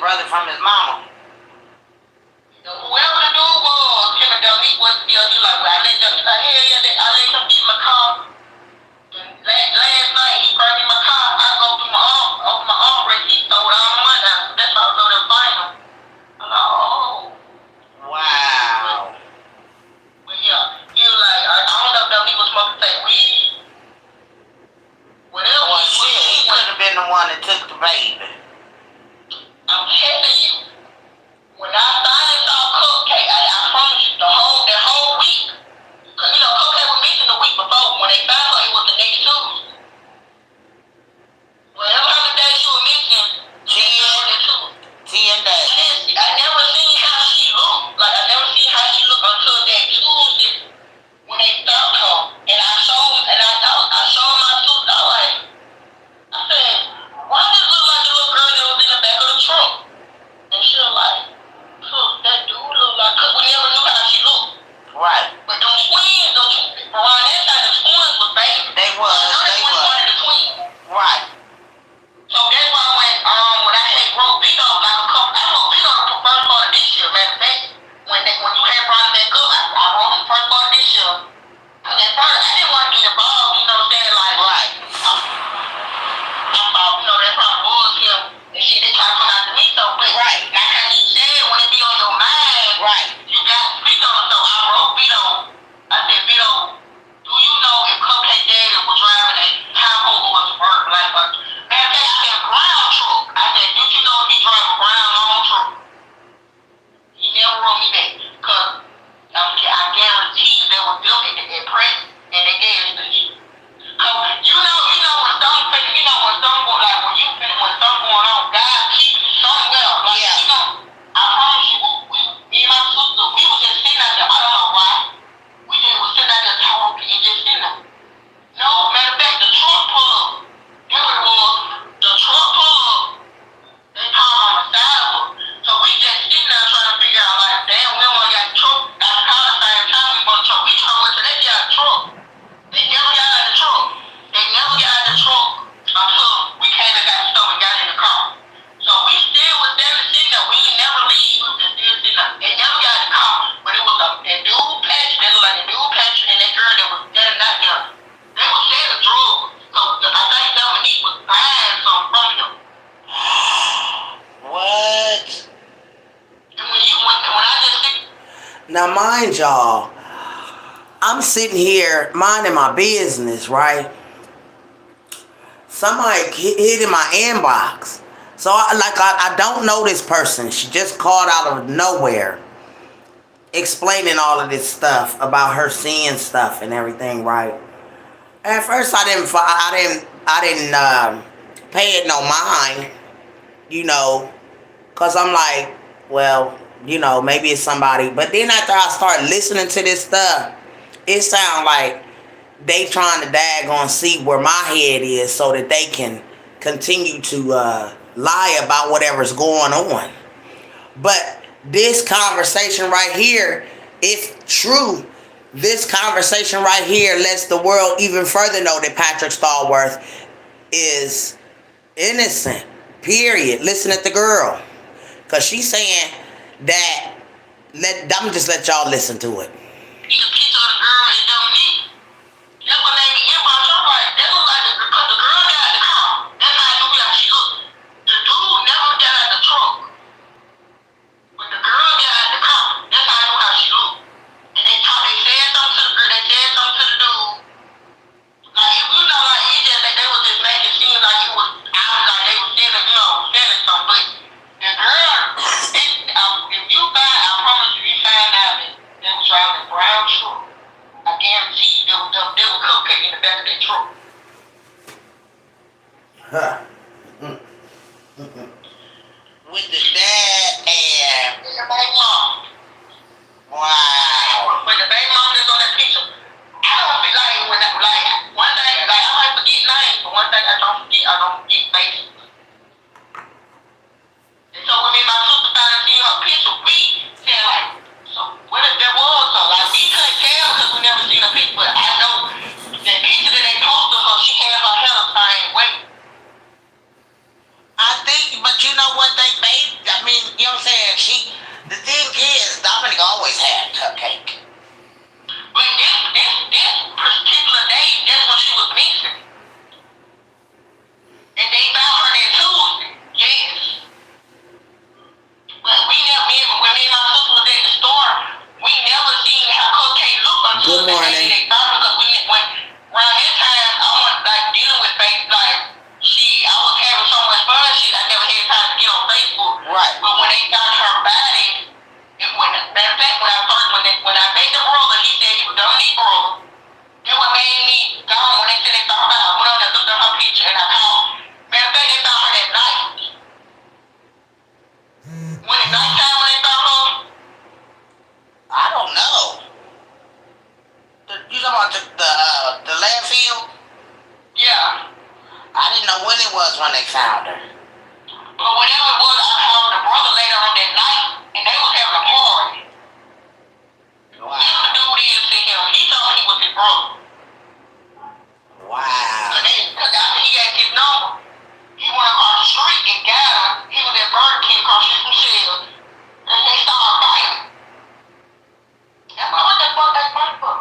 brother from his mama. Whoever the dude was, him and Dominique was together. He like, well, I let them. He like, hell yeah, I let him get in my car. Last night he brought me my car. I go through my arm, open my arm break. He stole all my money out. That's why I go there find him. I'm like, oh. Wow. But yeah, he was like, I don't know if Dominique was smoking fake weed. Whatever. Well, shit, he could have been the one that took the baby. I'm telling you, when I finally saw Cupcake, I promise you, that whole week, because Cupcake was missing the week before. When they found her, it was the next Tuesday. Whatever how many days she was missing, 10 days. I never seen how she looked. Like, I never seen how she looked until that Tuesday when they found her. And I showed my sister, I said, why does it look like the little girl that was in the back of the truck? And she was like, that dude look like, because we never knew how she looked. Right. But those twins, around that side, the twins was baby. They was. One of the twins. Right. So that's why when I had wrote Vito, like I wrote Vito the first part of this year, matter of fact, when you had brought him back up, I wrote him the first part of this year. Because at first, I didn't want to get involved, you know what I'm saying? Like, right. I thought, that probably was him. And shit, they try to come after me so quick. Right. Like how you said, when it be on your mind, right. You got to speak on it. So I wrote Vito. I said, Vito, do you know if Cupcake Daddy was driving a Tahoe or a Suburban? Like, matter of fact, I said, brown truck. I said, did you know he drive a brown long truck? He never wrote me back. Because I guarantee you that was built at press and they gave it to you. When something going on, God keeps you somewhere. Like, I promise you, me and my sister, we was just sitting out there. I don't know why. We just was sitting out there talking and just sitting there. No, matter of fact, the truck pull up. That's what it was. The truck pull up. They called on the side of us. So we just sitting there trying to figure out, like, damn, we don't want to get the truck. I called the same time we bought the truck. We trying to wait till they get out the truck. They never got out the truck. Until we came and got the stuff and got in the car. So we still was there sitting there. We didn't never leave. We was just still sitting there. They never got in the car. But it was that dude patch, that looked like the dude patch, and that girl that was there not there. They were selling drugs. So I think Dominique was buying some from him. What? And when I just think. Now mind y'all, I'm sitting here minding my business, right? Somebody hit in my inbox. So I don't know this person. She just called out of nowhere, explaining all of this stuff about her seeing stuff and everything, right? At first I didn't pay it no mind, cause I'm like, well, maybe it's somebody. But then after I start listening to this stuff, it sounds like they trying to daggone see where my head is so that they can continue to lie about whatever's going on. But this conversation right here, if true, this conversation right here lets the world even further know that Patrick Stallworth is innocent, period. Listen at the girl. Because she's saying that, I'm just let y'all listen to it. The picture of the girl and Dominique. That's what made me inbox her. Like, that look like because the girl got out the car. That's how I knew how she looked. The dude never got out the truck. But the girl got out the car. That's how I knew how she looked. And they said something to the girl. They said something to the dude. Like, like, it just, they was just making it seem like it was, like they was selling something. But the girl, if you find, I promise you find out that they was driving a brown truck. I guarantee you they were Cupcake in the back of their truck. Huh. With the dad and the baby mom. Wow. But the baby mom that's on that picture, I don't feel like one thing, like I might forget names, but one thing I don't forget faces. And so when me and my sister started seeing her picture, we said like, so what if there was her? Like we couldn't tell because we never seen her picture, but I know that picture that they posted her, she had her hair the same way. I think, but you know what, they I mean, you know what I'm saying? The thing is, Dominic always had cupcake. But this particular day, that's when she was missing. And they found her that Tuesday. Yes. But we never, when me and my sister was at the store, we never seen how Cupcake looked until Good the day morning. they found her. Because when around that time, I was like dealing with Facebook. Like, I was having so much fun. I never had time to get on Facebook. Right. But when they found her body, matter of fact, when I met the brother, he said he was Dominique's brother. It what made me go when they said they found her. I went on and looked at her picture and I called. Matter of fact, they found her that night. When it's nighttime when they found her, I don't know. You talking about the landfill? yeah. I didn't know when it was when they found her. But whatever it was, I called the brother later on that night, and they was having a party. Wow. He introduced to him. He told me he was his brother. Wow. Because after he got his number, he went across the street and got him. He was at Burger King across the street from Shell, and they started fighting. I'm like, what the fuck they fighting for?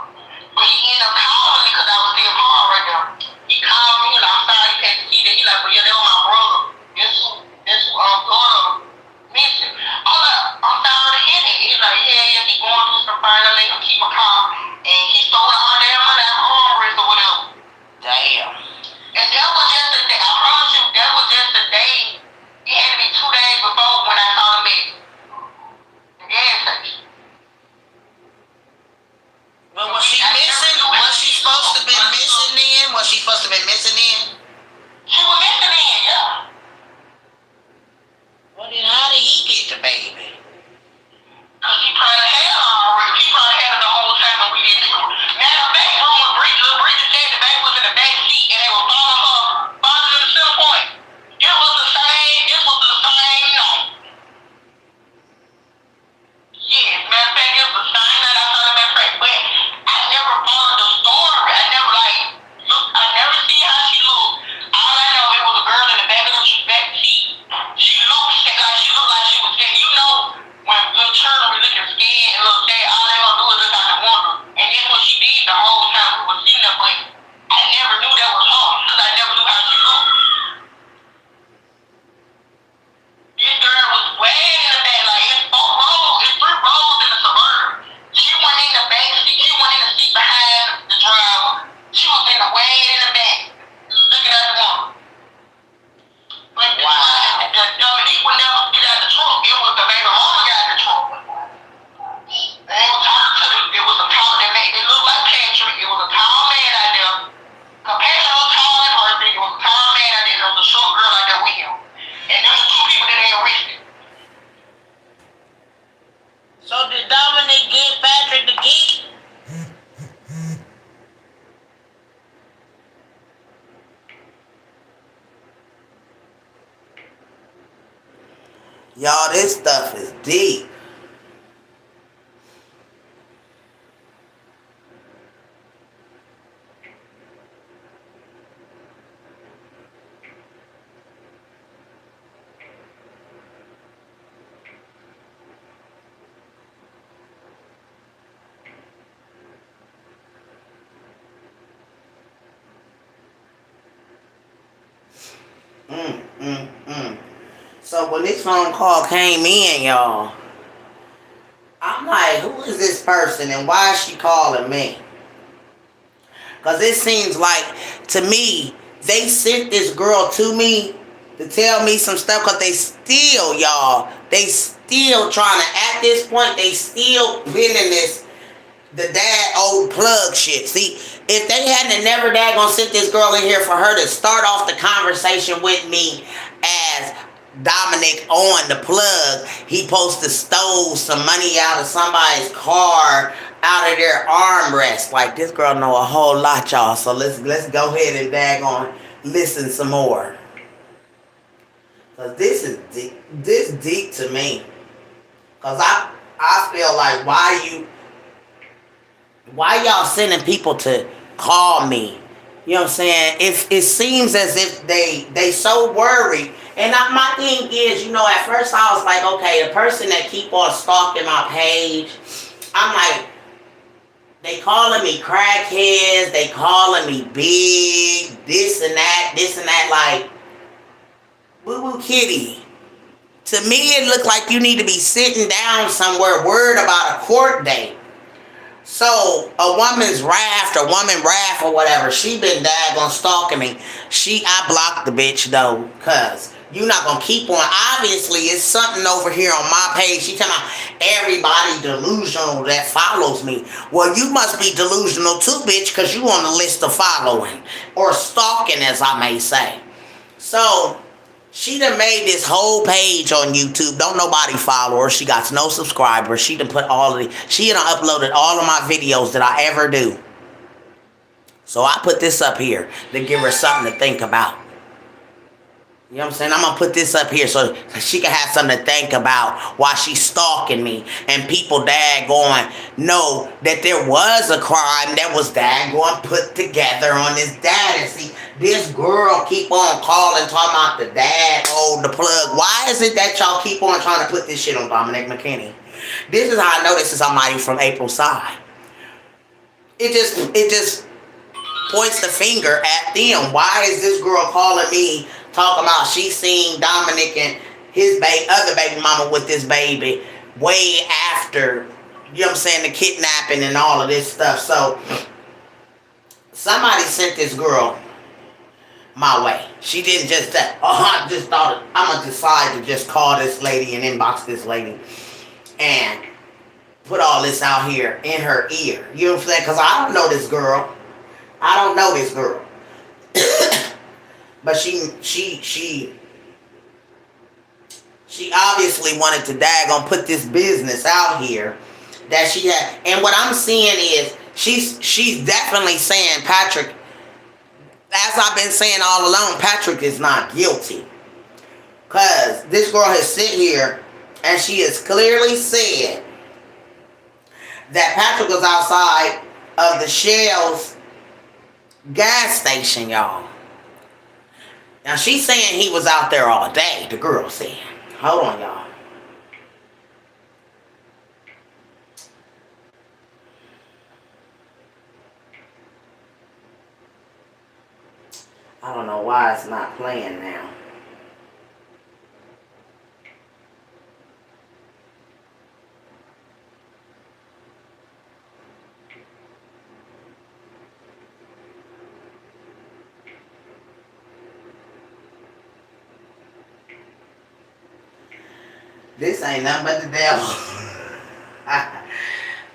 But he ended up calling me because I was still hard right there. He called me, and I'm sorry, he had to see that. He like, well, yeah, they were my brother. This daughter missing. I'm like, I'm sorry to hear that. He's like, yeah, he going through some fire, let him keep a car. And he stole all their money out of armories or whatever. Damn. And that was just the day, I promise you, that was just the day. It had to be 2 days before when I saw him at the gas station. But was she missing? Was she supposed to be missing then? Was she supposed to be missing then? She was missing in, yeah. Well, then how did he get the baby? Because he probably had her already. He probably had her the whole time when we didn't. Matter of fact, when Bridget said the baby was in the back seat and they were following to the center point. It was the same night. Yes, matter of fact, it was the same night I saw the matter of fact. But I never followed the story. I never I never see how she looked. All I know, it was a girl in the back of the back seat. She looked like she was scared. You know, when little children be looking scared and look sad, all they gonna do is look out the window. And that's what she did the whole time we were sitting there. But I never knew that was her because I never knew how she looked. This girl was way in the back, like it's 3 rows in the suburban. She went in the back seat. She went in the seat behind the driver. She was in the way in the back, looking at the window. But Wow. Dominique would never get out of the truck. It was the baby mama got in the truck. They were talking to them. It was a tall, it looked like Patrick. It was a tall man out there. Patrick was tall in person. It was a tall man out there. There was a short girl out there with him. And there was 2 people that they arrested. So did Dominic get Patrick the key? Y'all, this stuff is deep. So when this phone call came in, y'all, I'm like, who is this person and why is she calling me? Because it seems like, to me, they sent this girl to me to tell me some stuff because they still, y'all, they still trying to, at this point, they still been in this, the dad old plug shit. See, if they hadn't never daggone sent this girl in here for her to start off the conversation with me as Dominic on the plug, he supposed to stole some money out of somebody's car, out of their armrest. Like, this girl know a whole lot, y'all. So let's go ahead and daggone listen some more. Cause this is deep. This deep to me. Cause I feel like why y'all sending people to call me? You know what I'm saying? It seems as if they so worried And my thing is, at first I was like, okay, the person that keep on stalking my page, I'm like, they calling me crackheads, they calling me big, this and that, like, boo boo kitty. To me, it looked like you need to be sitting down somewhere worried about a court date. So a woman wrath or whatever, she been daggone stalking me. I blocked the bitch though, cause you not gonna keep on. Obviously, it's something over here on my page. She talking about everybody delusional that follows me. Well, you must be delusional too, bitch, cause you on the list of following or stalking, as I may say. So she done made this whole page on YouTube. Don't nobody follow her. She got no subscribers. She done uploaded all of my videos that I ever do. So I put this up here to give her something to think about. You know what I'm saying? I'm going to put this up here so she can have something to think about while she's stalking me. And people daggone know that there was a crime that was daggone put together on this dad. And see, this girl keep on calling, talking about the dad, the plug. Why is it that y'all keep on trying to put this shit on Dominic McKinney? This is how I know this is somebody from April's side. It just points the finger at them. Why is this girl calling me, talking about she seen Dominic and his other baby mama with this baby way after, you know what I'm saying, the kidnapping and all of this stuff. So somebody sent this girl my way. She didn't just say, I just thought I'm going to decide to just call this lady and inbox this lady and put all this out here in her ear. You know what I'm saying? Because I don't know this girl. But she obviously wanted to put this business out here that she had. And what I'm seeing is she's definitely saying Patrick, as I've been saying all along, Patrick is not guilty. Because this girl has sit here and she has clearly said that Patrick was outside of the Shell's gas station, y'all. Now she's saying he was out there all day, the girl said. Hold on, y'all. I don't know why it's not playing now. This ain't nothing but the devil.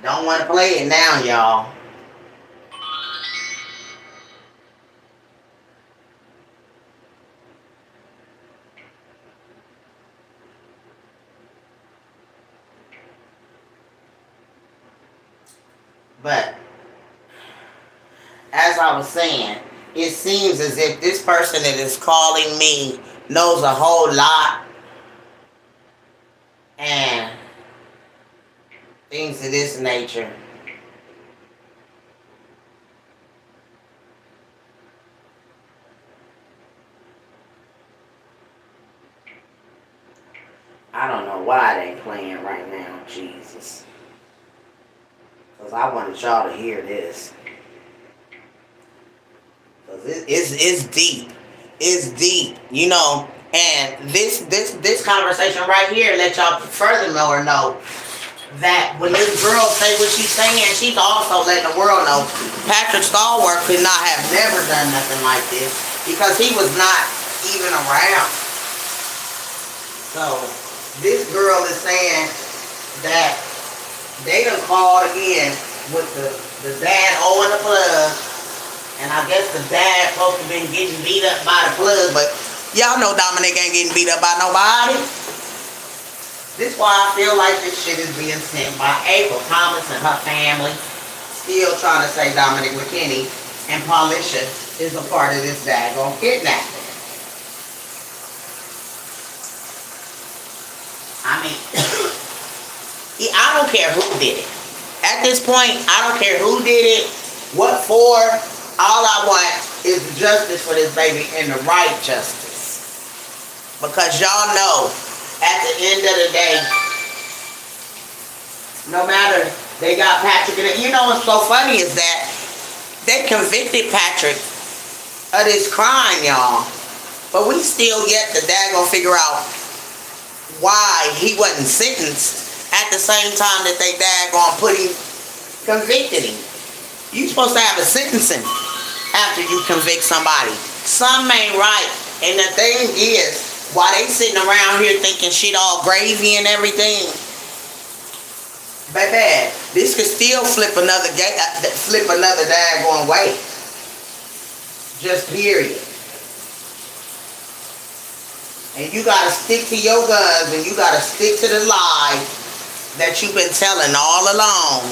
Don't want to play it now, y'all. But as I was saying, it seems as if this person that is calling me knows a whole lot and things of this nature. I don't know why they ain't playing right now, Jesus. Because I wanted y'all to hear this. Because it's deep. It's deep, you know. And this conversation right here let y'all furthermore know that when this girl say what she's saying, she's also letting the world know Patrick Stallworth could not have never done nothing like this because he was not even around. So this girl is saying that they done called again with the dad owing the plug, and I guess the dad supposed to been getting beat up by the plug, but y'all know Dominic ain't getting beat up by nobody. This is why I feel like this shit is being sent by April Thomas and her family. Still trying to say Dominic McKinney and Paulisha is a part of this daggone kidnapping. I mean, I don't care who did it. At this point, I don't care who did it, what for. All I want is justice for this baby and the right justice. Because y'all know, at the end of the day, no matter they got Patrick in it. You know what's so funny is that they convicted Patrick of this crime, y'all. But we still yet to daggone figure out why he wasn't sentenced at the same time that they daggone put him, convicted him. You supposed to have a sentencing after you convict somebody. Some ain't right. And the thing is, while they sitting around here thinking shit all gravy and everything, baby, this could still flip another daggone way. Just period. And you gotta stick to your guns and you gotta stick to the lie that you've been telling all along.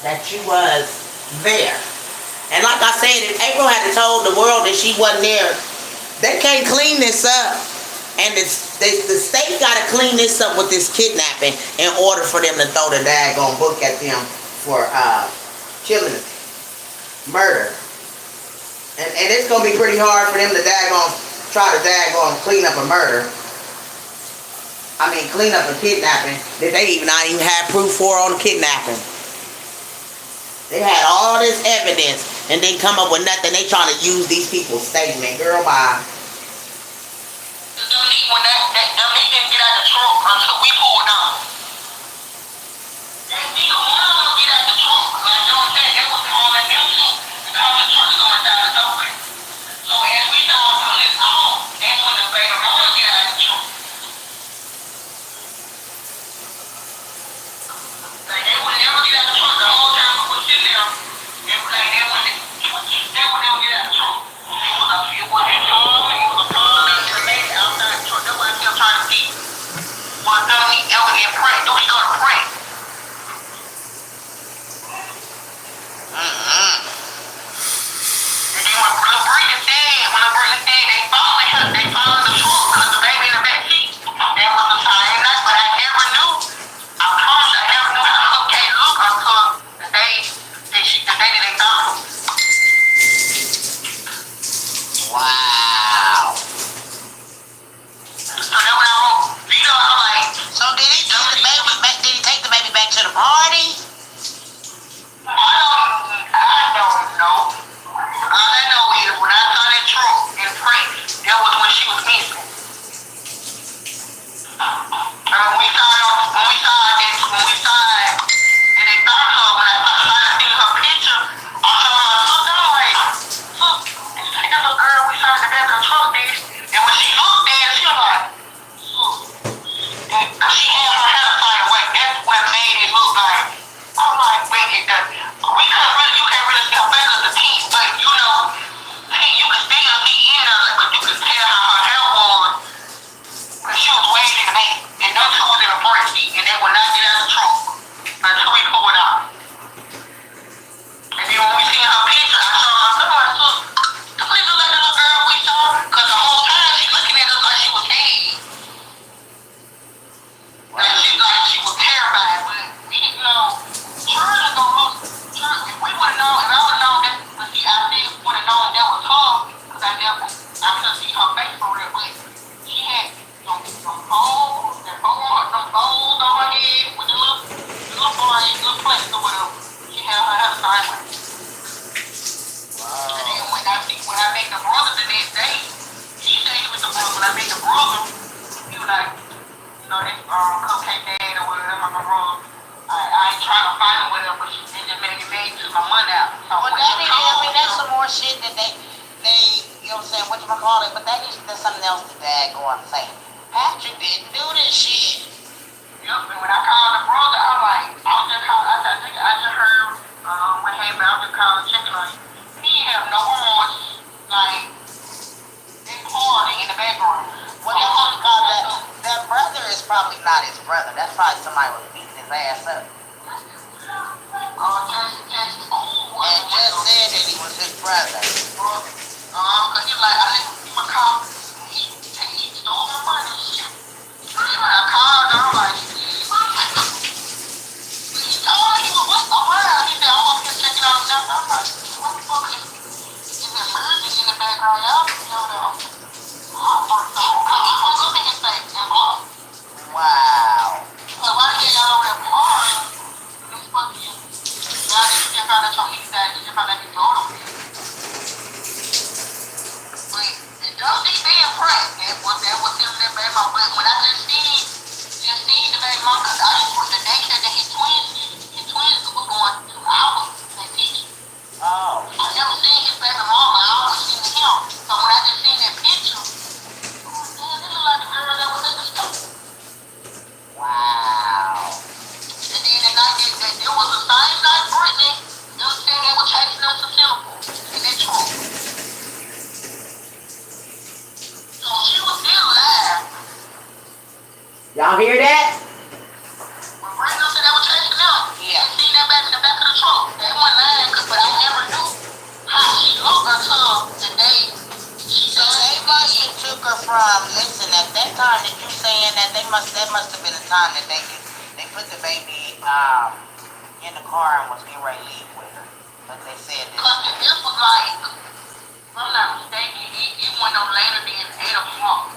That you was there. And like I said, if April had told the world that she wasn't there, they can't clean this up. And the state gotta clean this up with this kidnapping in order for them to throw the daggone book at them for killing, murder. And it's gonna be pretty hard for them to try to clean up a murder. I mean, clean up a kidnapping that they not even had proof for on the kidnapping. They had all this evidence and then come up with nothing. They trying to use these people's statement. Girl, bye. When them didn't get out the trunk until we pulled up. They didn't get out the trunk. Like, you know what I'm saying? They was calling them too. Because the truck is going down the doorway. So as we know, on this home, that's when the baby boy get out the trunk. Like, they would never get out the trunk the whole time we was sitting there. They would never get out the trunk. It was a tall, it was a tall lady and a lady outside the truck. That's why I still trying to see. Was Dominique ever in print? Do he go to print? And then when Lil Brenda said, they following the truck because the baby in the back seat. That was the same night, but I never knew. I promise I never knew how her case looked until the day that they found her. Wow. So then when I wrote Vito, I'm like, So did he take the baby back to the party? I don't know. All I know is when I saw that truck in print, that was when she was missing. And when we saw it, and they found her, when I seen her picture, I saw my sister, I'm like, look, this little girl we saw in the back of the truck, bitch. And when she looked at it, she was like, look. And she had her hair tied away. That's what made it look like. I'm like, wait, you can't really see her face of the teeth, but you know, you can still see in her, but you can tell how her hair was. But she was waiting in the back, and them two was in a front seat, and they would not get out of the truck until we pulled out. And then when we seen her picture, I saw her, I'm like, look, please look like the little girl we saw, because the whole time she looking at us like she was dead. And she was terrified, but we didn't know. Children don't look. If we would have known, if I would have known that, but see, I still would have known that was her, because I couldn't see her face for real, but she had some holes, them holes on her head with the little plates or whatever. She had her hair sideways. And then when I met the brother the next day, he said he was the brother. When I met the brother, he was like, you know, that cupcake dad or whatever, my brother. I ain't trying to find him, whatever, but they just made it took my money out. So Well, that's some more shit that they, you know what I'm saying, whatchamacallit, but that's something else that they go on and say. Patrick didn't do this shit. Yep, and when I called the brother, I'm like, I just heard what happened. I was just calling checking on him. He didn't have no remorse, like, they party in the background. Well, that's because that brother is probably not his brother. That's probably somebody was beating his ass up. And just said that he was his brother. Cause he was like, he was called, he stole my money. When I called him, I'm like, he told me he was what's around. He said, I want to check it out now. I'm like, what the fuck is there music in the background? Y'all know that. Y'all hear that? When Brandon said they were chasing them, Yeah. I seen that back in the back of the truck. They went lying, but I never knew how she looked until the day she So they must have took her from. Listen, at that time that you saying that that must have been the time that they put the baby in the car and was getting ready to leave with her. But they said that. Because this was like, if I'm not mistaken, it went no later than 8 o'clock.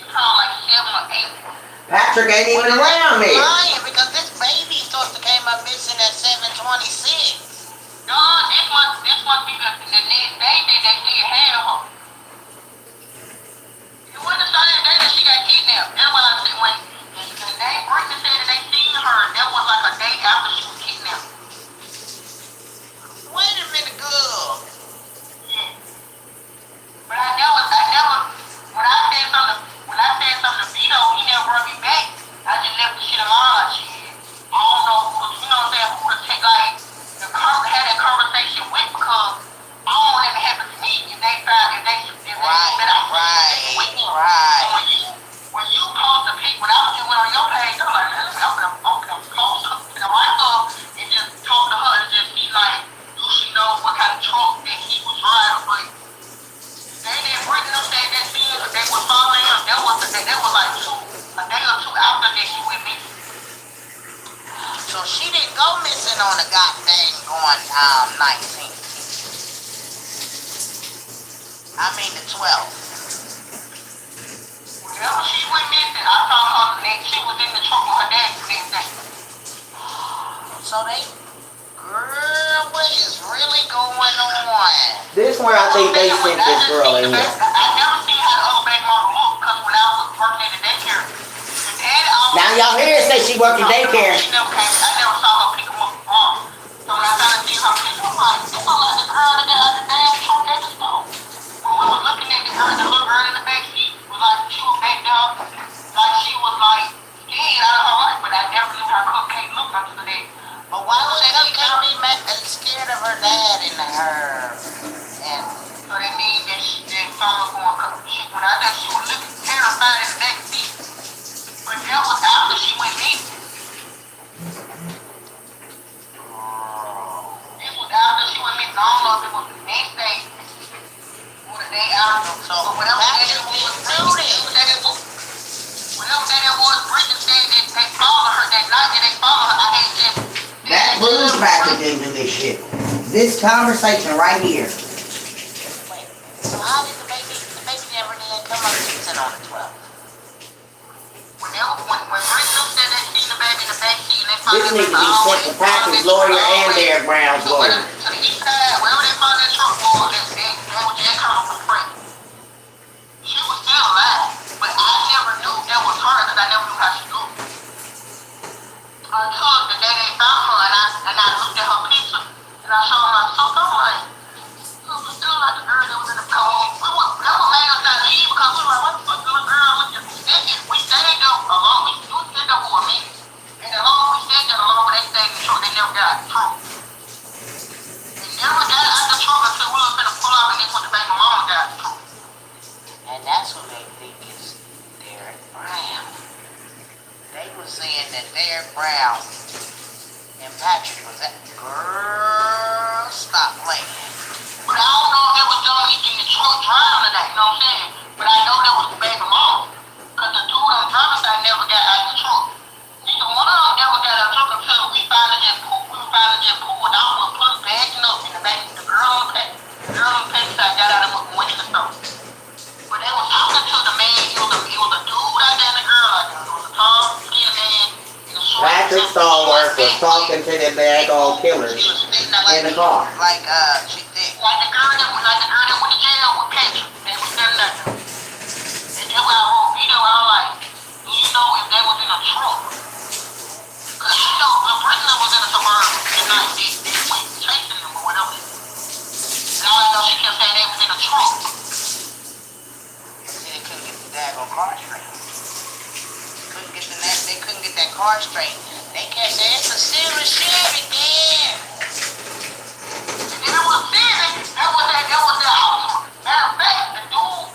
It probably like 7 or 8. Patrick ain't even around me. Lying because this baby supposed to came up missing at 7:26. No, this must be the next day that they still had her. It wasn't the same day that she got kidnapped. That's why I said when the day Brittany said that they seen her, that was like a day after she was kidnapped. Wait a minute, girl. Yeah. But I never, when I said something to Vito, he never brought me back. I just left the shit alone. Shit. I don't know who, you know what I'm saying, who to take, like, had that conversation with because I don't want it to happen to me if they found, if they said Right. When you post a pic, when I just went on your page, I'm like, I'm gonna post the wife up and just talk to her and just be like, do she know what kind of truck that he was driving? But they didn't bring them saying that scene, they was following him. That was like a day or two after that she went missing. So she didn't go missing on a goddamn going 19th. I mean the 12th. Whenever she went missing, I saw her next. She was in the truck with her dad the next day. So girl, what is really going on? This where I think they sent this girl in here. I never seen how the other baby mama looked because when I was working in the daycare, the dad always. Now y'all hear it say she worked in daycare. She never came. I never saw her pick him up from mom. So when I started seeing her pick him up, I'm like, this look like the girl that got out the damn truck at the store. When we were looking at the little girl in the back seat, was like she was back there, like she was like scared out of her life, but I never knew how Cupcake looked until today. But why would Cupcake be scared of her dad and her? And so that means that something was going on. When I said she was looking terrified in the back seat, but that was after she went missing. This was after she went missing. I don't know if it was the next day or the day after. so But whatever day Patrick it was, didn't do this. whatever day it was, Bridget said that they followed her that night that they followed her. I had just. That proves Patrick didn't do this shit. This conversation right here. Wait, so how did the baby never did come up missing on the 12th? When Bridget said they seen the baby in the back seat and they This found needs to be sent to Patrick's lawyer and Derek Brown's lawyer. to the east side, wherever they found that truck was, they was just coming from Frank. She was still alive, but I never knew that was her because I never knew how she looked. Until the day they found her and I looked at her picture and I showed her my photo, I'm like, it was still like the girl that was in the car. That was made us not leave because we were like, what the fuck little girl looking at? We stayed there alone. We stayed there for a minute. And the longer we stayed there, the longer they stayed in the truck. They never got out the truck. They never got out the truck until we were finna pull off and then when the baby mama got out the truck. And that's who they think is Derek Brown. They were saying that Derek Brown and Patrick was at girl, stop playing. But I don't know if it was done in the truck driving or that, you know what I'm saying? But I know that was the baby mama. Because the dude on the driver's side never got out of the truck. Neither one of them never got out of the truck until we finally just pulled out and put bagging up in the back. The girl on the side got out and went to the store. But they was talking to the man. It was a dude out there and a girl out there. It was a tall, skinny man. Patrick Stallworth was talking to the daggone killers in the car. Like she did. Like the girl that went to jail with Patrick. They was standing there. And then when I wrote video, I was like, do you know if they was in a truck? Because you know, the prisoner was in a suburban and not they went chasing them or whatever. And all I know, she kept saying they was in a truck. They couldn't get the daggone car straight. They couldn't get that car straight. They kept saying it's a silver Chevy, man. And then it was serious. That was that house. Matter of fact, the dude.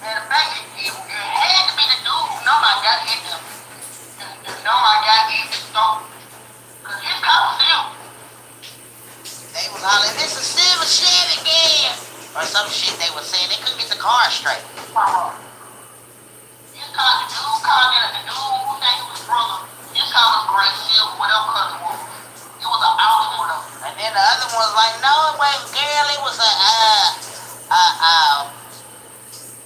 Matter of fact, it had to be the was saying they couldn't get the car straight. His car, the dude called it, the dude who think it was brother, his car was gray silver, whatever color it was. It was an automotive. And then the other one was like, no, it wasn't, girl. It was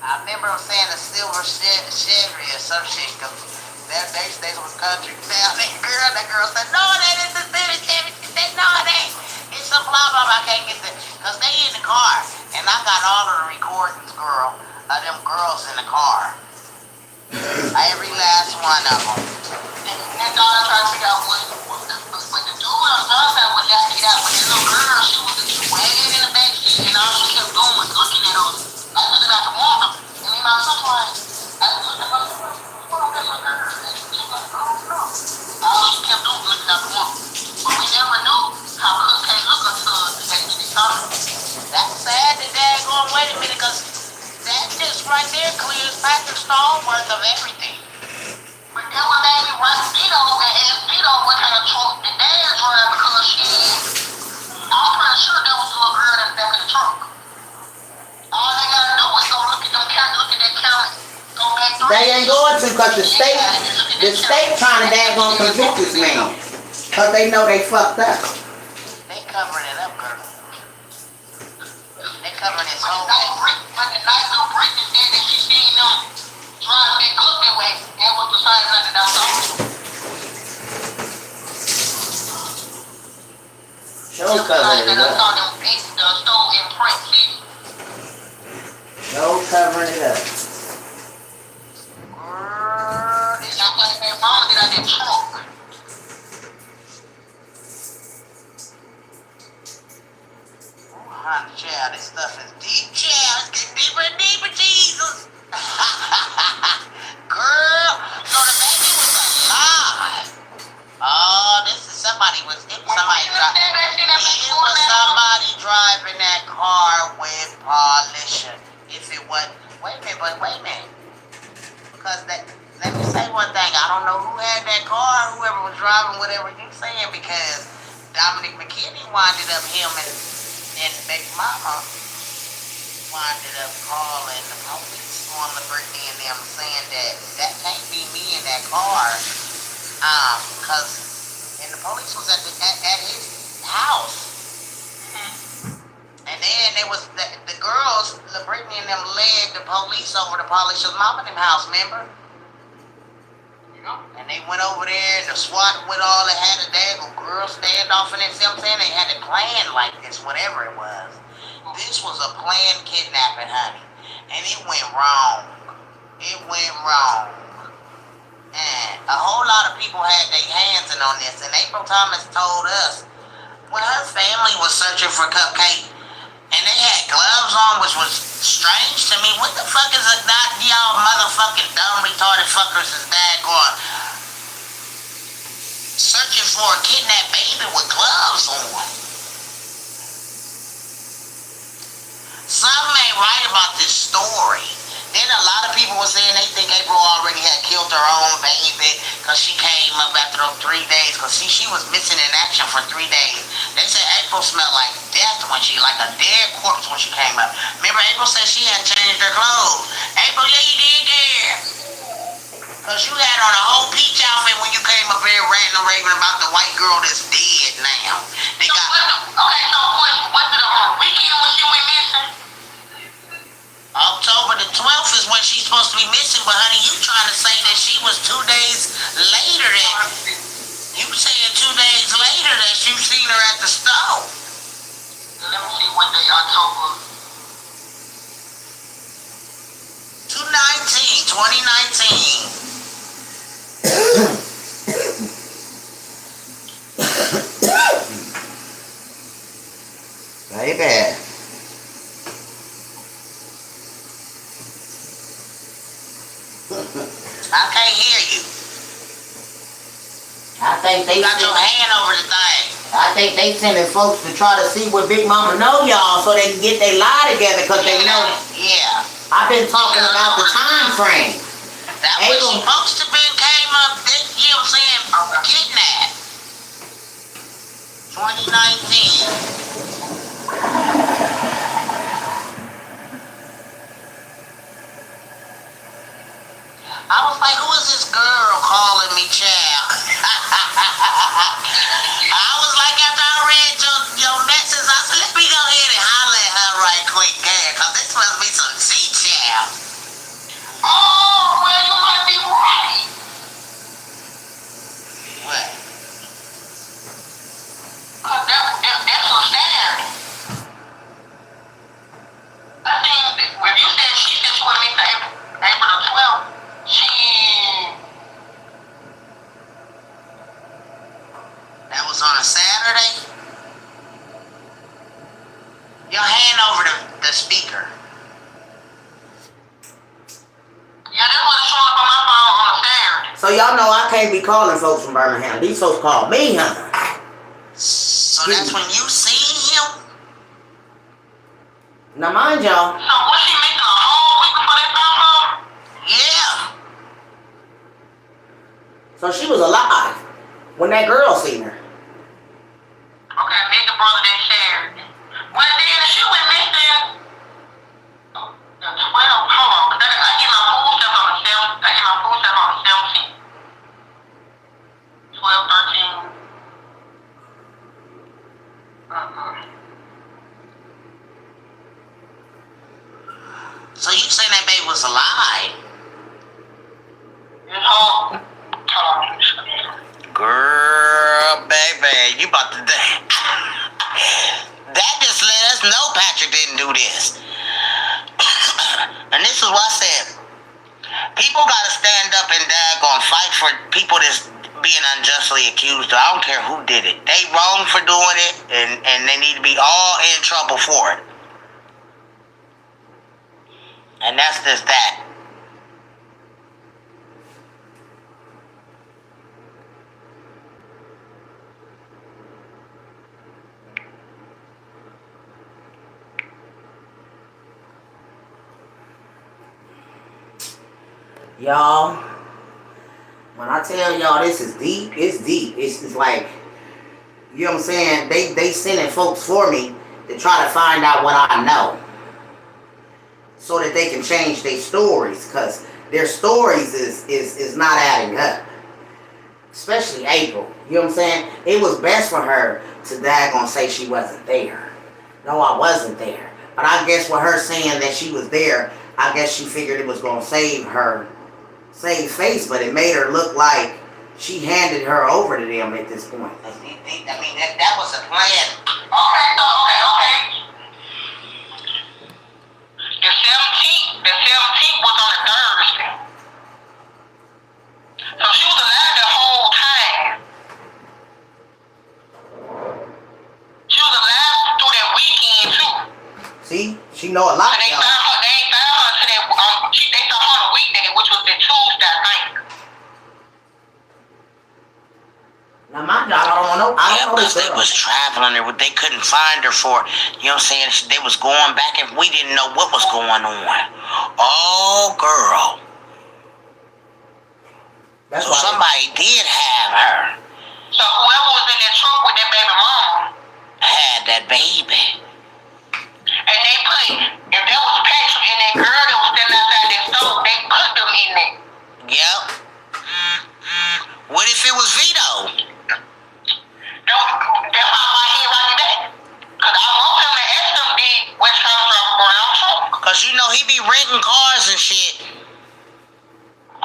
I remember him saying a silver Chevy or some shit. Cause they was country down there. That girl said, no, that is the silver Chevy. She said, no, it ain't. It's a blah blah. I can't get the, cause they in the car, and I got all of the recordings, girl, of them girls in the car. Every last one of them. And all I tried to figure out was the dude on the other side was letting it out, but that little girl, she was way in the back seat, and all she kept doing was looking at us. I looked at the woman, and me myself like, I looked at her, what on that little girl? And she was like, I don't know. All she kept doing was looking at the woman. But we never knew how Cook can't look until they saw her. That's sad that dad going, wait a minute, cause that just right there clears Patrick Stone worth of everything. But then when they right Vito and asked Vito what kind of truck the dad drive because I'm pretty sure that was the little girl in the back of the truck. All they gotta do is go look at them cameras, look at that camera, go back through. They ain't going to because the state trying to daggone convict this man. Because they know they fucked up. They covering it up, girl. They covering his whole But the nice little brick is there that she seen them drive that look that way, and was the same under that song. Show covering it I up. saw them big stole in Print City. Show covering it up. girl. And I like that mom get out that trunk. Oh, child, this stuff is deep, child. It's getting deeper and deeper, Jesus. Girl, so the baby was alive. Oh, it was somebody driving that car with Paulician. If it was, wait a minute. Because let me say one thing. I don't know who had that car, whoever was driving, whatever you saying, because Dominic McKinney winded up him and Big Mama winded up calling the police on Liberty and them saying that can't be me in that car. Because and the police was at his house. And then there was the girls, Brittany and them led the police over to Paulicia's mom and them house, remember? And they went over there and the SWAT with all that had a daggone girl standoff and see what I'm saying? They had it planned like this, whatever it was. This was a planned kidnapping, honey. And it went wrong. It went wrong. And a whole lot of people had their hands in on this. And April Thomas told us when her family was searching for Cupcake and they had gloves on, which was strange to me. What the fuck is y'all motherfucking dumb retarded fuckers is daggone searching for a kidnapped baby with gloves on? Something ain't right about this story. Then a lot of people were saying they think April already had killed her own baby because she came up after those 3 days. Because see, she was missing in action for 3 days. They said April smelled like death when she, like a dead corpse when she came up. Remember, April said she hadn't changed her clothes. April, yeah, you did there. Because you had on a whole peach outfit when you came up here ranting and raving about the white girl that's dead now. They got. Okay, so what's the weekend when she went missing? October the 12th is when she's supposed to be missing, but honey, you trying to say that she was 2 days later that you saying 2 days later that you seen her at the store. Let me see what day, October. 2019. Baby. I can't hear you. I think they got your hand over the thing. I think they sending folks to try to see what Big Mama know, y'all, so they can get their lie together, because they know. Yeah. I've been talking about the time frame. That was supposed to be came up this year, I'm saying, kidnapped. 2019. I was like, who is this girl calling me child? I was like, after I read your message, I said, let me go ahead and holler at her right quick, girl, because this must be some G-child. Oh, well, you might be right. What? Cause that's a Saturday. I think when you said she just wanted me to April the 12th, That was on a Saturday? Your hand over the speaker. yeah, that's what it's showing up on my phone on a Saturday. So y'all know I can't be calling folks from Birmingham. These folks call me, huh? So that's when you seen him? Now mind y'all, So was she missing a whole week before they found her? Yeah. so she was alive when that girl seen her. Okay, nigga brother they shared. Well then she went missing the 12th. Hold on, 'cause I get my food stuff on the 7th. I get my food stuff on the 17th. 12, 13. So you saying that baby was alive? It's hard. Hold on. Girl, baby, you about to die. That just let us know Patrick didn't do this. And this is what I said. People gotta stand up and daggone fight for people that's being unjustly accused. I don't care who did it. They wrong for doing it, and they need to be all in trouble for it. And that's just that. Y'all, when I tell y'all this is deep, it's deep. It's like, you know what I'm saying? They sending folks for me to try to find out what I know, so that they can change their stories, because their stories is not adding up. Especially April. You know what I'm saying? It was best for her to daggone say she wasn't there. No, I wasn't there. But I guess with her saying that she was there, I guess she figured it was going to save face, but it made her look like she handed her over to them at this point. I mean, that was a plan. Okay. The 17th was on a Thursday. So she was alive the whole time. She was alive through that weekend too. See? She know a lot, So they y'all. found her. They ain't found her to that. They found her on a weekday, which was the Tuesday, I think. Now my job, I don't know this They girl. was traveling there. They couldn't find her for, you know what I'm saying? They was going back and we didn't know what was going on. Oh, girl. That's So why somebody did have her. So whoever was in that truck with that baby mama Had that baby. and they put, if there was Patrick and that girl that was standing outside that store, they put them in there. Yep. What if it was Vito? That's why he right back. Cause I want him to ask them which comes from a brown truck. Cause you know he be renting cars and shit.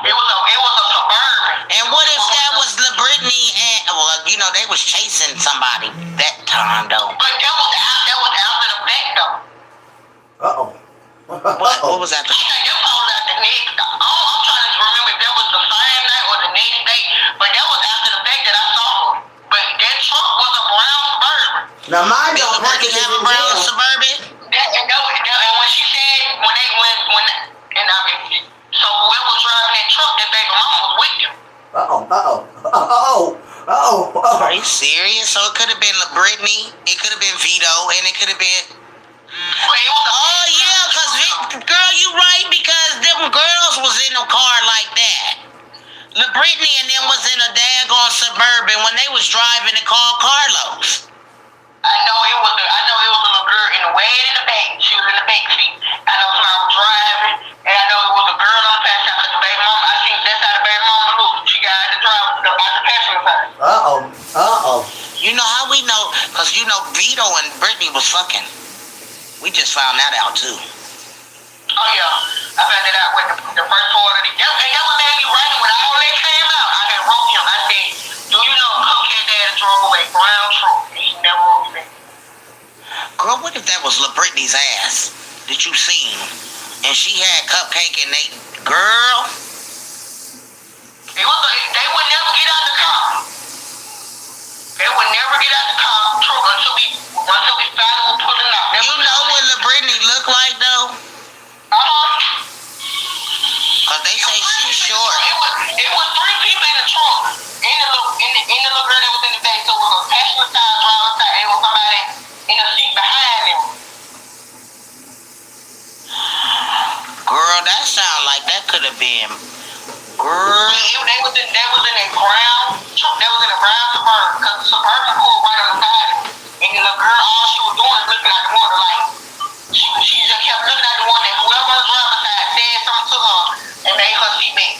It was a Suburban. And what if that was LaBrittany and, well, you know, they was chasing somebody that time though. But that was after the fact though. What was that? I think that was at the next. I'm trying to remember if that was the same night or the next day. But that was after the fact that I saw her. But that truck was a brown Suburban. Now mind Did y'all, LaBrittany Patrick is have a in brown jail. Suburban? And when she said so whoever was driving that truck, that baby mama was with them. Are you serious? So it could have been LaBrittany, it could have been Vito, and it could have been. Oh yeah, cause girl, you right, because them girls was in a car like that. LaBrittany and them was in a daggone Suburban when they was driving to call Carlos. I know it was a little girl in the way in the back. She was in the back seat. I know when I was driving, and I know it was a girl on the passenger. Cause the baby mama, I seen Tito and Brittany was fucking. We just found that out too. Oh yeah, I found it out when the first part of the. And that was made me writing when all that came out. I had wrote him. I said, "Do you know Cupcake Daddy drove a brown truck?" And he never wrote me back. Girl, what if that was La Brittany's ass that you seen? And she had Cupcake and they, girl. They would never get out the car. They would never get out the car truck until we finally were pulling out. You know what La Brittany look like though? Cause they say she's short. It was 3 people in the trunk. In the little girl that was in the back. So it was a passenger side, driver side, and it was somebody in the seat behind them. Girl, that sound like that could have been. Girl. They was in a brown truck. They was in a brown Suburban, because the Suburban pulled right on the side. And the little girl, all she was doing is looking at the window like she just kept looking at the one that whoever was driving side said something to her and made her seat back.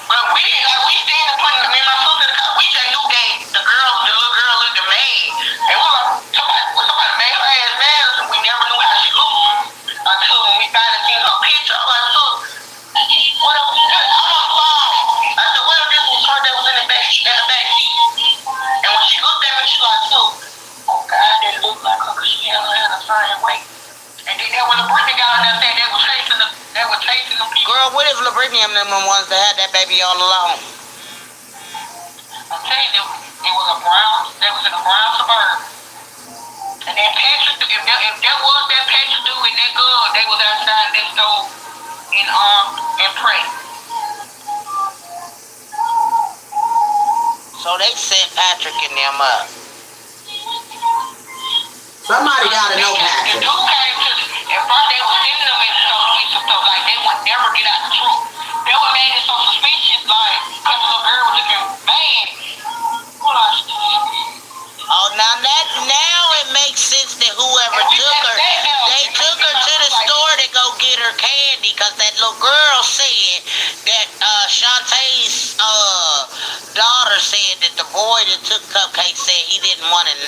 But we didn't like we stayed and putting me and my sister in the car. We just knew that the little girl looked mad. And we were like, somebody made her ass mad, and we never knew how she looked until when we finally seen her picture. I'm like, look, what else? I'm on the phone. I said, well, this was her that was in the back seat. And when she looked at me, she like, look, oh God, that looked like her because she had her hair the same way. And then when the Brittany got on there saying they were chasing them people. Girl, what if La Brittany and them ones that had that baby all alone? I'm telling you, it was they was in a brown Suburban. And then Patrick, if that was that Patrick dude and that girl, they was outside their store in pray. So they set Patrick and them up. Somebody gotta know The Patrick. dude came to at first they was sending them in some stuff like they would never get out the truck. They were made it so suspicious, like, because the little girl was looking bad. Oh, now it makes sense that whoever took her, they took her to the store to go get her candy, because that little girl said that Shantae's daughter said that the boy that took Cupcake said he didn't want, and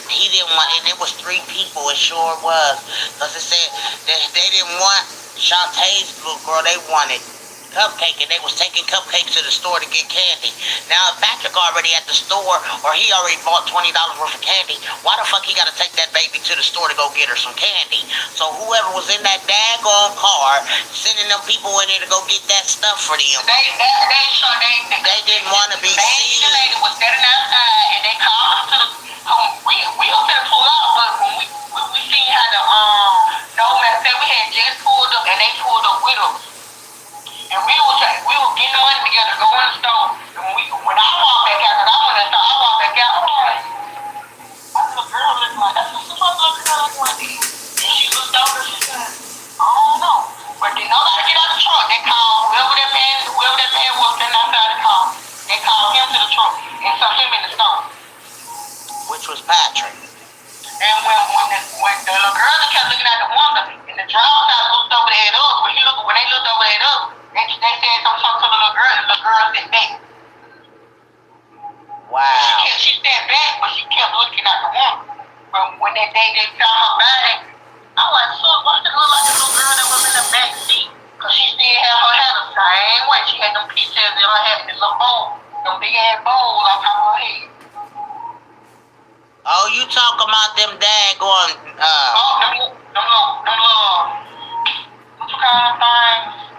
it was 3 people, it sure was, because it said that they didn't want Shantae's little girl, they wanted Cupcake, and they was taking Cupcake to the store to get candy. Now, if Patrick already at the store, or he already bought $20 worth of candy, why the fuck he gotta take that baby to the store to go get her some candy? So whoever was in that daggone car, sending them people in there to go get that stuff for them, they didn't want to be seen. The lady was standing outside, and they called us to the. We were gonna pull up, but when we seen how the nomad said, we had just pulled up, and they pulled up with us. And we were getting the money together to go in the store. And when I walked back out, because I went in the store, I walked back out, I'm like, I said, girl looking like that. What's my little girl looking like this? And she looked over and she said, I don't know. But they know how to get out the truck. They called whoever that man was standing outside the car. They called him to the truck and saw him in the store. Which was Patrick. And when the little girl kept looking at the window, and the driver side looked over there at us, when they looked over at us, they said something to the little girl, and the little girl sat back. Wow. She sat back, but she kept looking at the window. But when they saw her body, I was like, so why did it look like the little girl that was in the back seat? Because she still had her hair the same way. She had them pieces in her hair, this little bowl, them big ass bowls on top of her head. Oh, you talking about them daggone, them little, what you call them things?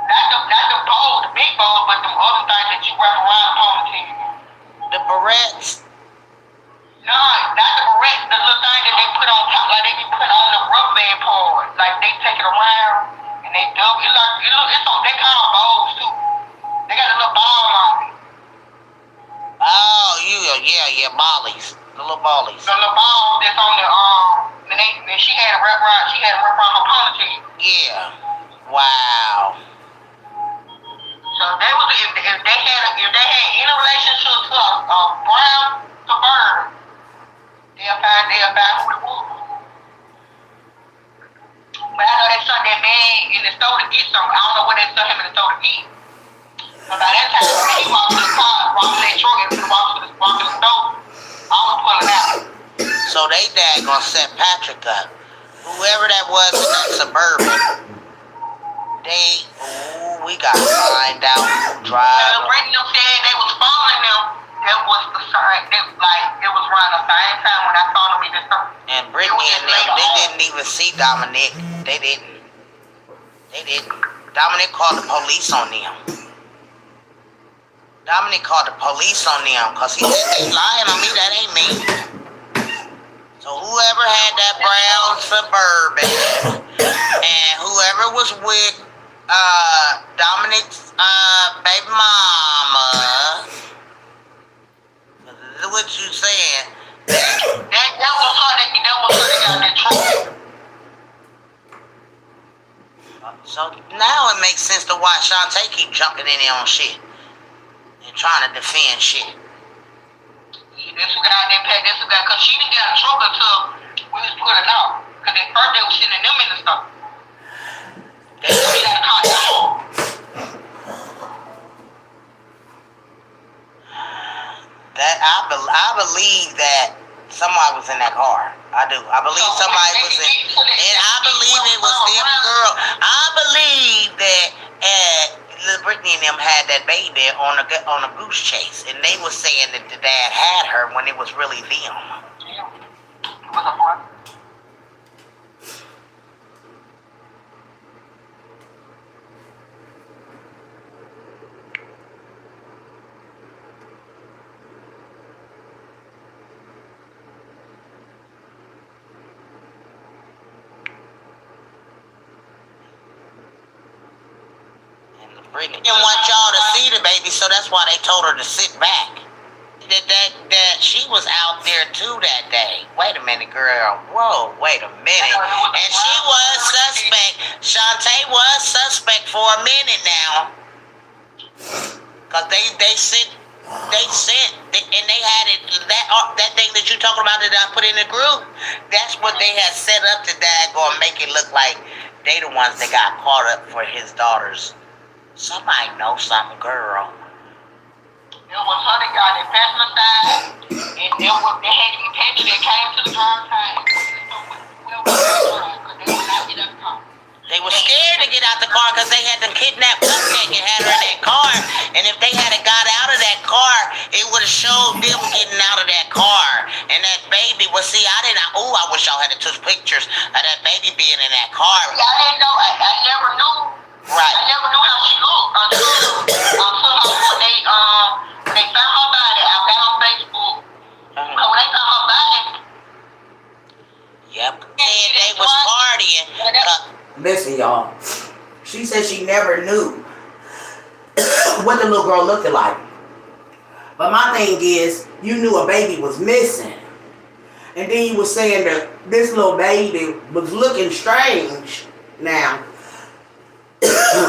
Not the bowl, the big bowl, but them other things that you wrap around the ponytail. the barrettes? No, not the barrette, the little thing that they put on top, like they be put on the rubber band part. Like they take it around and they double it like they call them bowls too. They got a little ball on it. Oh, yeah, mollies. The little mollies. The little ball that's on the and she had a wrap around her ponytail. Yeah. Wow. So they was if they had any relationship to a brown Suburban, they'll find who it was. But I know they sent that man in the store to get something. I don't know what they sent him in the store to get. But by that time, when he walked to the car, walked to that truck, and walked to the store, I was pulling out. So they dad gonna set Patrick up. Whoever that was in that Suburban, we gotta find out who drive. Brittany said they was following them. That was the sign. It was around the same time when I saw them in the store. And Brittany and them, they didn't even see Dominic. They didn't. Dominic called the police on them. Dominic called the police on them because he said they lying on me. That ain't me. So whoever had that brown Suburban and whoever was with Dominic's baby mama, what you saying? That was her that got that truck. So now it makes sense to why Shantae keep jumping in there on shit and trying to defend shit. Yeah, that's who got out there, Pat. That's who got, because she didn't get a truck until we was putting out. Because at first they was sending them in the store. They got a car. That I believe that somebody was in that car. I do. I believe somebody was in, and I believe it was them girl. I believe that Brittany and them had that baby on a goose chase, and they was saying that the dad had her when it was really them. Yeah. It was a boy. Brittany didn't want y'all to see the baby, so that's why they told her to sit back. That she was out there too that day. Wait a minute, girl. Whoa, wait a minute. And she was suspect. Shantae was suspect for a minute now. Cause they sent, and they had it that thing that you talking about that I put in the group. That's what they had set up to gonna make it look like they the ones that got caught up for his daughters. Somebody know something, girl. There was other guy that passed the side, and they had to be Patrick that came to the driver's side. They were scared to get out the car because they had them kidnapped Cupcake and had her in that car. And if they had got out of that car, it would have showed them getting out of that car. And that baby was, see, I wish y'all had took pictures of that baby being in that car. I didn't know, I never knew. Right. I never knew how she looked until when they found her body. I got on Facebook. When they found her body. Yep. And they was partying. Listen, y'all. She said she never knew what the little girl looked like. But my thing is, you knew a baby was missing. And then you were saying that this little baby was looking strange now.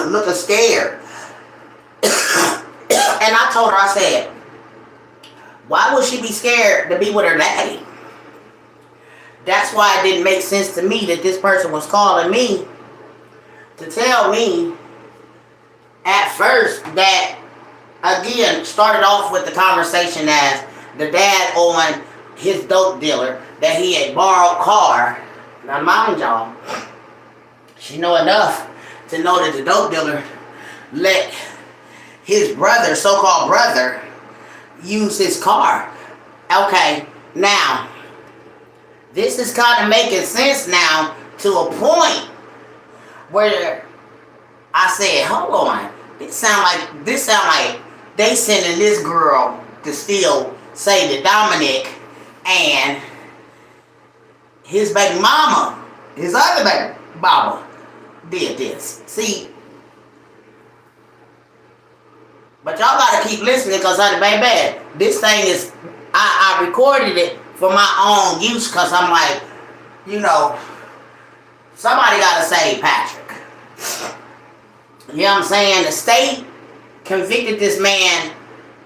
Looking scared. And I told her, I said, why would she be scared to be with her daddy? That's why it didn't make sense to me that this person was calling me to tell me at first that, again, started off with the conversation as the dad on his dope dealer that he had borrowed car. Now mind y'all, she know enough to know that the dope dealer let his brother, so-called brother, use his car. Okay, now, this is kind of making sense now to a point where I said, hold on, this sound like they sending this girl to still say that Dominic and his baby mama, his other baby mama, did this. See, but y'all gotta keep listening because, honey, baby, this thing is, I recorded it for my own use because I'm like, you know, somebody gotta save Patrick. You know what I'm saying? The state convicted this man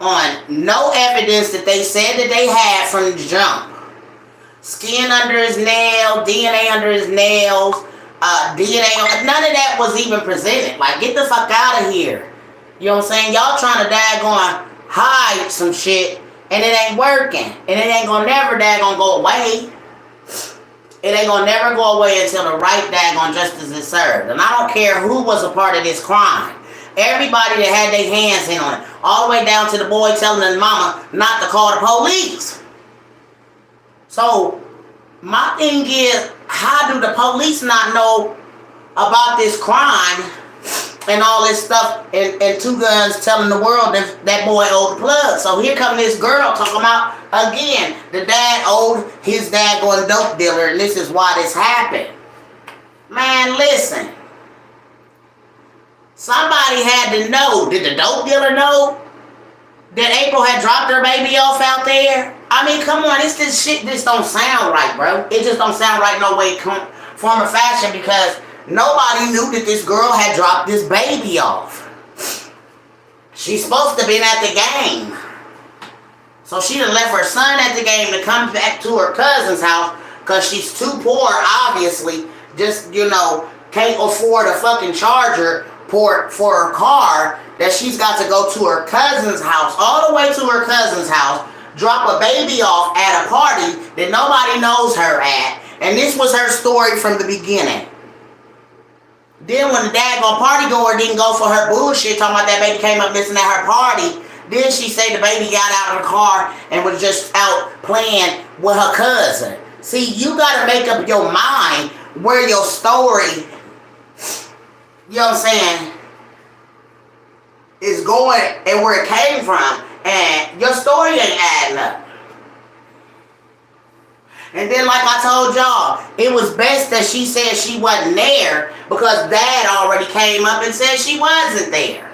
on no evidence that they said that they had from the jump. Skin under his nail, DNA under his nails, DNA, none of that was even presented. Like, get the fuck out of here. You know what I'm saying? Y'all trying to daggone hide some shit And it ain't working. And it ain't gonna never daggone go away. It ain't gonna never go away until the right daggone justice is served. And I don't care who was a part of this crime. Everybody that had their hands in on it. All the way down to the boy telling his mama not to call the police. So, my thing is, how do the police not know about this crime and all this stuff and Two Guns telling the world that boy owed the plug? So here come this girl talking about, again, the dad owed his dad going dope dealer and this is why this happened. Man, listen. Somebody had to know. Did the dope dealer know that April had dropped her baby off out there? I mean, come on, this shit just don't sound right, bro. It just don't sound right no way, form or fashion, because nobody knew that this girl had dropped this baby off. She's supposed to been at the game. So she done left her son at the game to come back to her cousin's house because she's too poor, obviously. Just, can't afford a fucking charger port for her car, that she's got to go to her cousin's house, all the way to her cousin's house, drop a baby off at a party that nobody knows her at. And this was her story from the beginning. Then when the daggone party goer didn't go for her bullshit, talking about that baby came up missing at her party, then she said the baby got out of the car and was just out playing with her cousin. See, you gotta make up your mind where your story, you know what I'm saying, is going and where it came from. And your story ain't adding up. And then like I told y'all, it was best that she said she wasn't there because Dad already came up and said she wasn't there.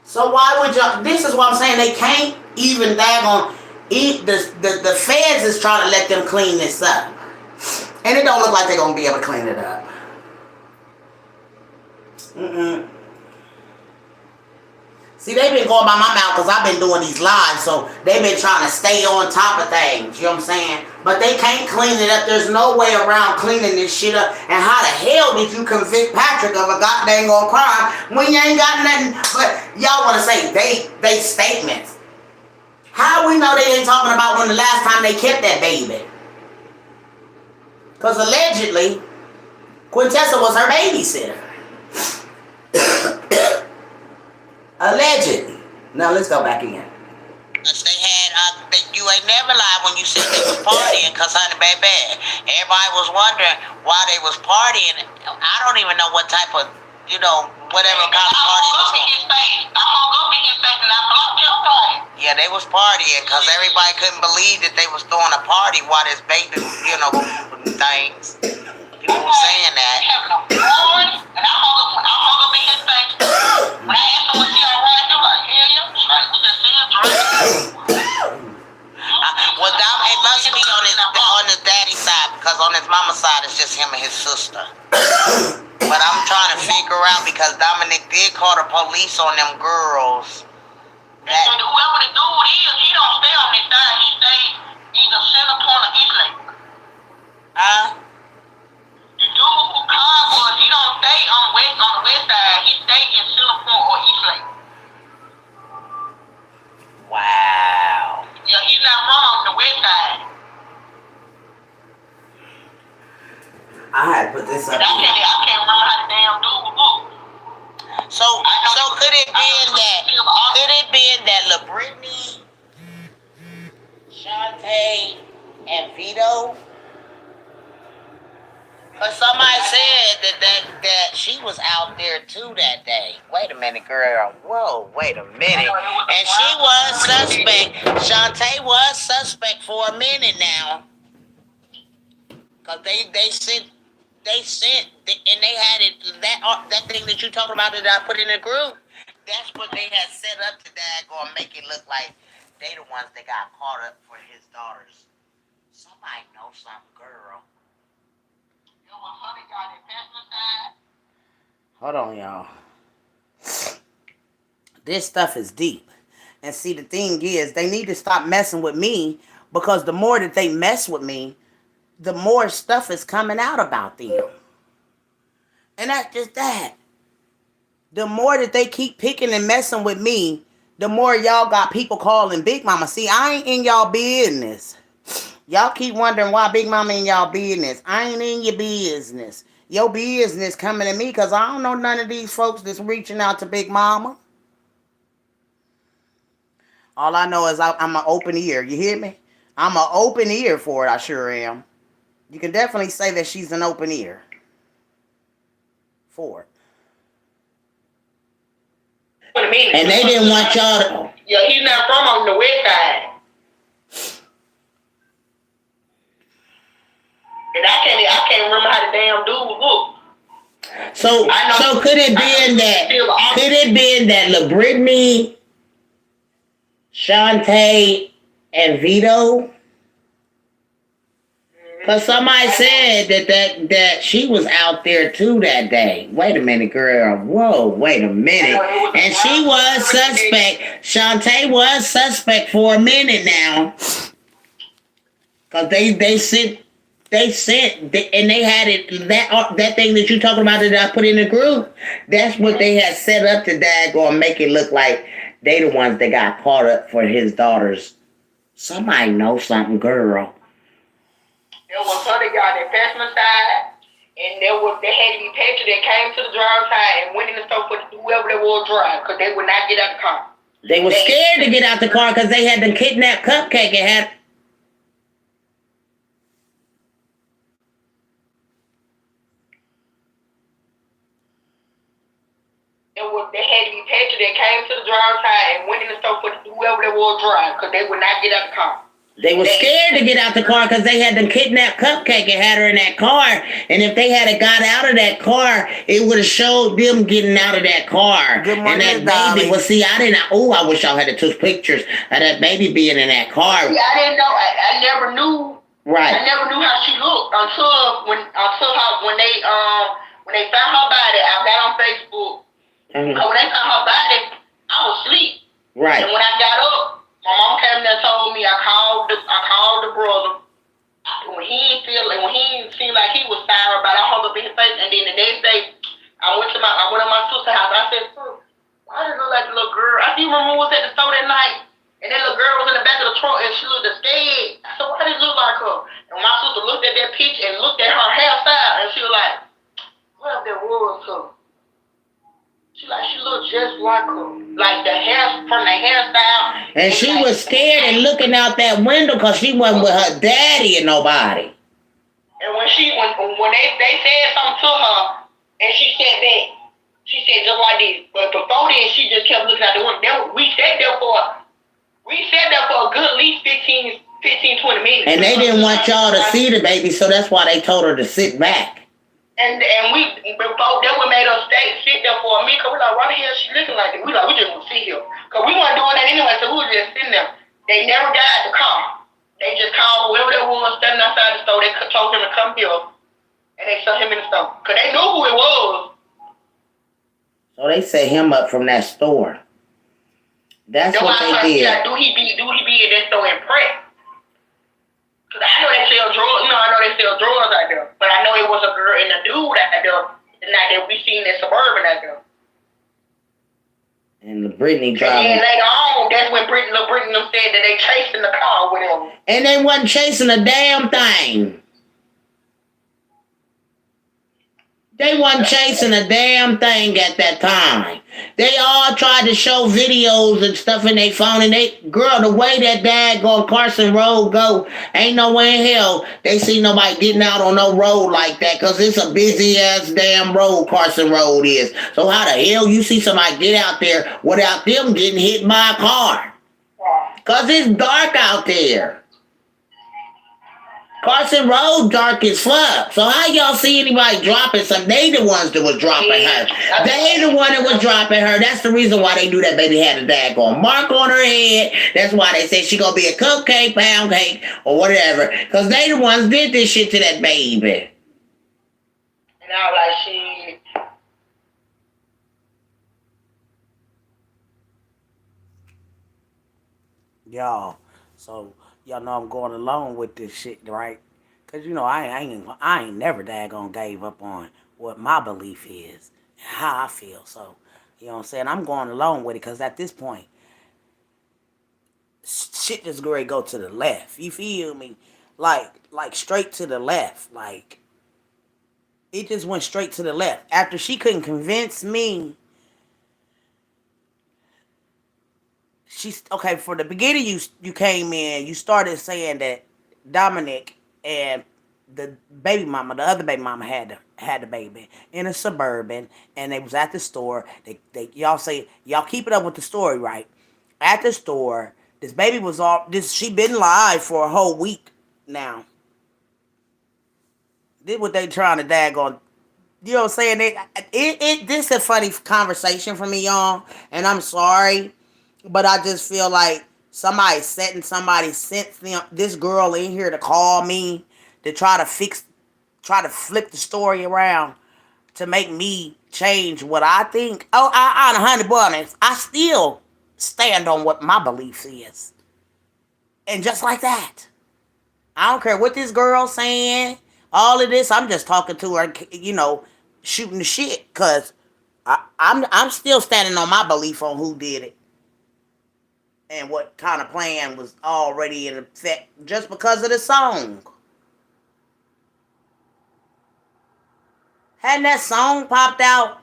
So why would y'all, this is what I'm saying, they can't even daggone eat, the feds is trying to let them clean this up. And it don't look like they're going to be able to clean it up. See, they've been going by my mouth because I've been doing these lives, so they've been trying to stay on top of things, you know what I'm saying? But they can't clean it up. There's no way around cleaning this shit up. And how the hell did you convict Patrick of a goddamn crime when you ain't got nothing but, y'all want to say, they statements. How we know they ain't talking about when the last time they kept that baby? Because allegedly, Quintessa was her babysitter. Allegedly. Now let's go back again. They had, you ain't never lied when you said they was partying, cause honey, baby, everybody was wondering why they was partying. I don't even know what type of, whatever kind of party was going. I'm gonna go get his face and I blocked your phone. Yeah, they was partying, cause everybody couldn't believe that they was throwing a party while this baby, things. People were saying that. And I'm gonna go get his face. When I asked him, was he alright? I'm like, hell yeah, straight. We just see him drink. Well, it must be on his daddy's side, because on his mama's side it's just him and his sister. But I'm trying to figure out, because Dominic did call the police on them girls. And whoever the dude is, he don't stay on his side. He stays either Center Point or East Lake. The dude who called was, he don't stay on the west side. He stays in Center Point or East Lake. Wow. Yeah, he's not from the west side. I had to put this up. I can't remember how the damn dude looked. So could it be that LaBrittany, Shantae, and Vito? But somebody said that she was out there too that day. Wait a minute, girl. Whoa, wait a minute. And she was suspect. Shantae was suspect for a minute now. Cause they sent, and they had it, that thing that you talking about that I put in the group. That's what they had set up to daggone make it look like they the ones that got caught up for his daughters. Somebody know something, girl. Hold on, y'all. This stuff is deep. And see, the thing is, they need to stop messing with me, because the more that they mess with me, the more stuff is coming out about them. And that's just that. the more that they keep picking and messing with me, the more y'all got people calling Big Mama. See, I ain't in y'all business. Y'all keep wondering why Big Mama in y'all business. I ain't in your business. Your business coming to me because I don't know none of these folks that's reaching out to Big Mama. All I know is I'm an open ear. You hear me? I'm an open ear for it. I sure am. You can definitely say that she's an open ear for it. And they didn't want y'all to. Yeah, he's not from on the west side. And I can't remember how the damn dude looked. So could it be that LaBrittany, Shantae, and Vito? Because somebody said that she was out there too that day. Wait a minute, girl. Whoa, wait a minute. And she was suspect. Shantae was suspect for a minute now. Because they sent, and they had it, that thing that you talking about that I put in the group, that's what they had set up to daggone make it look like they the ones that got caught up for his daughters. Somebody know something, girl. There was other guy that Fashman side, and they had to be patient that came to the driver's side and went in the store for whoever they was drive because they would not get out the car. They were scared to get out the car because they had the kidnapped Cupcake and had. They had to be patient that came to the driver's side and went in the store for whoever they was drive because they would not get out the car. They were scared to get out the car because they had them kidnapped Cupcake and had her in that car. And if they had got out of that car, it would have showed them getting out of that car. Good morning, and that baby, well, see, I wish y'all had took pictures of that baby being in that car. See, I didn't know. I never knew. Right. I never knew how she looked when they found her body. I got on Facebook. Mm-hmm. When they found her body, I was asleep. Right. And when I got up, my mom came there and told me I called the brother. When he didn't seem like he was sour about it, I hung up in his face. And then the next day, I went to my sister's house. I said, why does it look like the little girl? I still remember we was at the store that night. And that little girl was in the back of the truck and she looked scared. I said, why does it look like her? And my sister looked at that picture and looked at her hairstyle and she was like, what if that was her? She looked just like her. Like the hair, from the hairstyle. And she was scared and looking out that window because she wasn't with her daddy and nobody. And when they said something to her and she said that, she said just like this. But before then, she just kept looking out the window. We sat there for a good at least 15, 20 minutes. And they didn't want y'all to see the baby, so that's why they told her to sit back. And before that, we made her sit there for a minute, because we like, why the hell she looking like that? We just want to sit here. Because we weren't doing that anyway, so we were just sitting there. They never got out the car. They just called whoever they was standing outside the store. They told him to come here, and they saw him in the store. Because they knew who it was. So they set him up from that store. That's what they did. Do he be in that store in prep? Cause I know they sell drugs. I know they sell drugs out there. But I know it was a girl and a dude out there. And now that we seen that Suburban out there. And Brittany driving. And then later on, that's when Brittany said that they chasing the car with him. And they wasn't chasing a damn thing. They wasn't chasing a damn thing at that time. They all tried to show videos and stuff in their phone, and the way that daggone Carson Road go, ain't no way in hell they see nobody getting out on no road like that, because it's a busy ass damn road Carson Road is. So how the hell you see somebody get out there without them getting hit by a car? Because it's dark out there. Carson Road dark as fuck. So how y'all see anybody dropping something? They the ones that was dropping her. They the one that was dropping her. That's the reason why they knew that baby had a daggone mark on her head. That's why they said she gonna be a cupcake, pound cake, or whatever. Because they the ones did this shit to that baby. And I was like, she... Y'all, so... Y'all know I'm going along with this shit, right? Because, I ain't never daggone gave up on what my belief is and how I feel. So, You know what I'm saying? I'm going along with it because at this point, shit just going to go to the left. You feel me? Like straight to the left. Like it just went straight to the left. After she couldn't convince me, she's okay. For the beginning, you came in, you started saying that Dominic and the baby mama, the other baby mama had the baby in a suburban, and they was at the store. They y'all say y'all keep it up with the story, right? At the store, this baby was all this. She been live for a whole week now. Did what they trying to daggone. You know what I'm saying? This is a funny conversation for me, y'all, and I'm sorry, but I just feel like somebody sent them this girl in here to call me to try to flip the story around to make me change what I think. Oh, on 100 bucks, I still stand on what my belief is, and just like that, I don't care what this girl's saying. All of this, I'm just talking to her, shooting the shit, cause I'm still standing on my belief on who did it and what kind of plan was already in effect just because of the song. Hadn't that song popped out?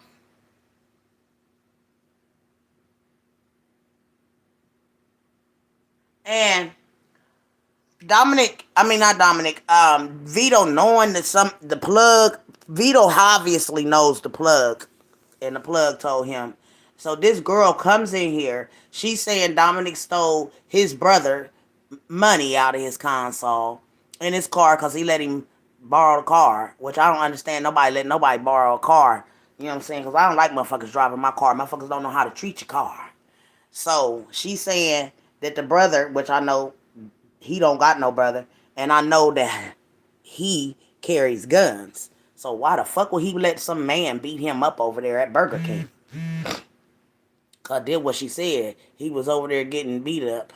And I mean not Dominic, Vito knowing that the plug, Vito obviously knows the plug, and the plug told him. So this girl comes in here, she's saying Dominic stole his brother money out of his console in his car because he let him borrow the car, which I don't understand. Nobody let nobody borrow a car. You know what I'm saying? Because I don't like motherfuckers driving my car. Motherfuckers don't know how to treat your car. So she's saying that the brother, which I know he don't got no brother, and I know that he carries guns. So why the fuck would he let some man beat him up over there at Burger King? Cause did what she said. He was over there getting beat up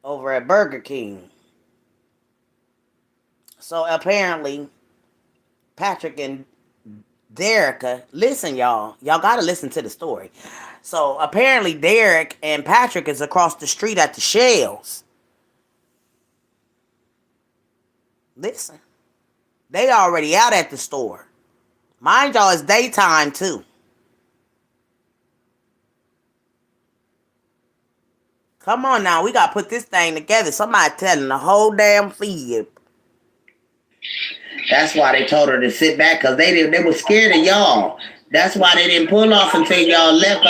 over at Burger King. So apparently, Patrick and Derica, listen, y'all gotta listen to the story. So apparently, Derek and Patrick is across the street at the Shells. Listen, they already out at the store. Mind y'all, it's daytime too. Come on now, we gotta put this thing together. Somebody telling the whole damn feed. That's why they told her to sit back, because they were scared of y'all. That's why they didn't pull off until y'all left.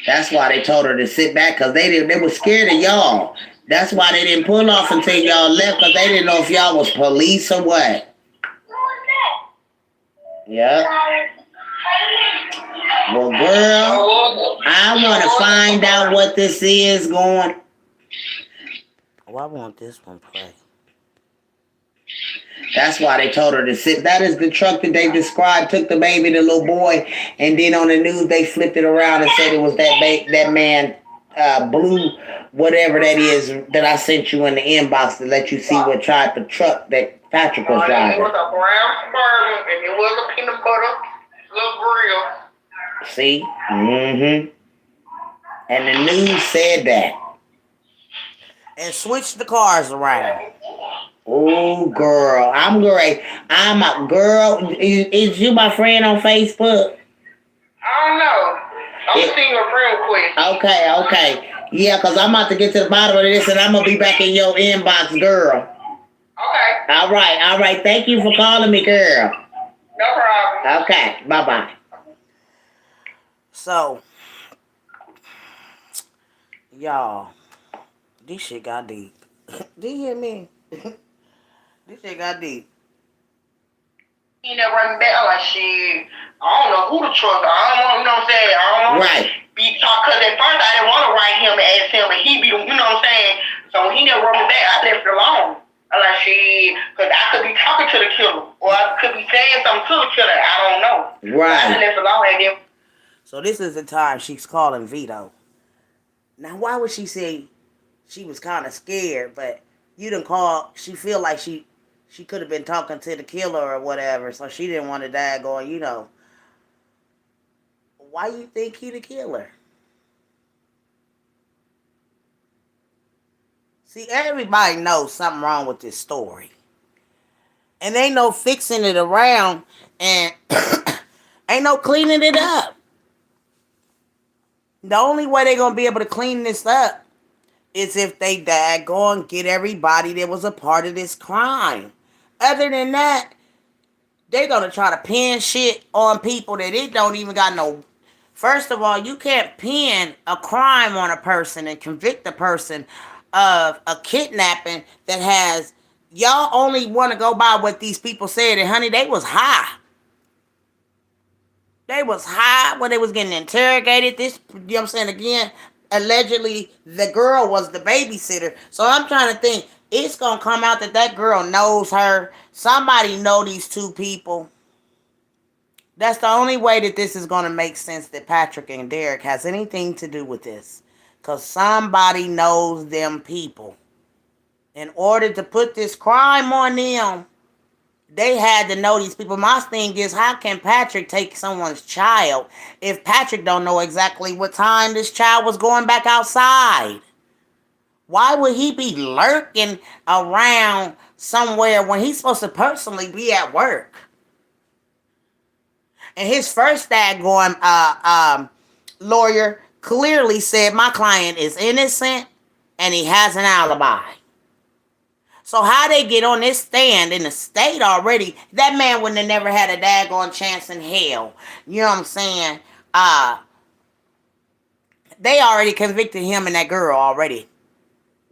That's why they told her to sit back, because they were scared of y'all. That's why they didn't pull off until y'all left, because they didn't know if y'all was police or what. Yep. Well, girl, I want to find out what this is going. Oh, I want this one play. That's why they told her to sit. That is the truck that they described. Took the baby, the little boy, and then on the news they flipped it around and said it was that man, blue, whatever that is that I sent you in the inbox to let you see what type of truck that Patrick was driving. It was a brown Suburban, and it was a peanut butter little grill. See? Mm-hmm. And the news said that. And switched the cars around. Oh, girl. I'm great. I'm a girl. Is you my friend on Facebook? I don't know. I'm seeing a friend request. Okay. Yeah, because I'm about to get to the bottom of this, and I'm going to be back in your inbox, girl. Okay. All right. Thank you for calling me, girl. No problem. Okay. Bye-bye. So, y'all, this shit got deep. Do you hear me? This shit got deep. He never run back. I'm like, shit, I don't know who the truck. I don't want, you know what I'm saying? I don't want to be talk. Because at first I didn't want to write him and ask him, but he be the, you know what I'm saying? So when he never wrote me back, I left it alone. I'm like, shit, because I could be talking to the killer, or I could be saying something to the killer. I don't know. Right. I left it alone, and then. So this is the time she's calling Vito. Now, why would she say she was kind of scared, but you didn't call? She feel like she could have been talking to the killer or whatever, so she didn't want to die going, Why you think he the killer? See, everybody knows something wrong with this story. And ain't no fixing it around and ain't no cleaning it up. The only way they gonna be able to clean this up is if they daggone get everybody that was a part of this crime. Other than that, they gonna try to pin shit on people that it don't even got no. First of all, you can't pin a crime on a person and convict a person of a kidnapping that has. Y'all only want to go by what these people said, and honey, they was high. They was high when they was getting interrogated. This, you know what I'm saying? Again, allegedly, the girl was the babysitter. So I'm trying to think, it's going to come out that that girl knows her. Somebody know these two people. That's the only way that this is going to make sense that Patrick and Derek has anything to do with this. Because somebody knows them people. In order to put this crime on them, they had to know these people. My thing is, how can Patrick take someone's child if Patrick don't know exactly what time this child was going back outside? Why would he be lurking around somewhere when he's supposed to personally be at work? And his first daggone lawyer clearly said my client is innocent and he has an alibi. So how they get on this stand in the state already, that man wouldn't have never had a daggone chance in hell. You know what I'm saying? They already convicted him and that girl already.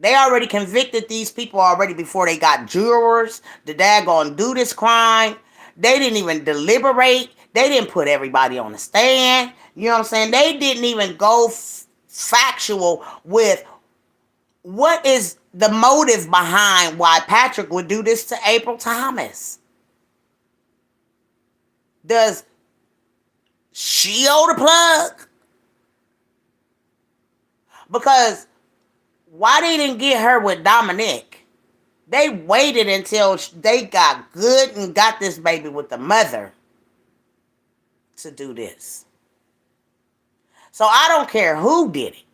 They already convicted these people already before they got jurors. The daggone do this crime. They didn't even deliberate. They didn't put everybody on the stand. You know what I'm saying? They didn't even go factual with what is the motive behind why Patrick would do this to April Thomas. Does she owe the plug? Because why they didn't get her with Dominic? They waited until they got good and got this baby with the mother to do this. So I don't care who did it.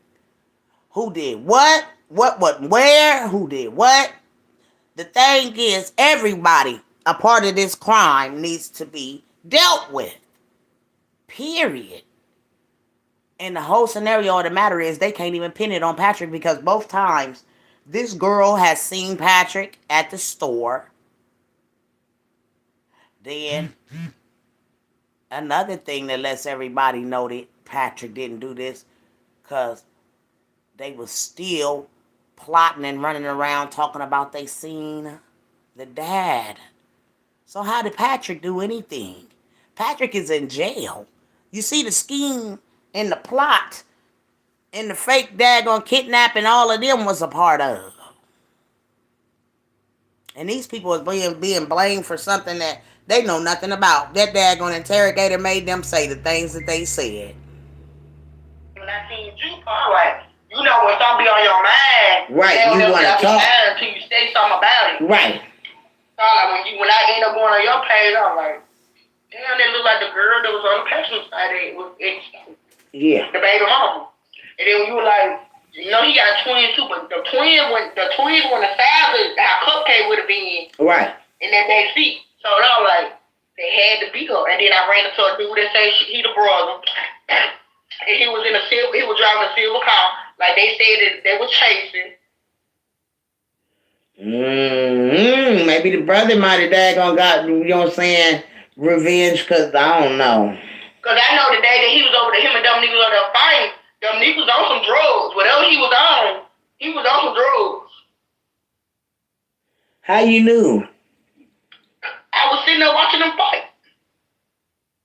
Who did what, where, who did what. The thing is, everybody a part of this crime needs to be dealt with. Period. And the whole scenario of the matter is they can't even pin it on Patrick because both times this girl has seen Patrick at the store. Then another thing that lets everybody know that Patrick didn't do this because they was still plotting and running around talking about they seen the dad. So how did Patrick do anything? Patrick is in jail. You see the scheme and the plot and the fake daggone kidnapping all of them was a part of. And these people is being blamed for something that they know nothing about. That daggone interrogator made them say the things that they said. When I seen you, right? You know when something be on your mind, right? You want to talk until you say something about it, right? So like when I end up going on your page, I'm like, damn, that look like the girl that was on the passenger side. It was the baby mama. And then you were like, you know, he got twins too, but the twins when the size of how Cupcake would have been, right? In that back seat. So I was like, they had to beat her. And then I ran into a dude that said he the brother. And he was driving a silver car. Like they said that they were chasing. Maybe the brother might have daggone got, you know what I'm saying, revenge, because I don't know. Because I know the day that he was over there, him and them niggas over there fighting, them niggas on some drugs. Whatever he was on some drugs. How you knew? I was sitting there watching them fight.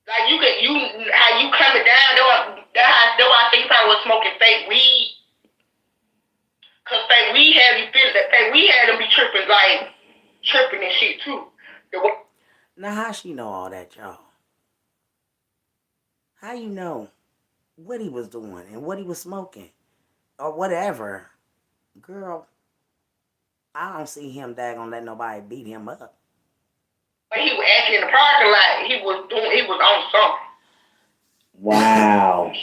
Like how you coming down, that's why I think you probably was smoking fake weed. Cause fake weed had you feel that fake weed had them be tripping and shit too. Now how she know all that, y'all? How you know what he was doing and what he was smoking or whatever? Girl, I don't see him daggone let nobody beat him up. But he was actually in the parking lot. He was on something. Wow.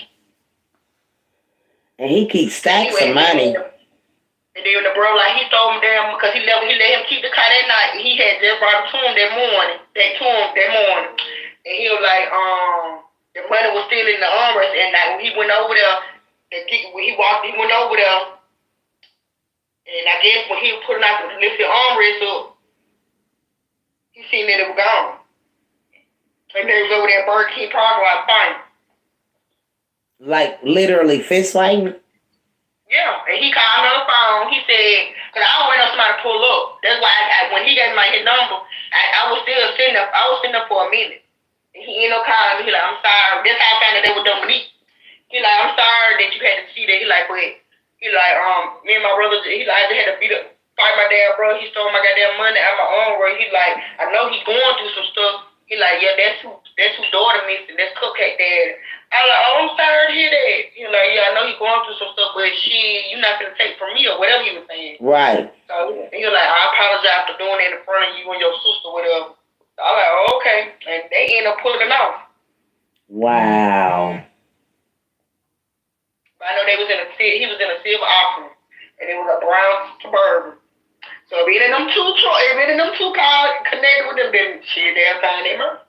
And he keeps stacks of money. And then the bro, like, he told him damn, because he let him keep the car that night. He had just brought it to him that morning. And he was like, the money was still in the armrest. And like, when he went over there, he went over there. And I guess when he was putting out to lift the armrest up, he seen that it was gone. And they was over there at Burger King parking lot fighting. Like, literally fist fighting? Yeah, and he called me on the phone. He said, because I was waiting on somebody to pull up. That's why when he gave me his number, I was still sitting up. I was sitting up for a minute. And he ended up calling me. He like, I'm sorry. That's how I found out they were Dominique. He like, I'm sorry that you had to see that. He like, me and my brother, he like, I just had to fight my dad, bro. He stole my goddamn money out my own way. He like, I know he going through some stuff. He like, yeah, that's who daughter missing. That's Cupcake Dad. I like, oh, I'm sorry to hear that. He like, yeah, I know he going through some stuff, but you're not gonna take from me or whatever he was saying. Right. So he was like, I apologize for doing that in front of you and your sister, whatever. So I was like, oh, okay. And they end up pulling him off. Wow. But I know he was in a silver Optima, and it was a brown Suburban. So if any of them two cars connected with them, then shit, they'll find their murder.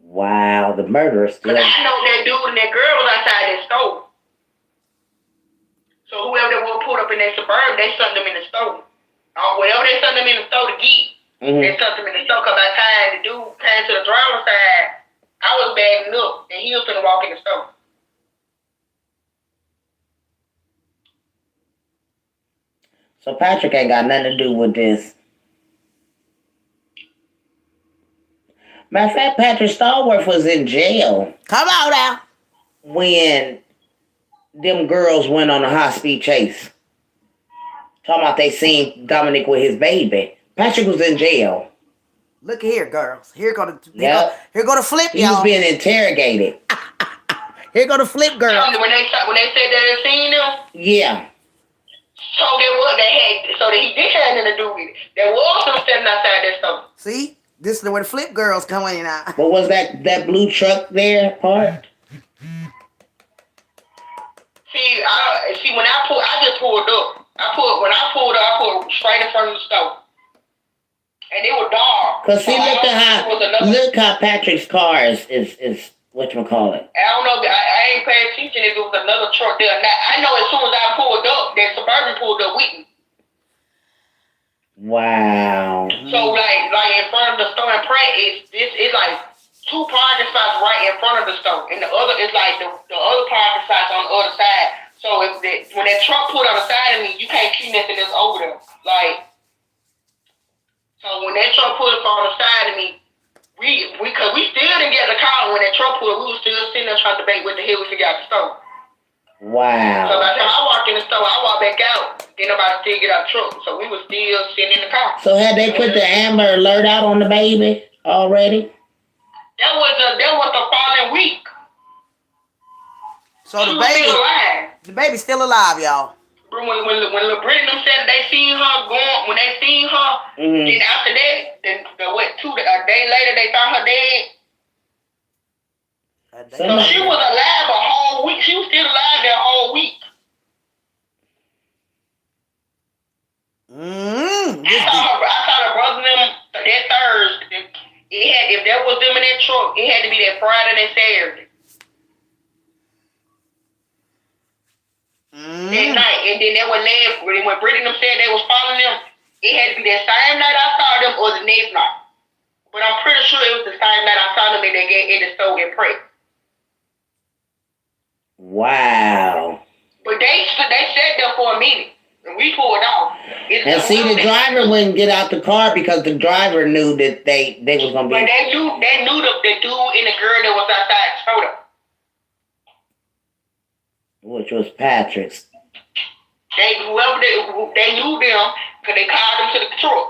Wow, the murderer still. Because I know that dude and that girl was outside that store. So whoever that was pulled up in that Suburban, they sent them in the store. Whatever they sent them in the store to get, they sent them in the store. Because by the time the dude came to the driver's side, I was bagging up, and he was going to walk in the store. So Patrick ain't got nothing to do with this. Matter of fact, Patrick Stallworth was in jail. Come on now. When them girls went on a high-speed chase. Talking about they seen Dominic with his baby. Patrick was in jail. Look here, girls. Here go the flip, He y'all. was being interrogated. Here go the flip, girl. When they said that they seen them? Yeah. So he did have nothing to do with it. There was some standing outside that store. See? This is where the flip girls come in now. But was that blue truck there parked? See, when I just pulled up. When I pulled up, I pulled straight in front of the store. And it was dark. Cause see, look how Patrick's car is whatchamacallit. I don't know. I ain't paying attention if it was another truck there or not. I know as soon as I pulled up, that Suburban pulled up with me. Wow. So like in front of the store in Pratt, it's like two parking spots right in front of the store, and the other is like the other parking spots on the other side. So when that truck pulled on the side of me, you can't see nothing that's over there. Like, so when that truck pulled up on the side of me, cause we still didn't get the car when that truck pulled. We were still sitting there trying to debate what the hell we could get out the store. Wow. So by the time I walked in the store, I walked back out. Then nobody still get out the truck. So we were still sitting in the car. So had they put the Amber Alert out on the baby already? That was the following week. So the baby's still alive, y'all. When Lil Brittany them said they seen her going, then after that, a day later they found her dead. So she was alive a whole week. She was still alive that whole week. I saw the brother them that Thursday. If that was them in that truck, it had to be that Friday and Saturday. That night. And then they were last when Brittany them said they was following them, it had to be that same night I saw them or the next night. But I'm pretty sure it was the same night I saw them in the store in Pratt. Wow. But they sat there for a minute. And we pulled off. And see, the driver wouldn't get out the car because the driver knew that they was gonna be. But they knew the dude and the girl that was outside the store. Which was Patrick's. They knew them because they called them to the truck.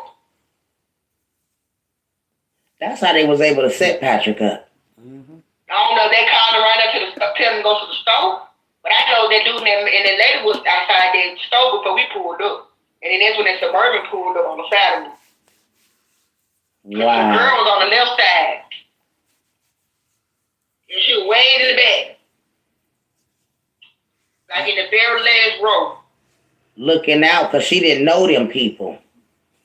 That's how they was able to set Patrick up. I don't know if they called him right up to the store, tell him to go to the store. But I know that dude and the lady was outside the store before we pulled up. And then that's when that Suburban pulled up on the side of me. Wow. The girl was on the left side. laying in the back. Like in the very last row. Looking out because she didn't know them people.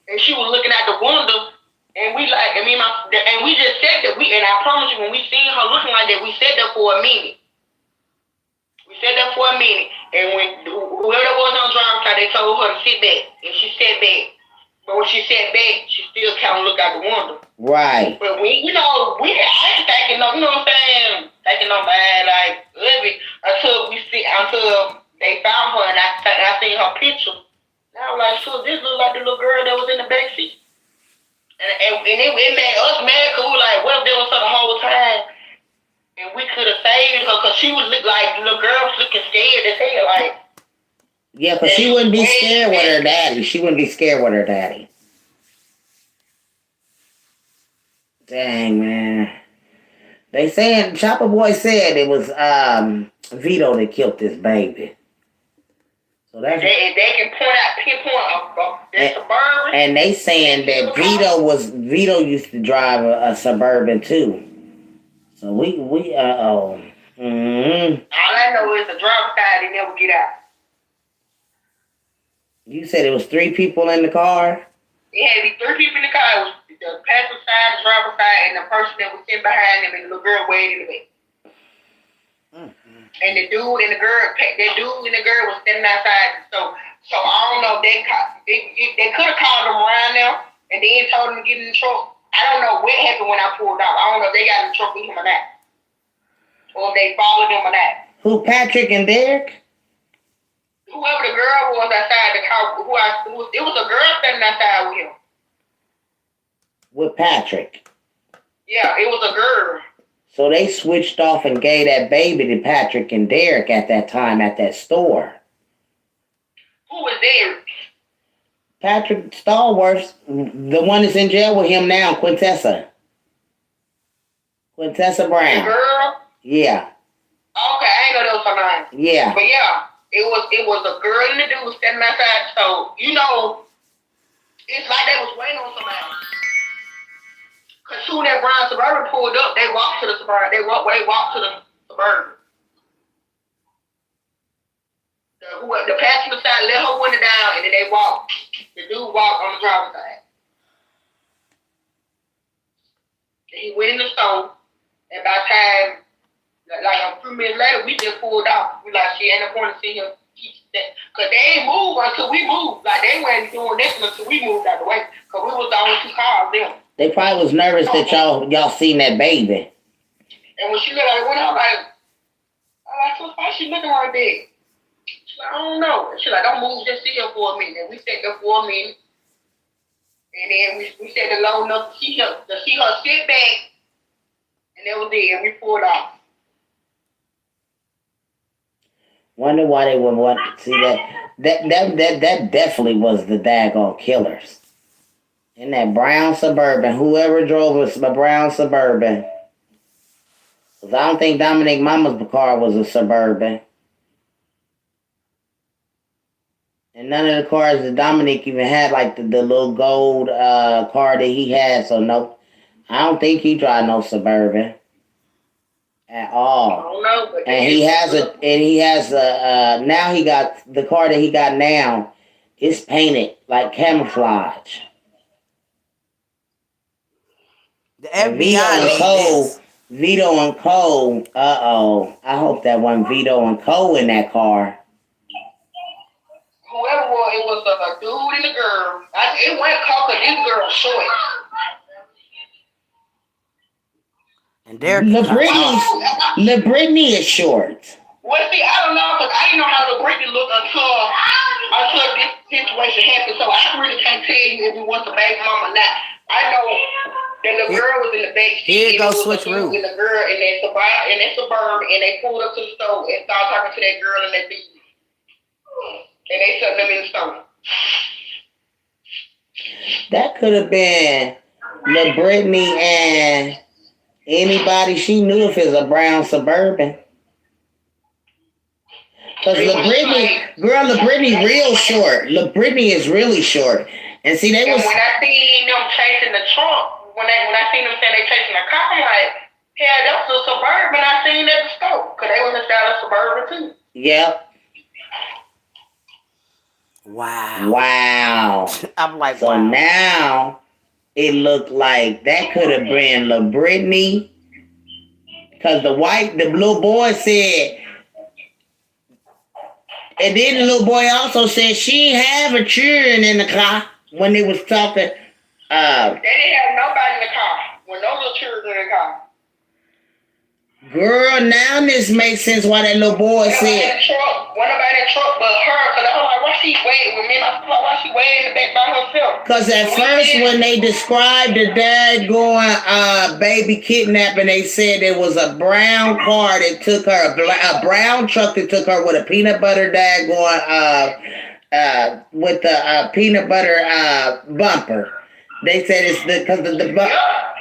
And she was looking out the window, and we like, and we just sat there. And I promise you, when we seen her looking like that, we sat there for a minute. And when whoever was on driver's side, they told her to sit back, and she sat back. But when she sat back, she still kind of looked out the window. Right. But I ain't thinking no, you know what I'm saying? Thinking no bad, like until they found her, and I seen her picture. And I was like, so this look like the little girl that was in the backseat. And it made us mad because we were like, what if there was her the whole time? And we could have saved her because she was like, the little girl was looking scared as hell. Like, yeah, because she wouldn't be scared with her daddy. Dang, man. They saying, Chopper Boy said it was Vito that killed this baby. So that's they can pinpoint a Suburban. And they saying that Vito used to drive a Suburban too. So we All I know is the driver's side they never get out. You said it was 3 people in the car? It had to be 3 people in the car. It was the passenger side, the driver's side, and the person that was sitting behind them, and the little girl waiting in the back. And the dude and the girl was standing outside. So I don't know if they could have called them around there and then told them to get in the truck. I don't know what happened when I pulled off. I don't know if they got in the truck with him or not. Or if they followed him or not. Who, Patrick and Derek? Whoever the girl was outside the car, it was a girl standing outside with him. With Patrick? Yeah, it was a girl. So they switched off and gave that baby to Patrick and Derek at that time at that store. Who was Derek? Patrick Stallworth, the one that's in jail with him now, Quintessa Brown. The girl? Yeah. Okay, I ain't know that was her name. Yeah. But yeah, it was a girl and the dude standing outside. So, it's like they was waiting on somebody. Because soon that brown Suburban pulled up, they walked to the Suburban. They walked to the Suburban. The passenger side let her window down, and then they walked. The dude walked on the driver's side. And he went in the store, and by the time, like a few minutes later, we just pulled off. We like, she ain't no point to see him. Because they ain't moved until we moved. Like, they weren't doing this until we moved out the way. Because we was the only 2 cars there. They probably was nervous that y'all seen that baby. And when she looked at it, I'm like, why she looking like that? She's like, I don't know. She's like, don't move, just sit here for a minute. And we sat there for a minute. And then we sat there long enough to see her sit back. And that was it. And we pulled off. Wonder why they would want to see that. That definitely was the daggone killers. In that brown Suburban, whoever drove us a brown Suburban. Because I don't think Dominic Mama's car was a Suburban. And none of the cars that Dominic even had, like the little gold car that he had. So no, I don't think he drive no Suburban at all. I don't know, but now he got the car that he got now. It's painted like camouflage. The FBI Vito and Cole. I hope that wasn't Vito and Cole in that car. Whoever it was a dude and a girl. It went Cole because this girl short. And Derek. LaBrittany is short. Well, see, I don't know because I didn't know how LaBrittany looked until this situation happened. So I really can't tell you if it was the baby mama or not. I know that the girl was in the back seat. Here goes switch room. And the girl in that Suburban, and they pulled up to the store and started talking to that girl and that baby. And they took them in the store. That could have been LaBrittany and anybody she knew if it was a brown Suburban. Because LaBrittany real short. LaBrittany is really short. And see, when I seen them chasing the truck, when I seen them saying they chasing the car, I'm like, Yeah, that was a Suburban I seen at the store. Because they was inside a Suburban too. Yep. Wow. Wow. I'm like, So wow. now it looked like that could have been La Brittany. Because the little boy said, and then the little boy also said she ain't having children in the car when they was talking. They didn't have nobody in the car. With no little children in the car. Girl, now this makes sense why that little boy said. Nobody in the truck. Wasn't nobody in the truck but her. Because I was like, why she waiting with me? And I was like, why she waiting in the back by herself? Because at first when they described the dad going baby kidnapping, they said there was a brown car that took her, a brown truck that took her with a peanut butter dad going with the peanut butter bumper. They said it's because of the bumper. Yeah.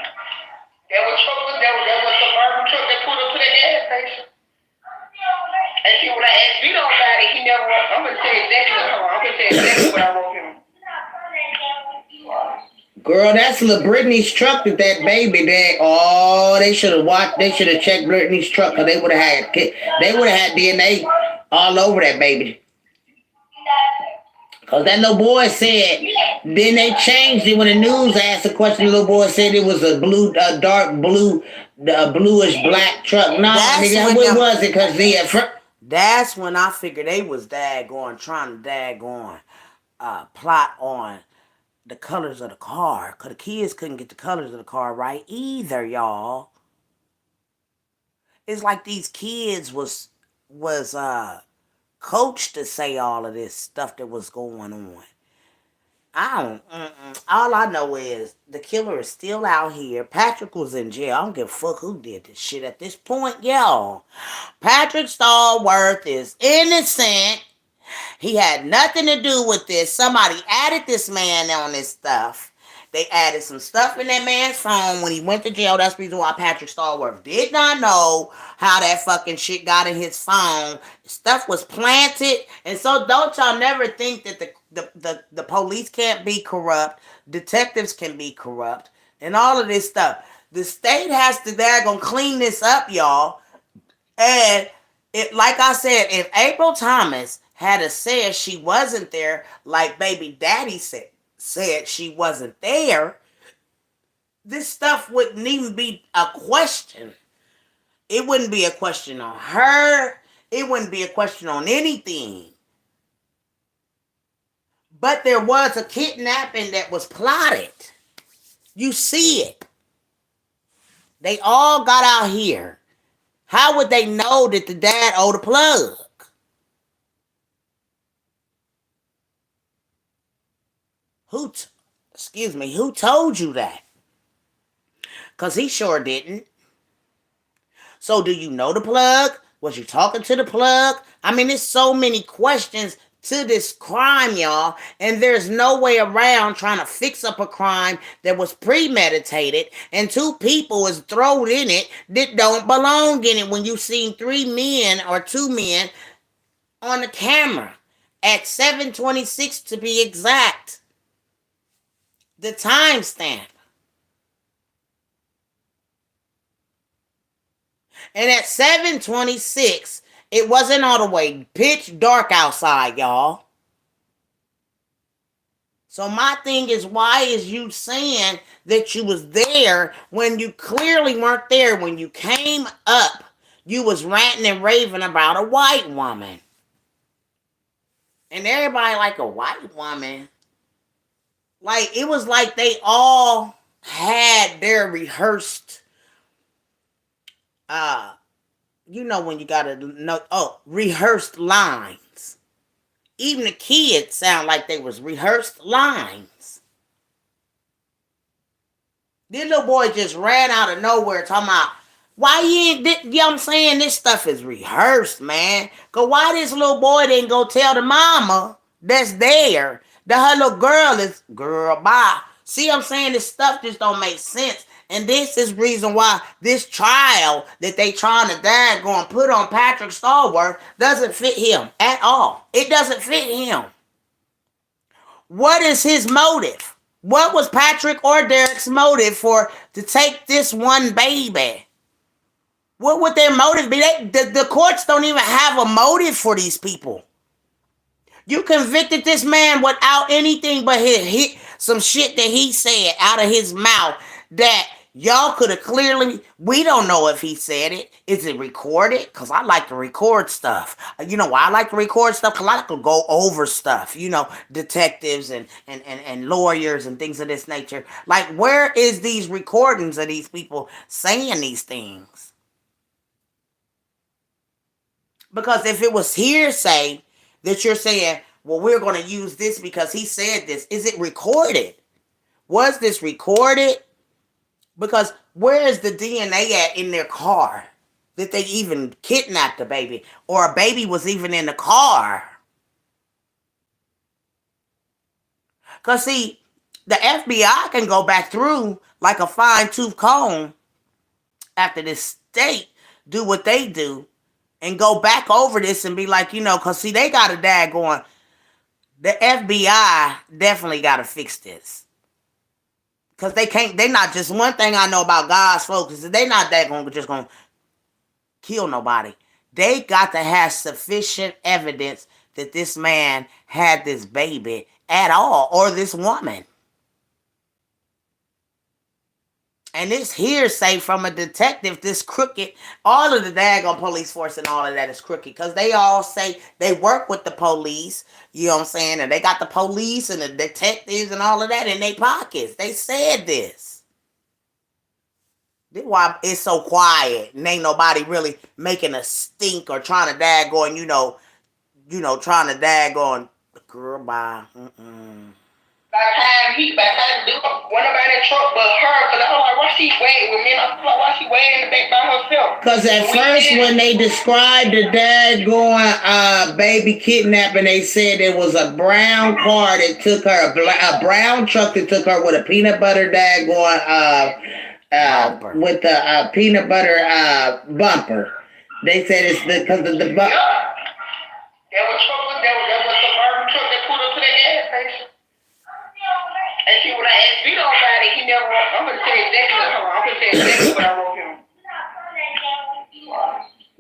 There was Suburban truck that pulled up to the gas station. And she would have asked Vito about it. He never wrote. I'm going to tell you exactly what I wrote him. Girl, that's La Brittany's truck that baby dad. Oh, they should have watched. They should have checked Brittany's truck because they would have had DNA all over that baby. Because that little boy said, then they changed it when the news asked the question. The little boy said it was a dark blue, bluish black truck. No, nigga, what was it? Because that's when I figured they was trying to plot on the colors of the car. Because the kids couldn't get the colors of the car right either, y'all. It's like these kids was coached to say all of this stuff that was going on. All I know is the killer is still out here. Patrick was in jail. I don't give a fuck who did this shit at this point, y'all. Patrick Stallworth is innocent. He had nothing to do with this. Somebody added this man on this stuff. They added some stuff in that man's phone when he went to jail. That's the reason why Patrick Stallworth did not know how that fucking shit got in his phone. Stuff was planted. And so don't y'all never think that the police can't be corrupt. Detectives can be corrupt. And all of this stuff. The state has to, they're going to clean this up, y'all. And like I said, if April Thomas had said she wasn't there, like baby daddy said she wasn't there, this stuff wouldn't even be a question. It wouldn't be a question on her. It wouldn't be a question on anything. But there was a kidnapping that was plotted. You see it. They all got out here. How would they know that the dad owed a plug? Who told you that? Because he sure didn't. So do you know the plug? Was you talking to the plug? I mean, there's so many questions to this crime, y'all. And there's no way around trying to fix up a crime that was premeditated and two people is thrown in it that don't belong in it when you seen 3 men or 2 men on the camera at 7:26 to be exact. The timestamp. And at 7:26, it wasn't all the way pitch dark outside, y'all. So my thing is, why is you saying that you was there when you clearly weren't there? When you came up, you was ranting and raving about a white woman. And everybody like a white woman. Like, it was like they all had their rehearsed, you know when you gotta know, rehearsed lines. Even the kids sound like they was rehearsed lines. This little boy just ran out of nowhere talking about, why you ain't, you know what I'm saying? This stuff is rehearsed, man. Cause why this little boy didn't go tell the mama that's there that her little girl, bye. See what I'm saying? This stuff just don't make sense. And this is reason why this trial that they trying to going to put on Patrick Stallworth doesn't fit him at all. It doesn't fit him. What is his motive? What was Patrick or Derek's motive to take this one baby? What would their motive be? The courts don't even have a motive for these people. You convicted this man without anything but some shit that he said out of his mouth that y'all could have clearly. We don't know if he said it. Is it recorded? Because I like to record stuff. You know why I like to record stuff? Because I like to go over stuff. Detectives and lawyers and things of this nature. Like, where is these recordings of these people saying these things? Because if it was hearsay that you're saying, well, we're going to use this because he said this, is it recorded? Was this recorded? Because where is the DNA at in their car? That they even kidnapped a baby? Or a baby was even in the car? Because, see, the FBI can go back through like a fine-tooth comb after this state do what they do and go back over this and be like, because, see, they got a dad going. The FBI definitely got to fix this. Because they not just, one thing I know about God's folks is they not that just going to kill nobody. They got to have sufficient evidence that this man had this baby at all, or this woman. And this hearsay from a detective, this crooked, all of the daggone police force and all of that is crooked. Because they all say they work with the police, you know what I'm saying? And they got the police and the detectives and all of that in their pockets. They said this. This is why it's so quiet. And ain't nobody really making a stink or trying to daggone, trying to daggone, girl, bye. By the time dude went about that truck but her, because I was like, why she waiting with me? And I was like, why she waiting in the back by herself? Because at first when they described the daggone baby kidnapping, they said it was a brown car that took her, a brown truck that took her with a peanut butter daggone, with the peanut butter bumper. They said it's because of the bumper. Yeah. There was suburban truck that pulled up to the gas station. And see, when I asked Vito about it, he never wrote. I'm going to tell you exactly what I wrote him.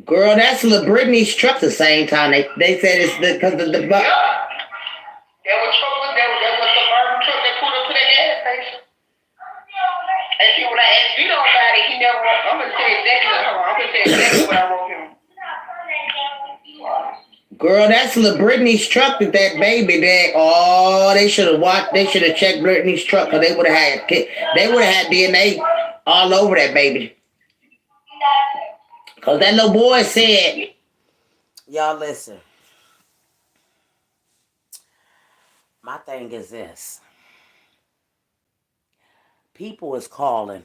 Girl, that's Lil Britney's truck the same time. They said it's because of the bumper. Yeah. There was suburban truck that pulled up to the gas station. And see, when I asked Vito about it, he never wrote. I'm going to tell you exactly what I wrote him. Girl, that's Lil Britney's truck that baby they should have watched. They should have checked Britney's truck because they would have had DNA all over that baby. Because that little boy said, y'all listen. My thing is this. People is calling,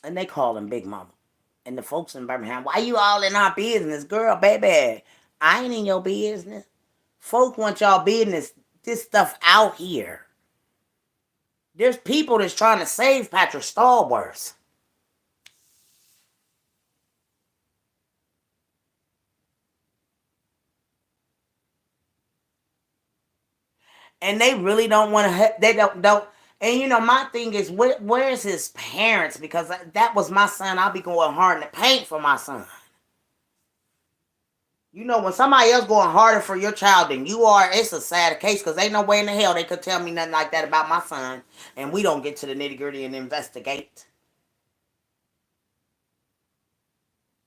and they calling Big Mama. And the folks in Birmingham, why you all in our business? Girl, baby, I ain't in your business. Folks want y'all business, this stuff out here. There's people that's trying to save Patrick Stallworth. And they really don't want to, they don't. And my thing is, where's his parents? Because that was my son. I'll be going hard in the paint for my son. When somebody else going harder for your child than you are, it's a sad case because ain't no way in the hell they could tell me nothing like that about my son. And we don't get to the nitty gritty and investigate.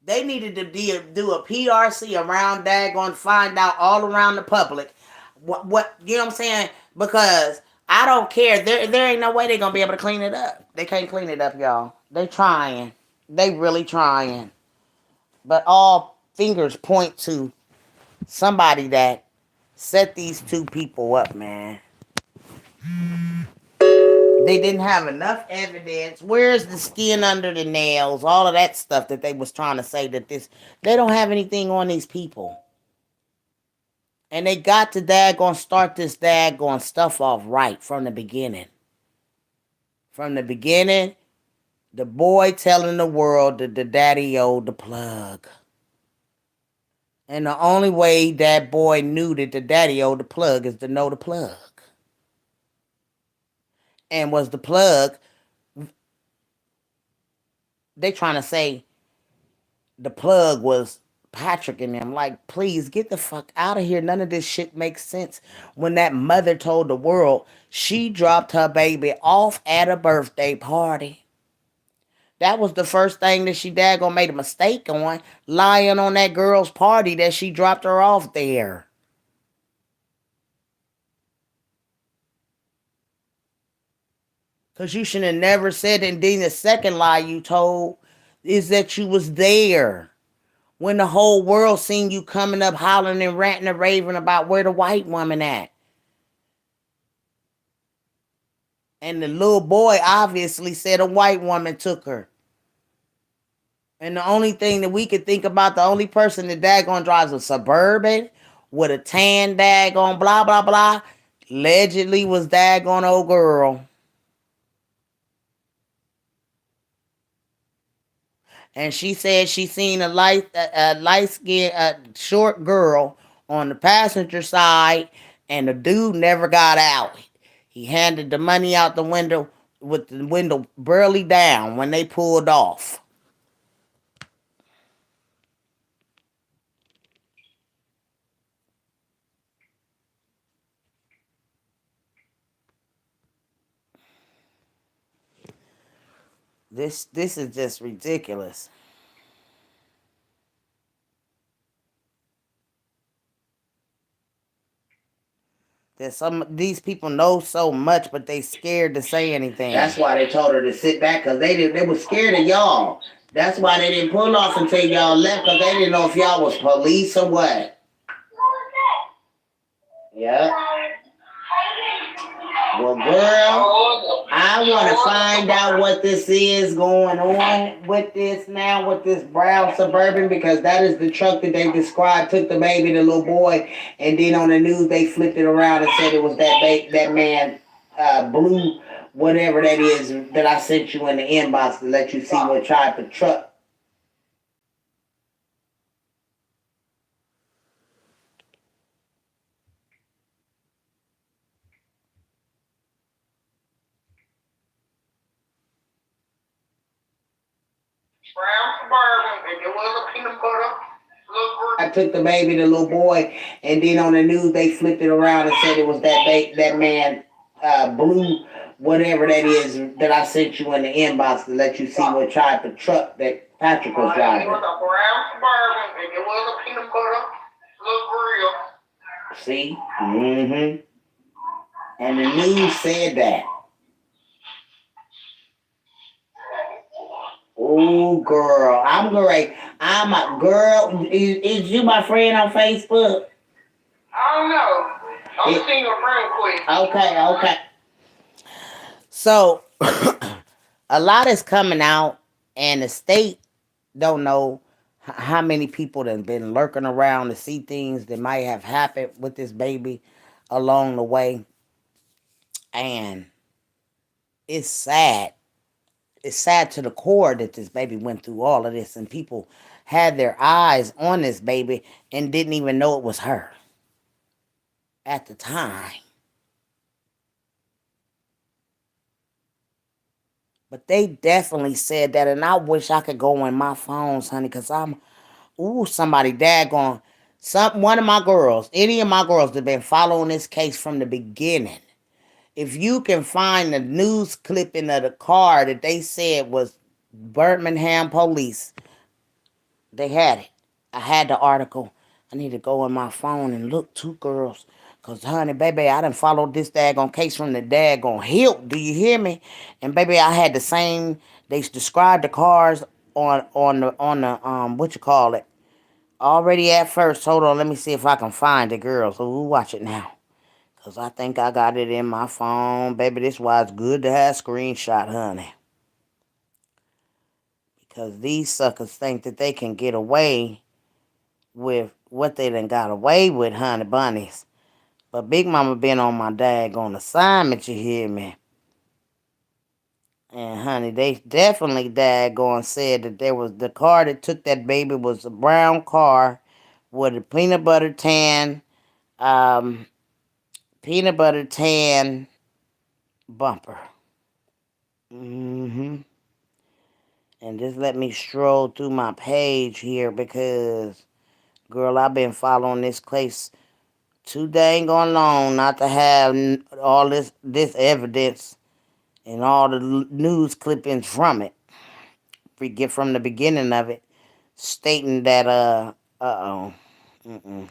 They needed to do a PRC around daggone, find out all around the public what you know what I'm saying? Because I don't care. There ain't no way they're gonna be able to clean it up. They can't clean it up, y'all. They trying. They really trying. But all fingers point to somebody that set these two people up, man. They didn't have enough evidence. Where's the skin under the nails? All of that stuff that they was trying to say that they don't have anything on these people. And they got to start this daggone stuff off right from the beginning. From the beginning, the boy telling the world that the daddy owed the plug. And the only way that boy knew that the daddy owed the plug is to know the plug. And was the plug, they trying to say the plug was Patrick and them. Like, please get the fuck out of here. None of this shit makes sense. When that mother told the world she dropped her baby off at a birthday party. That was the first thing that she daggone made a mistake on, lying on that girl's party that she dropped her off there. Because you should have never said it. And then the second lie you told is that you was there when the whole world seen you coming up hollering and ranting and raving about where the white woman at. And the little boy obviously said a white woman took her. And the only thing that we could think about, the only person that daggone drives a Suburban with a tan daggone blah, blah, blah, allegedly was daggone old girl. And she said she seen light skinned, short girl on the passenger side, and the dude never got out. He handed the money out the window with the window barely down when they pulled off. This is just ridiculous. That some these people know so much, but they scared to say anything. That's why they told her to sit back, because they were scared of y'all. That's why they didn't pull off until y'all left, because they didn't know if y'all was police or what. Yeah. Well, girl, I want to find out what this is going on with this now, with this brown Suburban, because that is the truck that they described took the baby, the little boy, and then on the news they flipped it around and said it was that man, blue, whatever that is that I sent you in the inbox to let you see what type of truck. Brown Suburban, and it was a peanut butter. I took the baby, the little boy, and then on the news they flipped it around and said it was that man, blue, whatever that is that I sent you in the inbox to let you see what type of truck that Patrick was driving. It was a brown Suburban, and it was a peanut butter little grill. See? Mm-hmm. And the news said that. Oh, girl. I'm great. I'm a girl. Is you my friend on Facebook? I don't know. I'm seeing your friend quick. Okay. So, a lot is coming out, and the state don't know how many people that have been lurking around to see things that might have happened with this baby along the way. And it's sad. It's sad to the core that this baby went through all of this, and people had their eyes on this baby and didn't even know it was her at the time. But they definitely said that, and I wish I could go in my phones, honey, because somebody daggone, one of my girls, any of my girls that have been following this case from the beginning. If you can find the news clipping of the car that they said was Birmingham police, they had it. I had the article. I need to go on my phone and look, two girls. Because, honey, baby, I done followed this daggone case from the daggone hilt. Do you hear me? And, baby, I had the same, they described the cars on the what you call it, already at first. Hold on, let me see if I can find the girls. So we'll watch it now. Because I think I got it in my phone. Baby, this is why it's good to have screenshot, honey. Because these suckers think that they can get away with what they done got away with, honey bunnies. But Big Mama been on my daggone assignment, you hear me? And honey, they definitely daggone said that there was the car that took that baby was a brown car with a um, peanut butter tan bumper. Mm-hmm. And just let me stroll through my page here because, girl, I've been following this case too dang on long not to have all this evidence and all the news clippings from it. Forget from the beginning of it, stating that oh, mm-mm.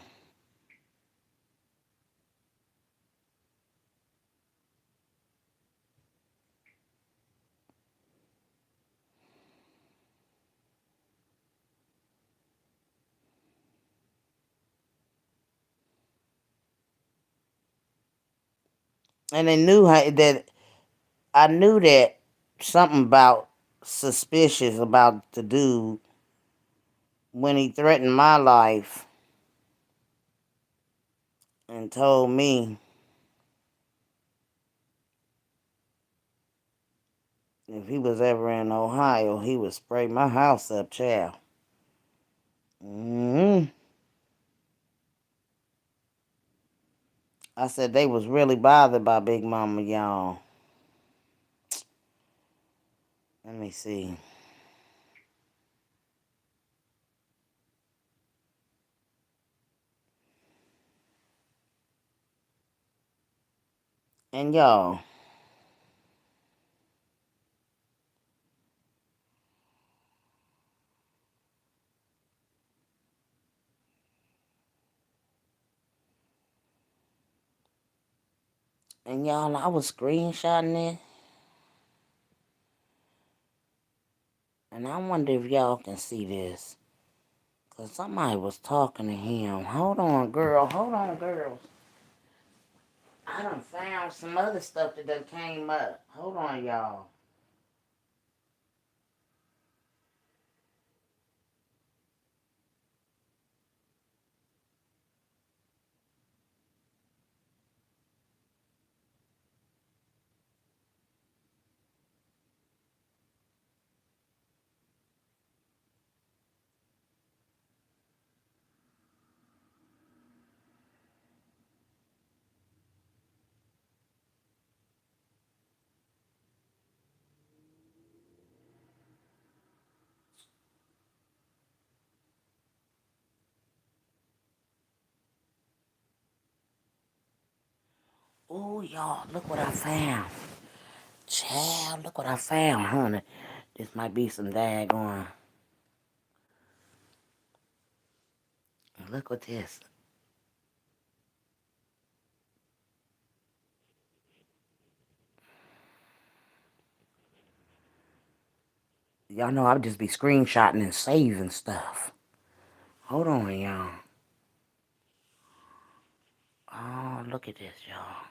And they knew that I knew that something about suspicious about the dude when he threatened my life and told me if he was ever in Ohio, he would spray my house up, child. Hmm. I said they was really bothered by Big Mama, y'all. Let me see. And y'all, I was screenshotting it, and I wonder if y'all can see this. Cause somebody was talking to him. Hold on, girl. Hold on, girls. I done found some other stuff that done came up. Hold on, y'all. Oh, y'all, look what I found. Child, look what I found, honey. This might be some daggone. Look what this. Y'all know I'll just be screenshotting and saving stuff. Hold on, y'all. Oh, look at this, y'all.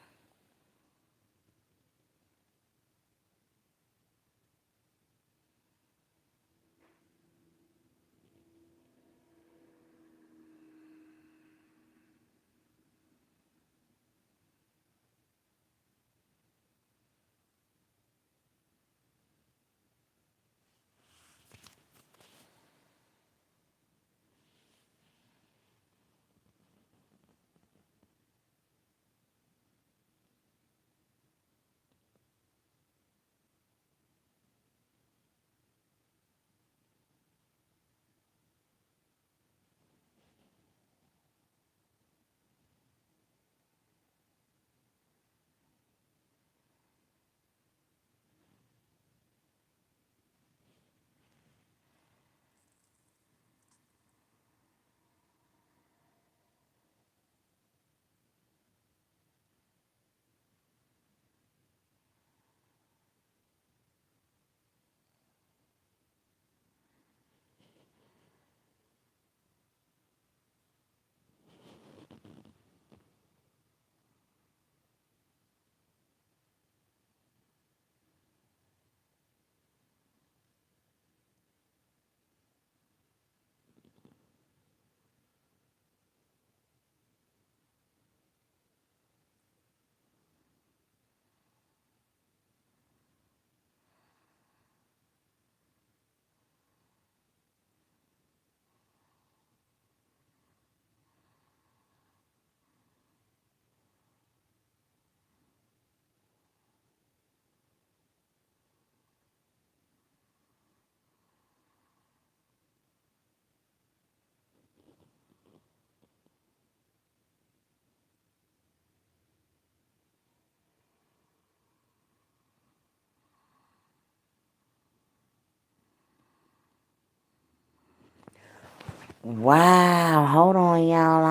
Wow, hold on, y'all.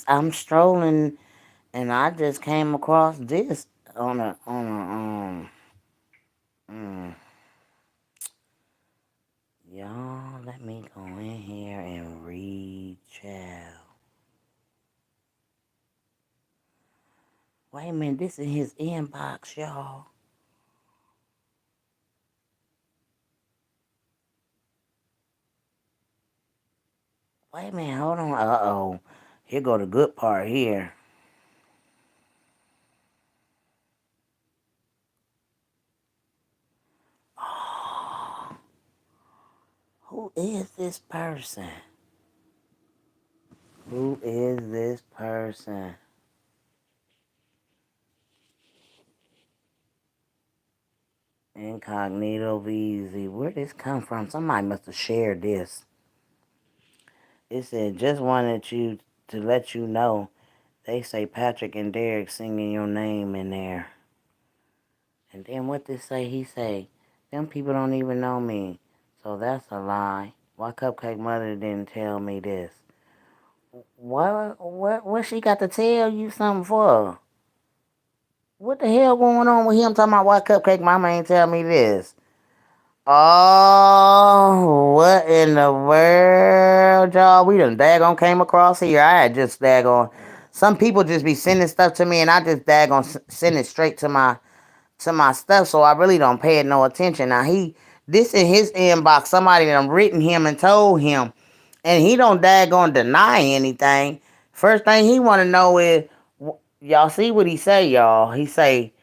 I'm strolling, and I just came across this mm, y'all. Let me go in here and read, child. Wait a minute, this is his inbox, y'all. Wait a minute, hold on. Uh-oh. Here go the good part here. Oh, who is this person? Who is this person? Incognito VZ. Where this come from? Somebody must have shared this. It said, just wanted you to let you know. They say Patrick and Derek singing your name in there. And then what they say? He say, them people don't even know me. So that's a lie. Why Cupcake Mother didn't tell me this? What she got to tell you something for? What the hell going on with him talking about why Cupcake Mama ain't tell me this? Oh, what in the world, y'all? We done daggone came across here. I had just daggone. Some people just be sending stuff to me, and I just daggone send it straight to my stuff, so I really don't pay it no attention. Now this in his inbox, somebody done written him and told him, and he don't daggone deny anything. First thing he want to know is, y'all see what he say, y'all? He say,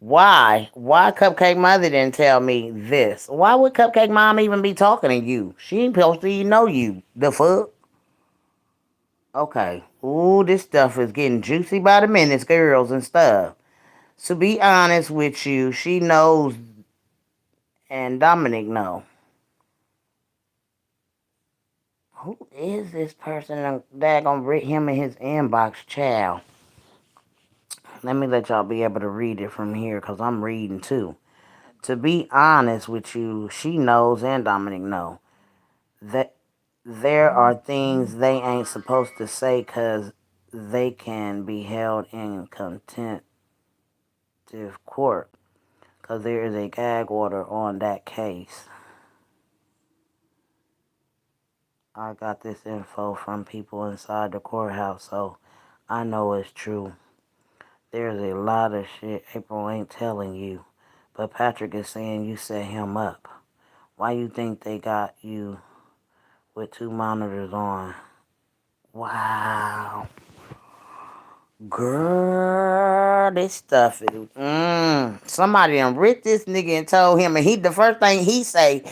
why Cupcake Mother didn't tell me this? Why would Cupcake Mom even be talking to you? She ain't supposed to even know you. The fuck? Okay. Ooh, this stuff is getting juicy by the minutes, girls and stuff. To be honest with you, she knows, and Dominic know. Who is this person that gonna read him in his inbox, child? Let me let y'all be able to read it from here, because I'm reading too. To be honest with you, she knows and Dominic know that there are things they ain't supposed to say because they can be held in contempt court because there is a gag order on that case. I got this info from people inside the courthouse, so I know it's true. There's a lot of shit April ain't telling you, but Patrick is saying you set him up. Why you think they got you with two monitors on? Wow. Girl, this stuff is somebody done ripped this nigga and told him, and the first thing he say,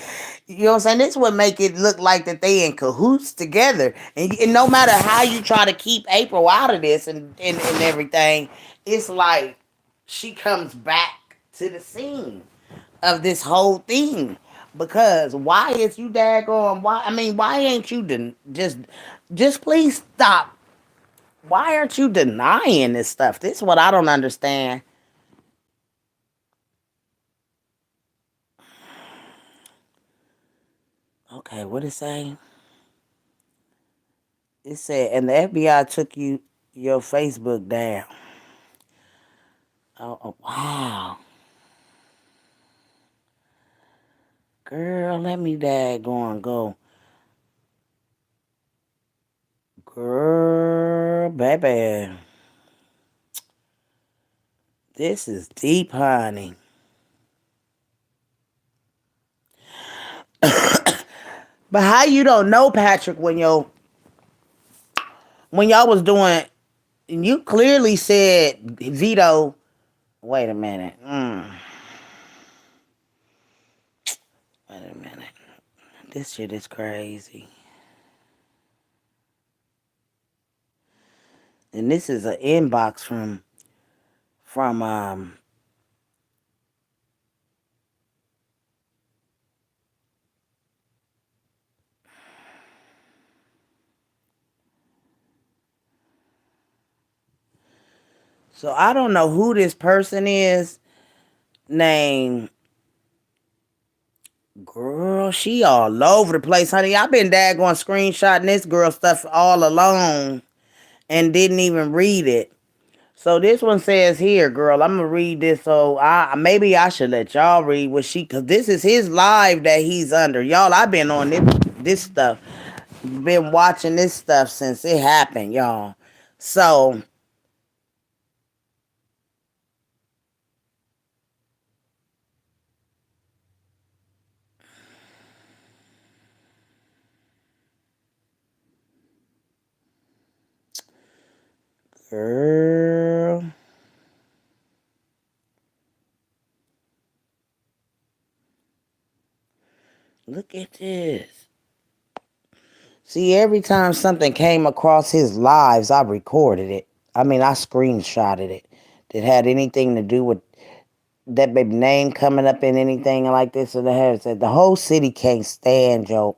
you know what I'm saying, this would make it look like that they in cahoots together. And no matter how you try to keep April out of this and everything, it's like she comes back to the scene of this whole thing. Because why is you daggone, why ain't you just please stop. Why aren't you denying this stuff? This is what I don't understand. Okay, what it say? It said, and the FBI took your Facebook down. Oh wow. Girl, let me go. Girl, baby. This is deep, honey. But how you don't know Patrick when y'all was doing, you clearly said Vito. Wait a minute. Wait a minute. This shit is crazy. And this is an inbox from. So I don't know who this person is named Girl, she all over the place, honey. I been daggone screenshotting this girl stuff all alone and didn't even read it. So this one says here, girl, I'm gonna read this. So I maybe I should let y'all read what she, cause this is his live that he's under. Y'all, I've been on this stuff, been watching this stuff since it happened, y'all. So, girl, look at this. See, every time something came across his lives, I recorded it. I mean, I screenshotted it. That had anything to do with that baby name coming up in anything like this or that. Said the whole city can't stand yo.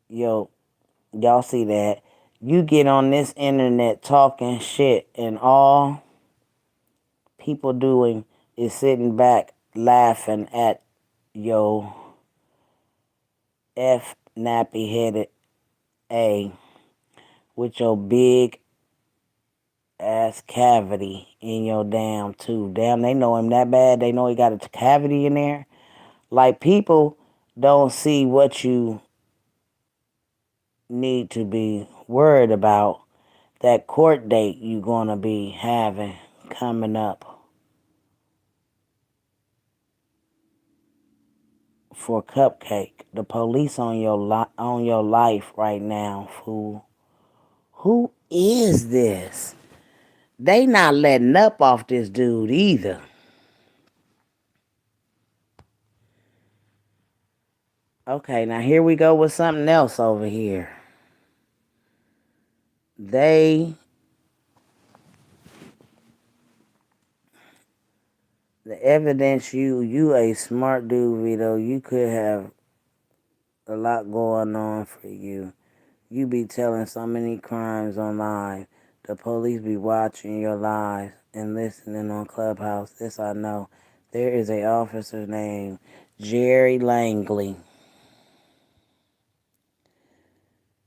Y'all see that? You get on this internet talking shit, and all people doing is sitting back laughing at yo F nappy headed A with your big ass cavity in your damn tooth. Damn, they know him that bad. They know he got a cavity in there. Like, people don't see what you need to be worried about. That court date you gonna be having coming up for Cupcake. The police on on your life right now, fool. Who is this? They not letting up off this dude either. Okay, now here we go with something else over here. They the evidence you a smart dude, Vito. You could have a lot going on for you. You be telling so many crimes on live. The police be watching your lives and listening on Clubhouse. This I know. There is a officer named Jerry Langley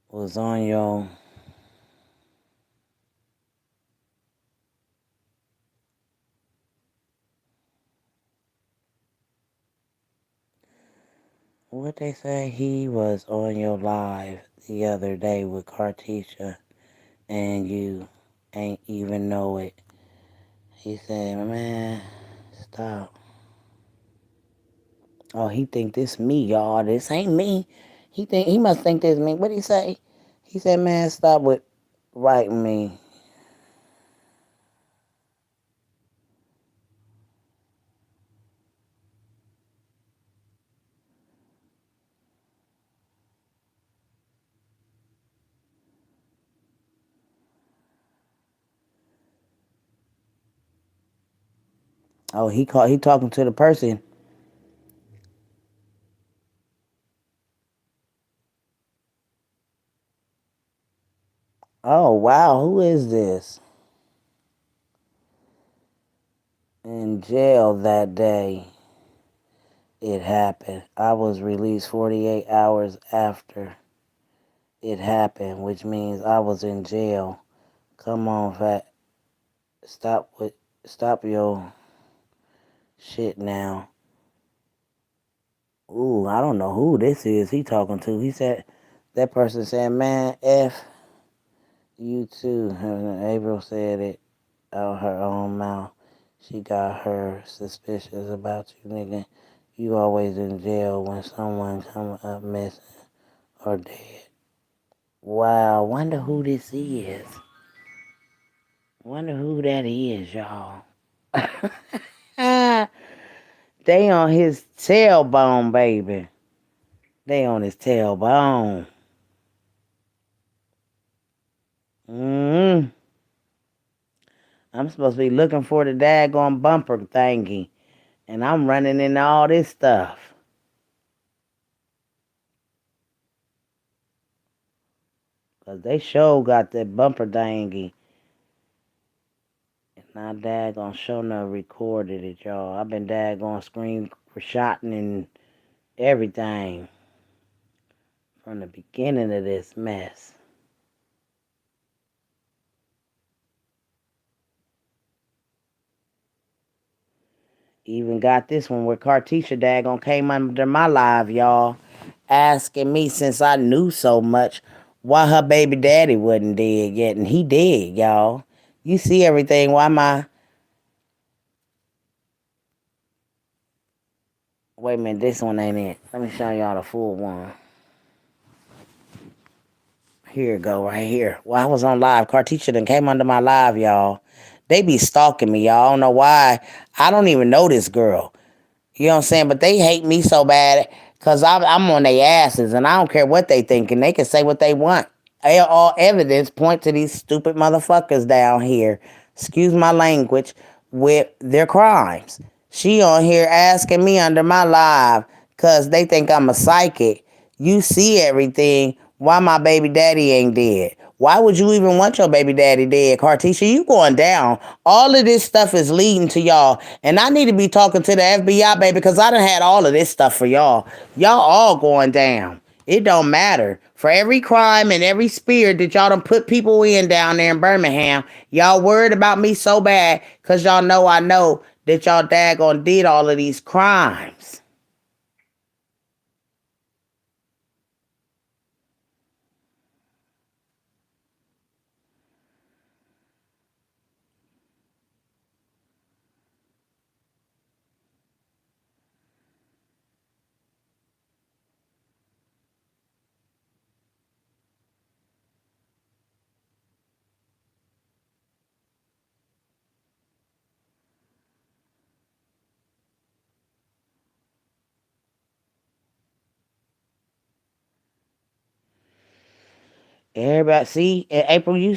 was on your what they say, he was on your live the other day with Cartisha and you ain't even know it. He said, man, stop. Oh, he think this me, y'all. This ain't me. He must think this me. What'd he say? He said, man, stop with writing me. Oh, he talking to the person. Oh wow, who is this? In jail that day it happened. I was released 48 hours after it happened, which means I was in jail. Come on, fat. Stop your shit now. Ooh, I don't know who this is he talking to. He said, that person said, man, F you too. April said it out her own mouth. She got her suspicious about you, nigga. You always in jail when someone come up missing or dead. Wow, wonder who this is. Wonder who that is, y'all. They on his tailbone, baby. They on his tailbone. Mm-hmm. I'm supposed to be looking for the daggone bumper thingy. And I'm running into all this stuff. Because they sure got that bumper thingy. Now daggone show no recorded it, y'all. I've been daggone screen shotting and everything from the beginning of this mess. Even got this one where Cartisha daggone came under my live, y'all, asking me since I knew so much why her baby daddy wasn't dead yet, and he dead, y'all. You see everything. Why my wait a minute, this one ain't it. Let me show y'all the full one. Here it go, right here. Well, I was on live. Cartisha done came under my live, y'all. They be stalking me, y'all. I don't know why. I don't even know this girl. You know what I'm saying? But they hate me so bad because I'm on their asses and I don't care what they think and they can say what they want. All evidence point to these stupid motherfuckers down here, excuse my language, with their crimes. She on here asking me under my live because they think I'm a psychic. You see everything. Why my baby daddy ain't dead? Why would you even want your baby daddy dead, Cartisha? You going down. All of this stuff is leading to y'all. And I need to be talking to the FBI, baby, because I done had all of this stuff for y'all. Y'all all going down. It don't matter. For every crime and every spirit that y'all done put people in down there in Birmingham, y'all worried about me so bad because y'all know I know that y'all daggone did all of these crimes. Everybody, see, April, you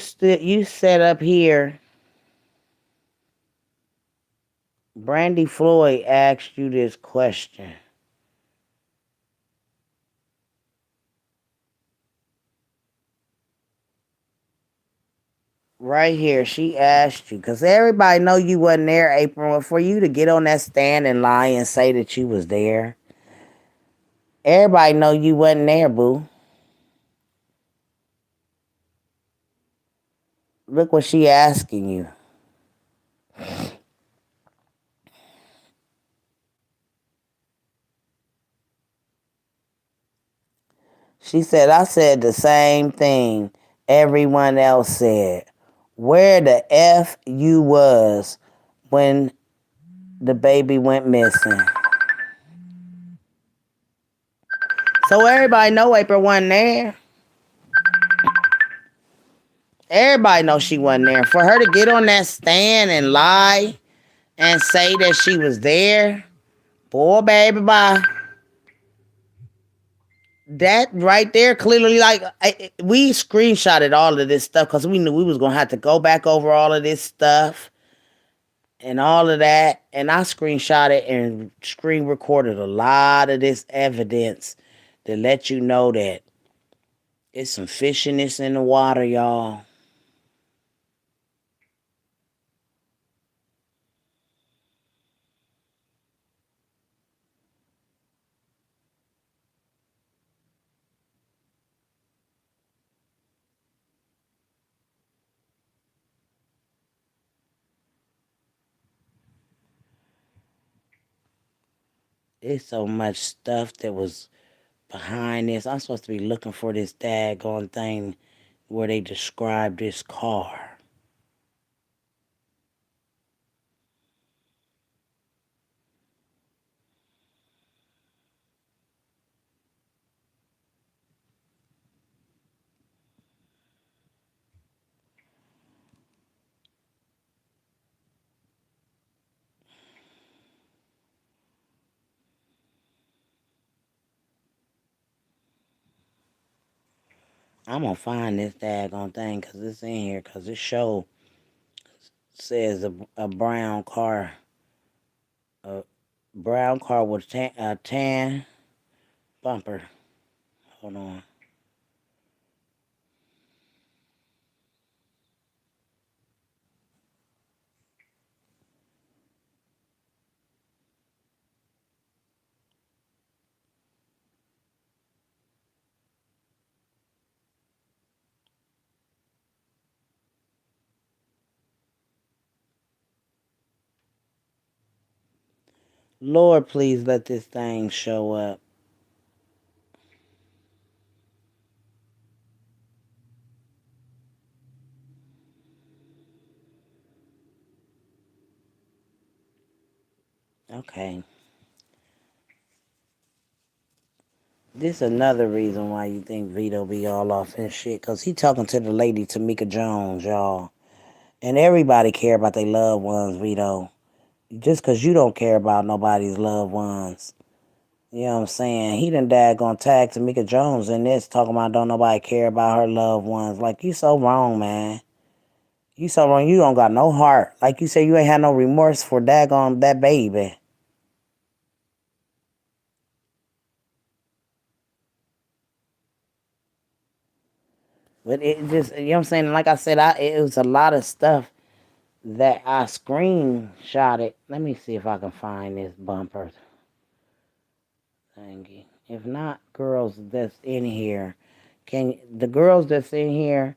set up here. Brandy Floyd asked you this question. Right here, she asked you, because everybody know you wasn't there, April. For you to get on that stand and lie and say that you was there, everybody know you wasn't there, boo. Look what she asking you. She said, I said the same thing everyone else said. Where the F you was when the baby went missing. So everybody know April wasn't there. Everybody know she wasn't there. For her to get on that stand and lie and say that she was there, boy, baby, bye. That right there clearly, like, we screenshotted all of this stuff because we knew we was gonna have to go back over all of this stuff and all of that. And I screenshotted and screen recorded a lot of this evidence to let you know that it's some fishiness in the water, y'all. It's so much stuff that was behind this. I'm supposed to be looking for this daggone thing where they describe this car. I'm gonna find this daggone thing because it's in here. Because this show says a brown car, a brown car with a tan bumper. Hold on. Lord, please let this thing show up. Okay. This another reason why you think Vito be all off and shit. Because he talking to the lady, Tamika Jones, y'all. And everybody care about their loved ones, Vito. Just because you don't care about nobody's loved ones. You know what I'm saying? He done daggone tag Tamika Jones in this, talking about don't nobody care about her loved ones. Like, you so wrong, man. You so wrong. You don't got no heart. Like you said, you ain't had no remorse for daggone that baby. But it just, you know what I'm saying? Like I said, it was a lot of stuff that I screenshotted. Let me see if I can find this bumper thingy. If not, girls that's in here, can the girls that's in here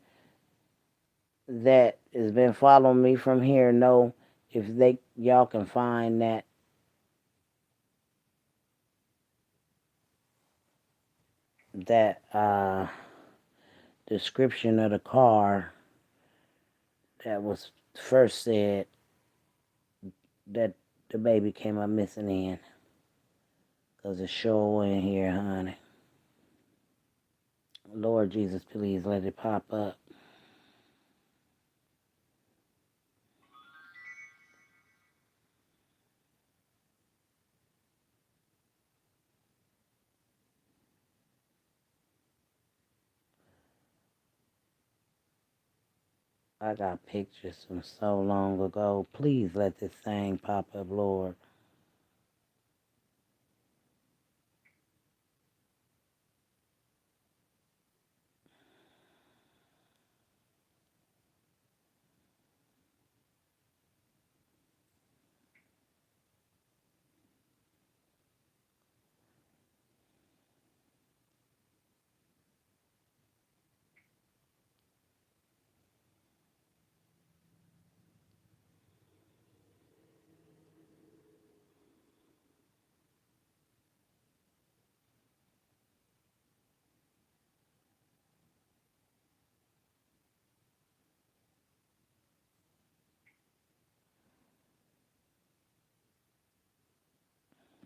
that has been following me from here know if they y'all can find that description of the car that was first said that the baby came up missing in. Cause it's sure in here, honey. Lord Jesus, please let it pop up. I got pictures from so long ago. Please let this thing pop up, Lord.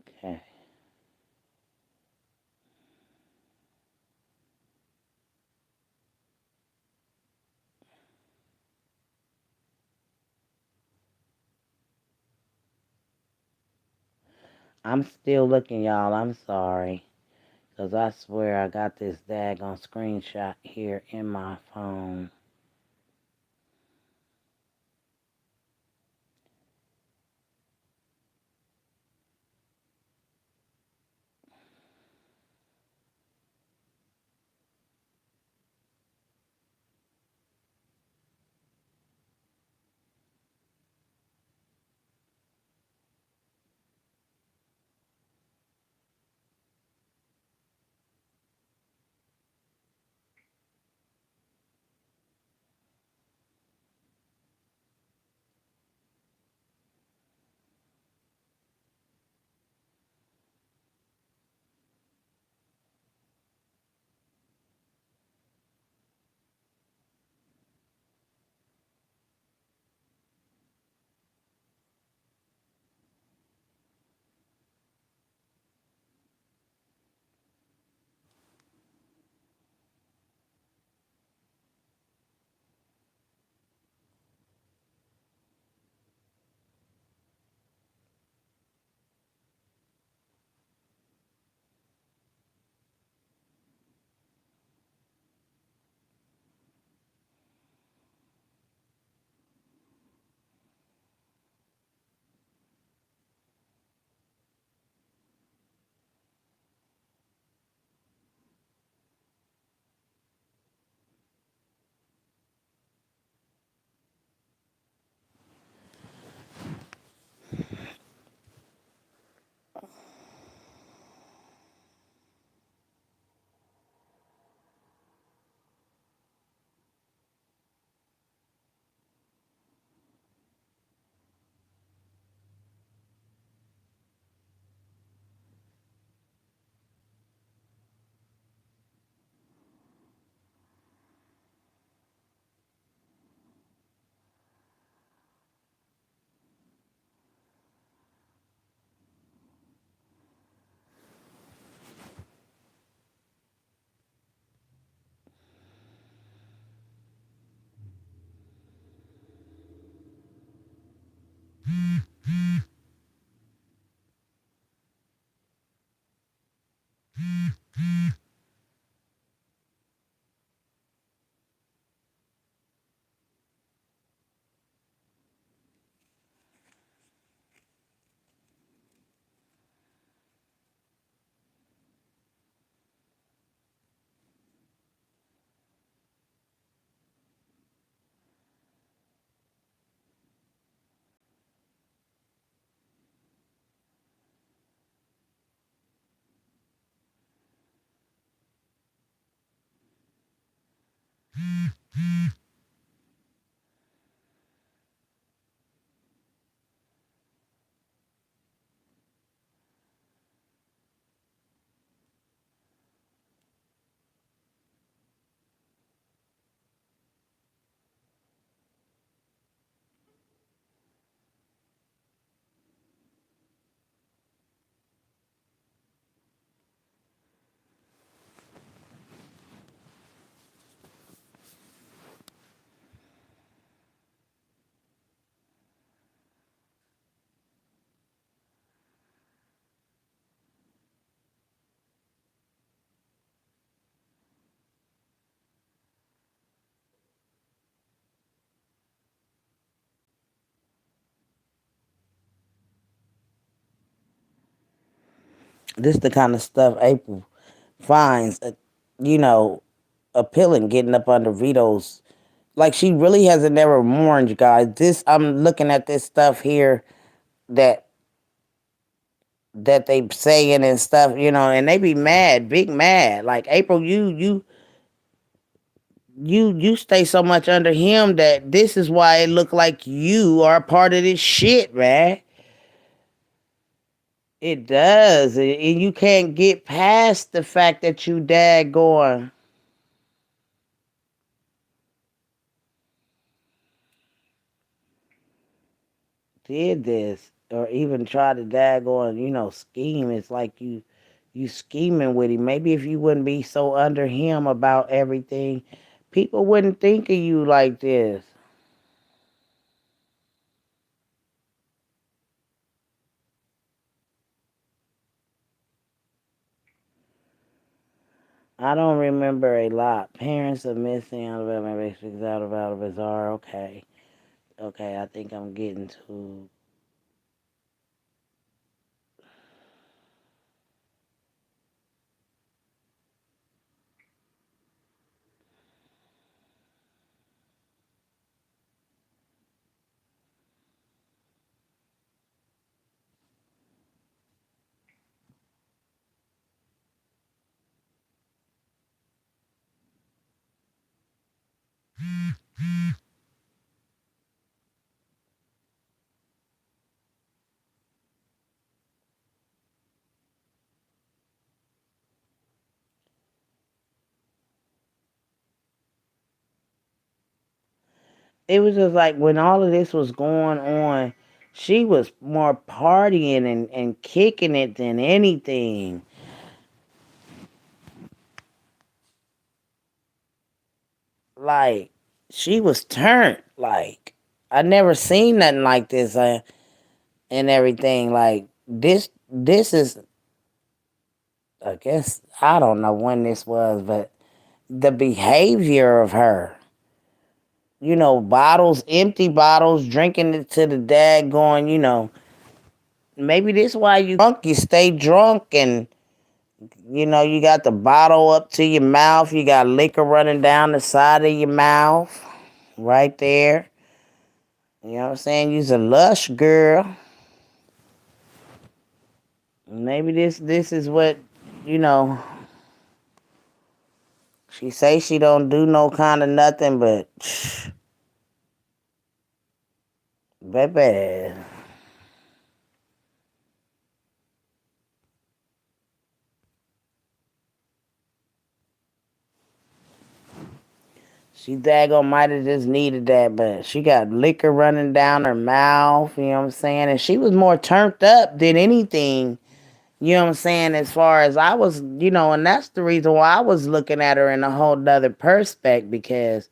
Okay. I'm still looking, y'all. I'm sorry. Because I swear I got this daggone screenshot here in my phone. This the kind of stuff April finds, you know, appealing. Getting up under Vito's, like she really hasn't never warned you guys. This I'm looking at this stuff here that they saying and stuff, and they be mad, big mad. Like April, you stay so much under him that this is why it look like you are a part of this shit, man. It does, and you can't get past the fact that you daggone did this, or even try to daggone, scheme. It's like you scheming with him. Maybe if you wouldn't be so under him about everything, people wouldn't think of you like this. I don't remember a lot. Parents are missing out of my speaks out about bizarre. Okay. Okay, I think I'm getting to. It was just like when all of this was going on, she was more partying and kicking it than anything. Like she was turned. Like I never seen nothing like this, and everything. Like this is. I guess I don't know when this was, but the behavior of her. Bottles, empty bottles, drinking it to the dad, going. Maybe this why you drunk. You stay drunk, and you got the bottle up to your mouth. You got liquor running down the side of your mouth, right there. You know what I'm saying? You's a lush girl. Maybe this is what you know. She say she don't do no kind of nothing, but baby, she daggone might have just needed that, but she got liquor running down her mouth. You know what I'm saying? And she was more turned up than anything. You know what I'm saying? As far as I was, and that's the reason why I was looking at her in a whole nother perspective because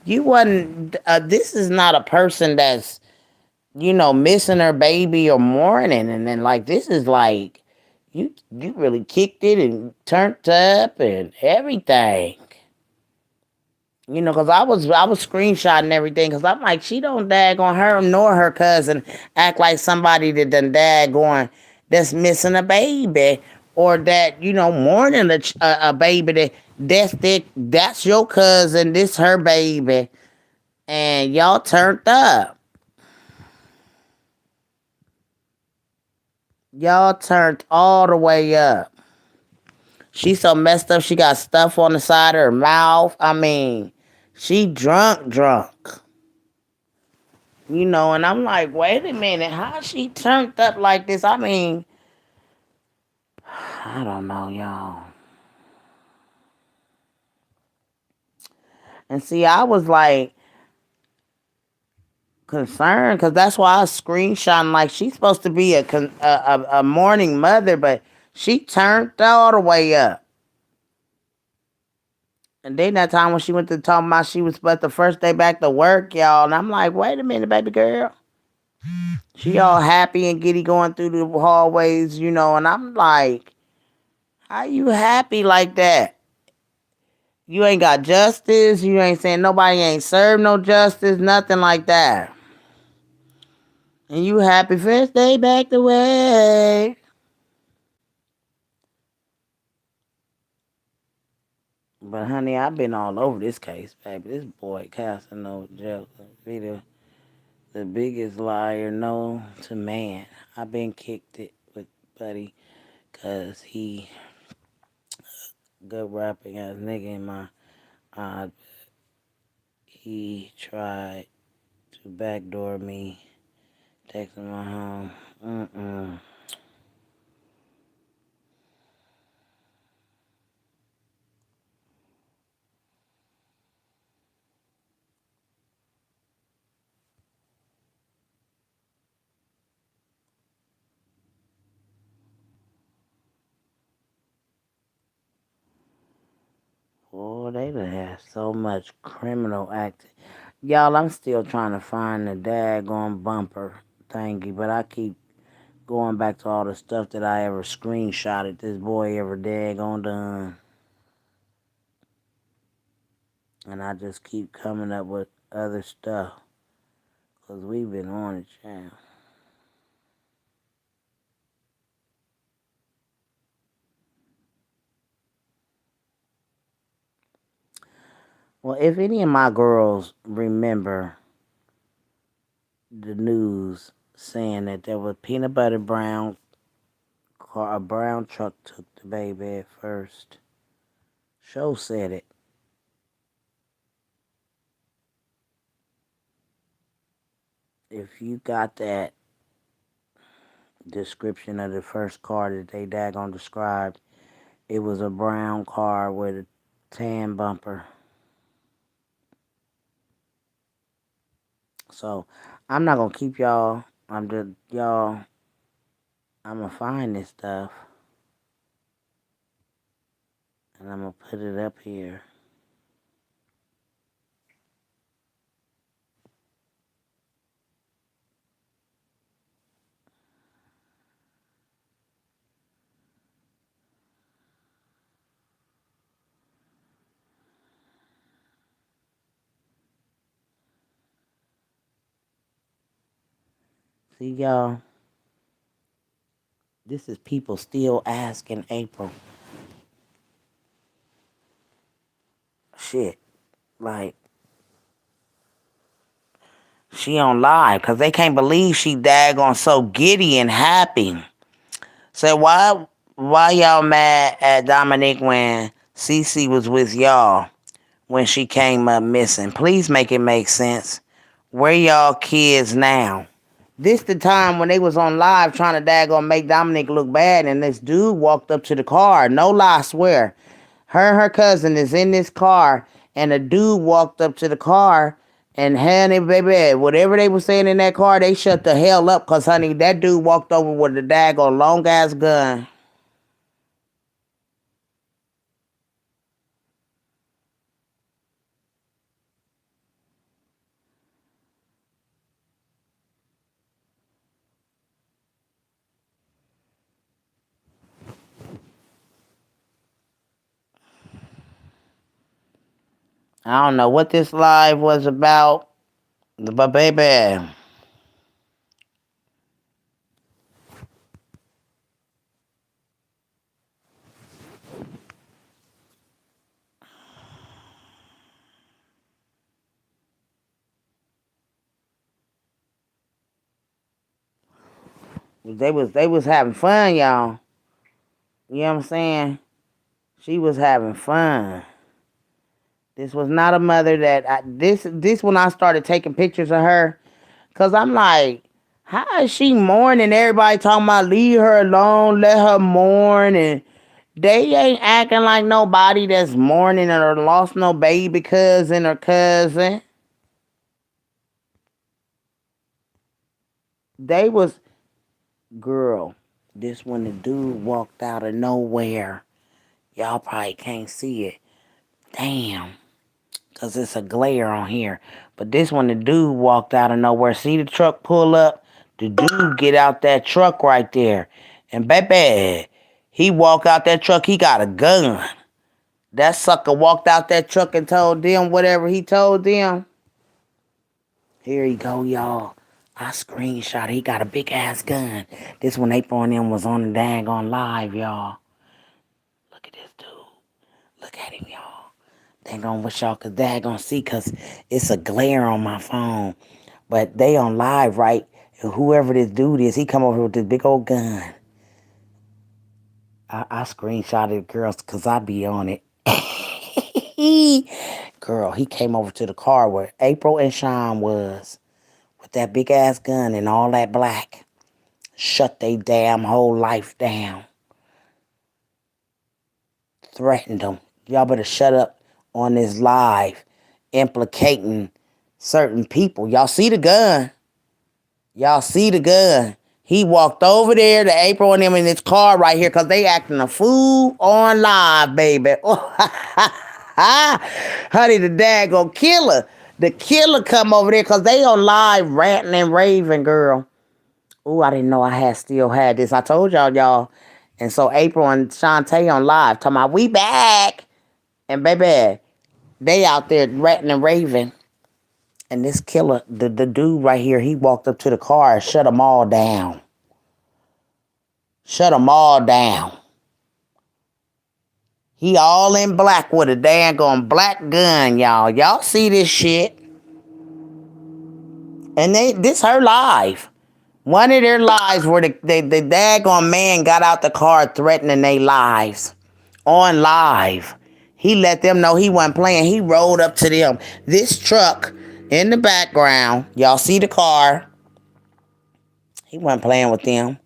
you wasn't. This is not a person that's missing her baby or mourning, and then like this is like you really kicked it and turned up and everything. Cause I was screenshotting everything, cause I'm like, she don't dag on her nor her cousin act like somebody that done dag on that's missing a baby or that mourning a baby that's your cousin, this her baby, and y'all turned up. Y'all turned all the way up. She so messed up. She got stuff on the side of her mouth. I mean, she drunk. And I'm like, wait a minute, how she turned up like this? I mean, I don't know, y'all. And see, I was like concerned because that's why I was screenshotting. Like she's supposed to be a mourning mother, but she turned all the way up. And then that time when she went to talk about she was but the first day back to work, y'all. And I'm like, wait a minute, baby girl. She all happy and giddy going through the hallways, and I'm like, how you happy like that? You ain't got justice. You ain't saying nobody ain't served no justice, nothing like that. And you happy first day back to work. But honey, I've been all over this case, baby. This boy Casanova Joe be the biggest liar known to man. I've been kicked it with Buddy because he good rapping ass nigga in my eye. He tried to backdoor me, texting my home. Mm-mm. Oh, they done had so much criminal acting. Y'all, I'm still trying to find the daggone bumper thingy, but I keep going back to all the stuff that I ever screenshotted this boy ever daggone done. And I just keep coming up with other stuff. Because we've been on it, child. Well, if any of my girls remember the news saying that there was peanut butter brown car, a brown truck took the baby at first. Show said it. If you got that description of the first car that they daggone described, it was a brown car with a tan bumper. So I'm not gonna keep y'all. I'm just y'all. I'm gonna find this stuff and I'm gonna put it up here. See y'all. This is people still asking April. Shit, like she on live because they can't believe she daggone so giddy and happy. So why y'all mad at Dominique when Cece was with y'all when she came up missing? Please make it make sense. Where y'all kids now? This the time when they was on live trying to daggone make Dominic look bad, and this dude walked up to the car. No lie, I swear. Her and her cousin is in this car, and a dude walked up to the car, and honey, baby, whatever they were saying in that car, they shut the hell up, cause honey, that dude walked over with a daggone long ass gun. I don't know what this live was about, but baby, they was having fun, y'all. You know what I'm saying? She was having fun. This was not a mother that this when I started taking pictures of her, cause I'm like, how is she mourning? Everybody talking about leave her alone, let her mourn, and they ain't acting like nobody that's mourning or lost no baby cousin or cousin. They was girl. This when the dude walked out of nowhere. Y'all probably can't see it. Damn. Because it's a glare on here. But this one, the dude walked out of nowhere. See the truck pull up? The dude get out that truck right there. And baby, he walk out that truck, he got a gun. That sucker walked out that truck and told them whatever he told them. Here he go, y'all. I screenshot. He got a big ass gun. This one April and them was on the dang on live, y'all. Look at this dude. Look at him, y'all. They gonna wish y'all could daggone see because it's a glare on my phone. But they on live, right? And whoever this dude is, he come over with this big old gun. I screenshotted girls because I be on it. Girl, he came over to the car where April and Sean was with that big ass gun and all that black. Shut they damn whole life down. Threatened them. Y'all better shut up on this live implicating certain people. Y'all see the gun. Y'all see the gun. He walked over there to April and them in his car right here because they acting a fool on live, baby. Honey, the daggone killer. The killer come over there because they on live ranting and raving, girl. Ooh, I didn't know I still had this. I told y'all. And so April and Shantae on live talking about, we back. And baby, they out there ranting and raving. And this killer, the dude right here, he walked up to the car and shut them all down. Shut them all down. He all in black with a daggone black gun, y'all. Y'all see this shit. And this her live. One of their lives where the daggone man got out the car threatening their lives. On live. He let them know he wasn't playing. He rolled up to them. This truck in the background. Y'all see the car. He wasn't playing with them.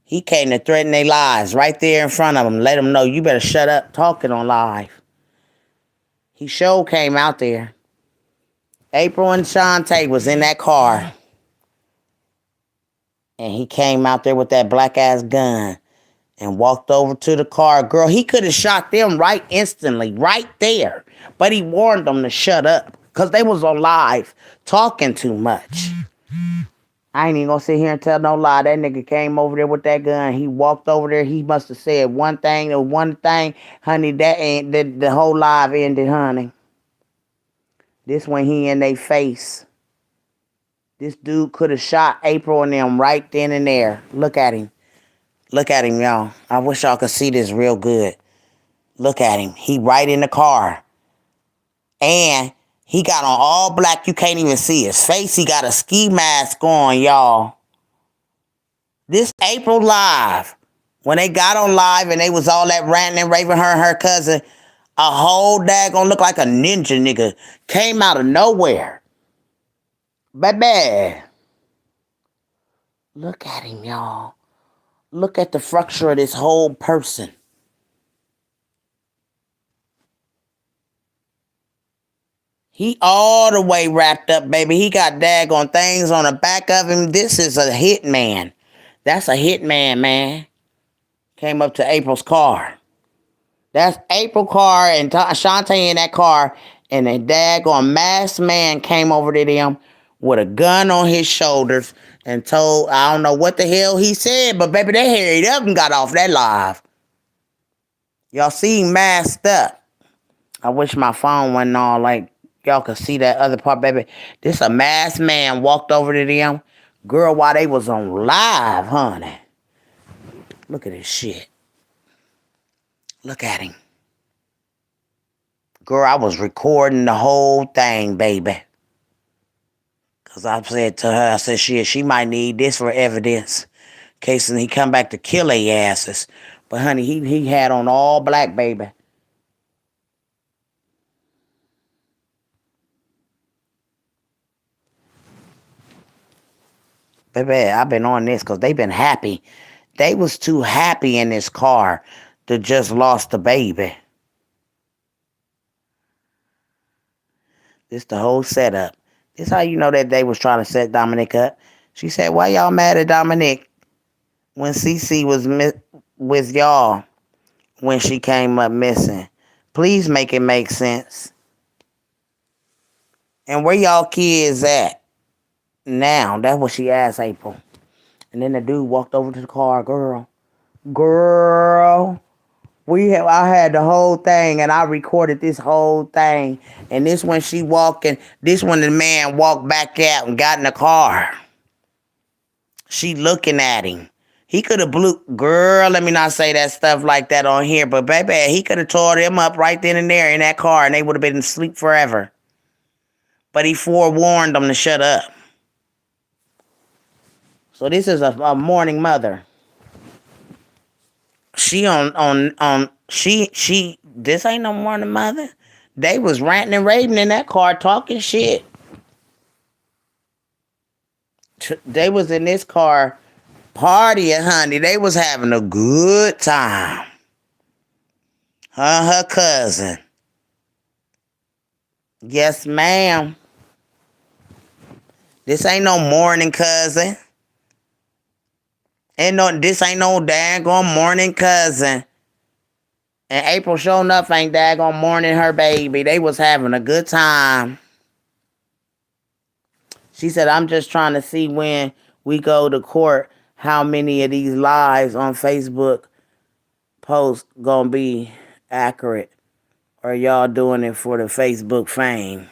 He came to threaten their lives right there in front of them. Let them know you better shut up talking on live. He sure came out there. April and Shantae was in that car. And he came out there with that black ass gun and walked over to the car. Girl, he could have shot them right instantly, right there. But he warned them to shut up because they was on live talking too much. I ain't even gonna sit here and tell no lie. That nigga came over there with that gun. He walked over there. He must have said one thing or one thing. Honey, that ain't the whole live ended, honey. This when he in they face. This dude could have shot April and them right then and there. Look at him. Look at him, y'all. I wish y'all could see this real good. Look at him. He right in the car. And he got on all black. You can't even see his face. He got a ski mask on, y'all. This April live. When they got on live and they was all that ranting and raving, her and her cousin, a whole daggone look like a ninja nigga came out of nowhere. Baby. Look at him, y'all. Look at the structure of this whole person. He all the way wrapped up, baby. He got daggone things on the back of him. This is a hitman. That's a hitman, man. Came up to April's car. That's April's car and Shantae in that car. And a daggone masked man came over to them with a gun on his shoulders and told, I don't know what the hell he said, but baby, they hurried up and got off that live. Y'all see him masked up. I wish my phone wasn't all like, y'all could see that other part, baby. This a masked man walked over to them. Girl, while they was on live, honey. Look at this shit. Look at him. Girl, I was recording the whole thing, baby. Because I said to her, I said, she might need this for evidence. In case he come back to kill their asses. But honey, he had on all black, baby. Baby, I've been on this because they been happy. They was too happy in this car to just lost the baby. This the whole setup. This how you know that they was trying to set Dominic up. She said, why y'all mad at Dominic when Cece was with y'all when she came up missing? Please make it make sense. And where y'all kids at now? That's what she asked April. And then the dude walked over to the car. Girl. I had the whole thing and I recorded this whole thing. And this when she walking, this when the man walked back out and got in the car. She looking at him. He could have blew, girl, let me not say that stuff like that on here, but baby, he could have tore them up right then and there in that car and they would have been asleep forever. But he forewarned them to shut up. So this is a mourning mother. She she this ain't no mourning mother. They was ranting and raving in that car talking shit. They was in this car partying, honey. They was having a good time. Her and her cousin. Yes, ma'am. This ain't no morning cousin. This ain't no daggone morning cousin. And April sure enough ain't daggone mourning her baby. They was having a good time. She said, I'm just trying to see when we go to court how many of these lies on Facebook posts gonna be accurate. Or y'all doing it for the Facebook fame.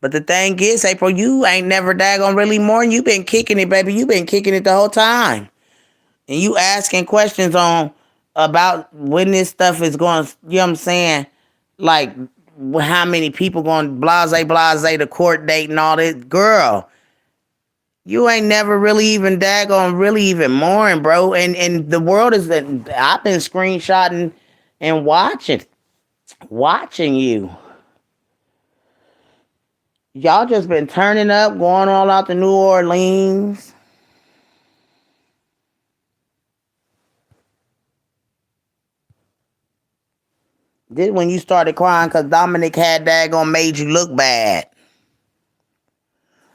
But the thing is, April, you ain't never daggone really mourn. You been kicking it, baby. You been kicking it the whole time. And you asking questions on about when this stuff is going, you know what I'm saying? Like, how many people going blase the court date and all this. Girl, you ain't never really even daggone really even mourn, bro. And the world is that I've been screenshotting and watching you. Y'all just been turning up, going all out to New Orleans. This when you started crying because Dominic had daggone made you look bad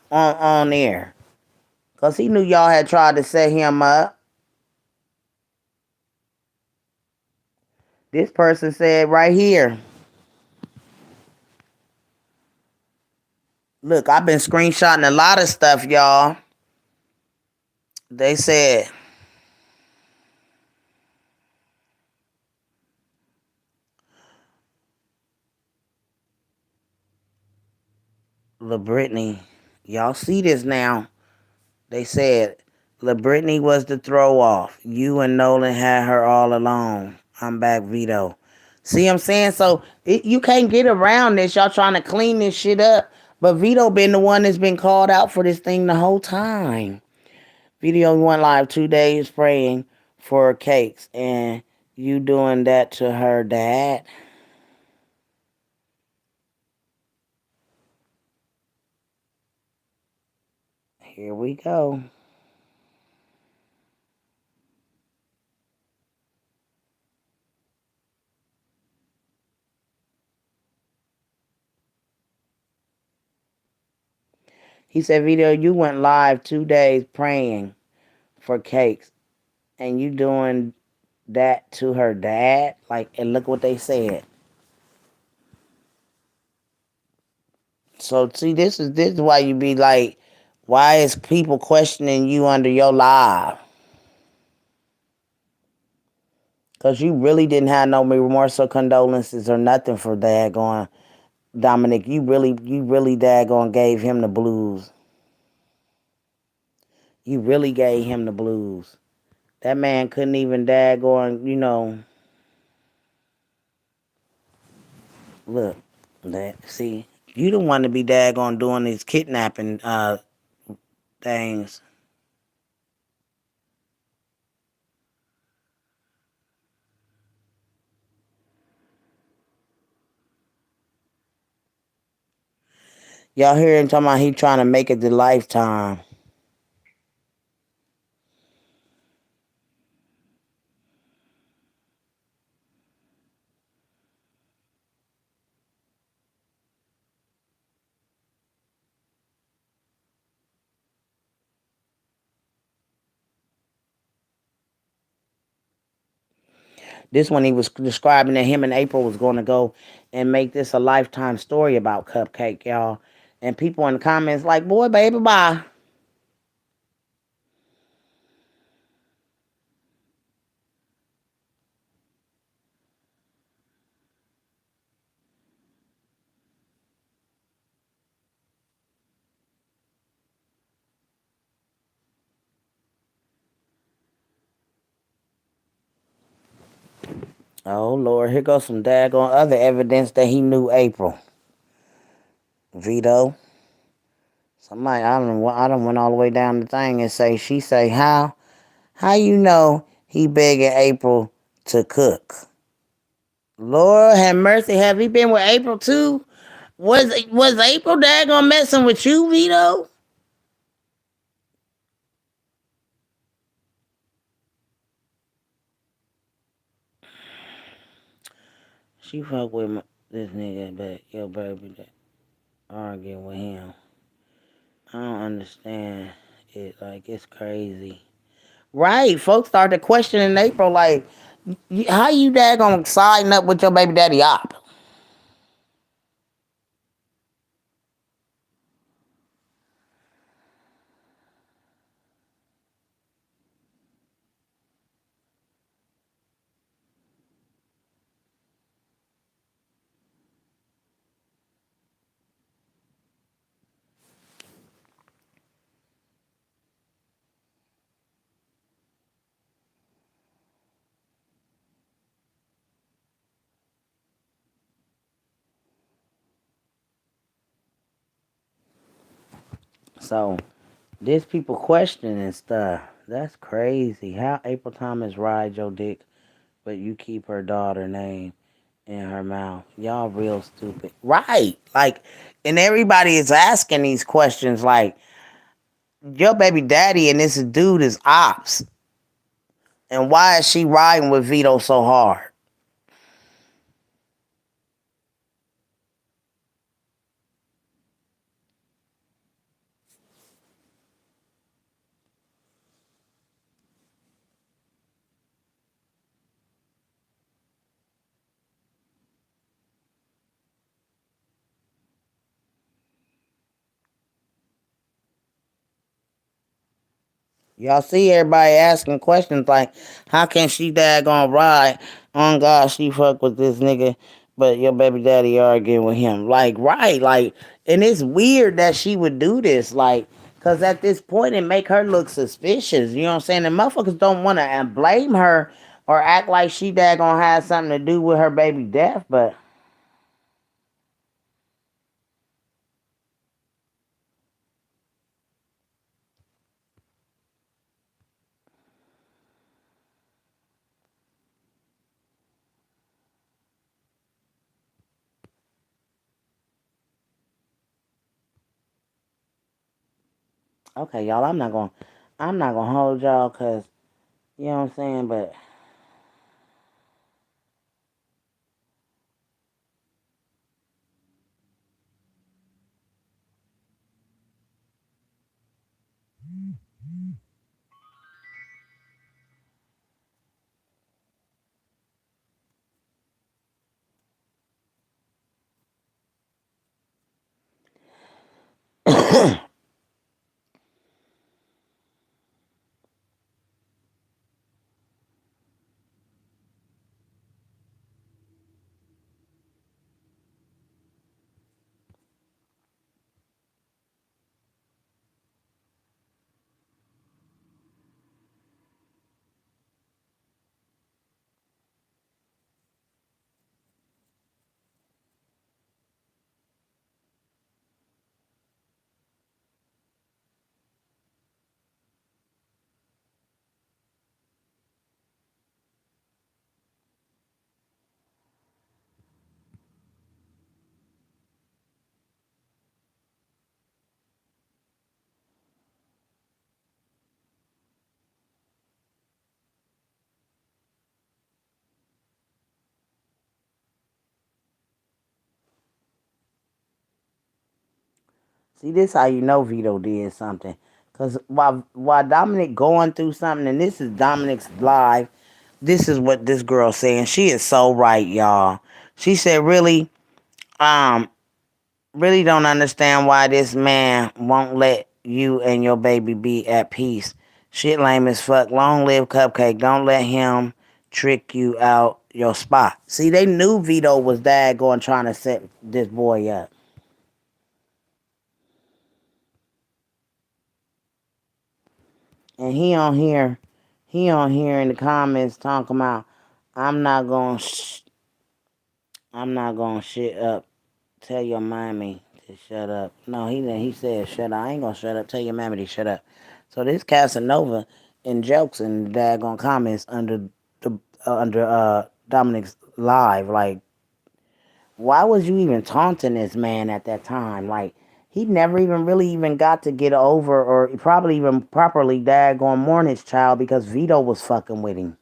on there. Because he knew y'all had tried to set him up. This person said right here. Look, I've been screenshotting a lot of stuff, y'all. They said, LaBrittany, y'all see this now. They said, LaBrittany was the throw off. You and Nolan had her all alone. I'm back, Vito. See what I'm saying? So you can't get around this. Y'all trying to clean this shit up. But Vito been the one that's been called out for this thing the whole time. Vito went live 2 days praying for cakes. And you doing that to her dad? Here we go. He said, Vito, you went live 2 days praying for cakes. And you doing that to her dad? Like, and look what they said. So see, this is why you be like, why is people questioning you under your live? Cause you really didn't have no remorse or condolences or nothing for daggone Dominic. You really daggone gave him the blues. You really gave him the blues. That man couldn't even daggone, look, see, you don't want to be daggone doing these kidnapping things. Y'all hear him talking about he trying to make it the lifetime. This one he was describing that him and April was going to go and make this a lifetime story about Cupcake, y'all. And people in the comments like, boy, baby, bye. Oh Lord, here goes some daggone other evidence that he knew April. Vito. Somebody I don't went all the way down the thing and say she say how you know he begging April to cook. Lord have mercy, have he been with April too? Was April daggone messing with you, Vito? She fuck with this nigga, but your baby that arguing with him. I don't understand it. Like it's crazy. Right, folks started questioning April like, how you daggone siding up with your baby daddy op? So this people questioning stuff. That's crazy. How April Thomas ride your dick, but you keep her daughter name in her mouth. Y'all real stupid. Right. Like, and everybody is asking these questions like, your baby daddy and this dude is ops. And why is she riding with Vito so hard? Y'all see everybody asking questions like, how can she daggone ride? On God, she fuck with this nigga, but your baby daddy arguing with him. Like, right, like, and it's weird that she would do this, like, cause at this point it make her look suspicious. You know what I'm saying? The motherfuckers don't want to blame her or act like she daggone has something to do with her baby death, but okay, y'all, I'm not gonna hold y'all, cause you know what I'm saying, but see, this how you know Vito did something. Cause while Dominic going through something, and this is Dominic's live, this is what this girl saying. She is so right, y'all. She said, um, really don't understand why this man won't let you and your baby be at peace. Shit lame as fuck. Long live Cupcake. Don't let him trick you out your spot. See, they knew Vito was going trying to set this boy up. And he on here in the comments talking about, I'm not gonna. I'm not gonna shit up. Tell your mommy to shut up. No, he didn't. He said shut up. I ain't gonna shut up. Tell your mommy to shut up. So this Casanova and jokes and daggone comments the under Dominic's live. Like, why was you even taunting this man at that time? Like, he never even really even got to get over or probably even properly daggone mourn his child because Vito was fucking with him.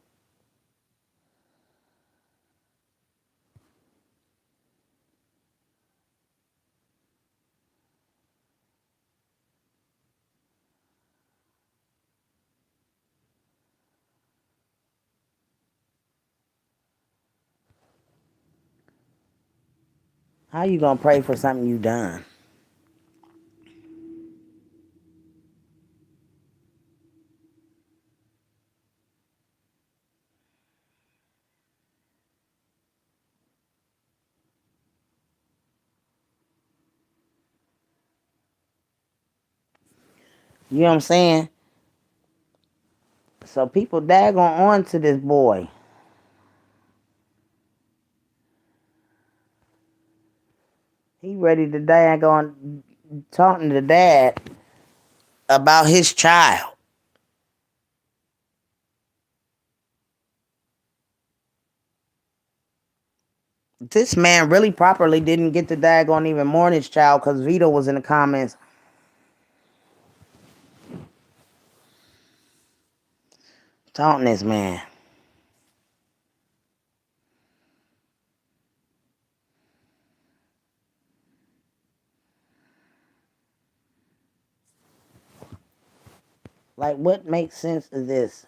How you gonna pray for something you done? You know what I'm saying? So people daggone on to this boy. He ready to daggone talking to dad about his child. This man really properly didn't get to daggone even mourn his child because Vito was in the comments taunting this man. Like, what makes sense of this?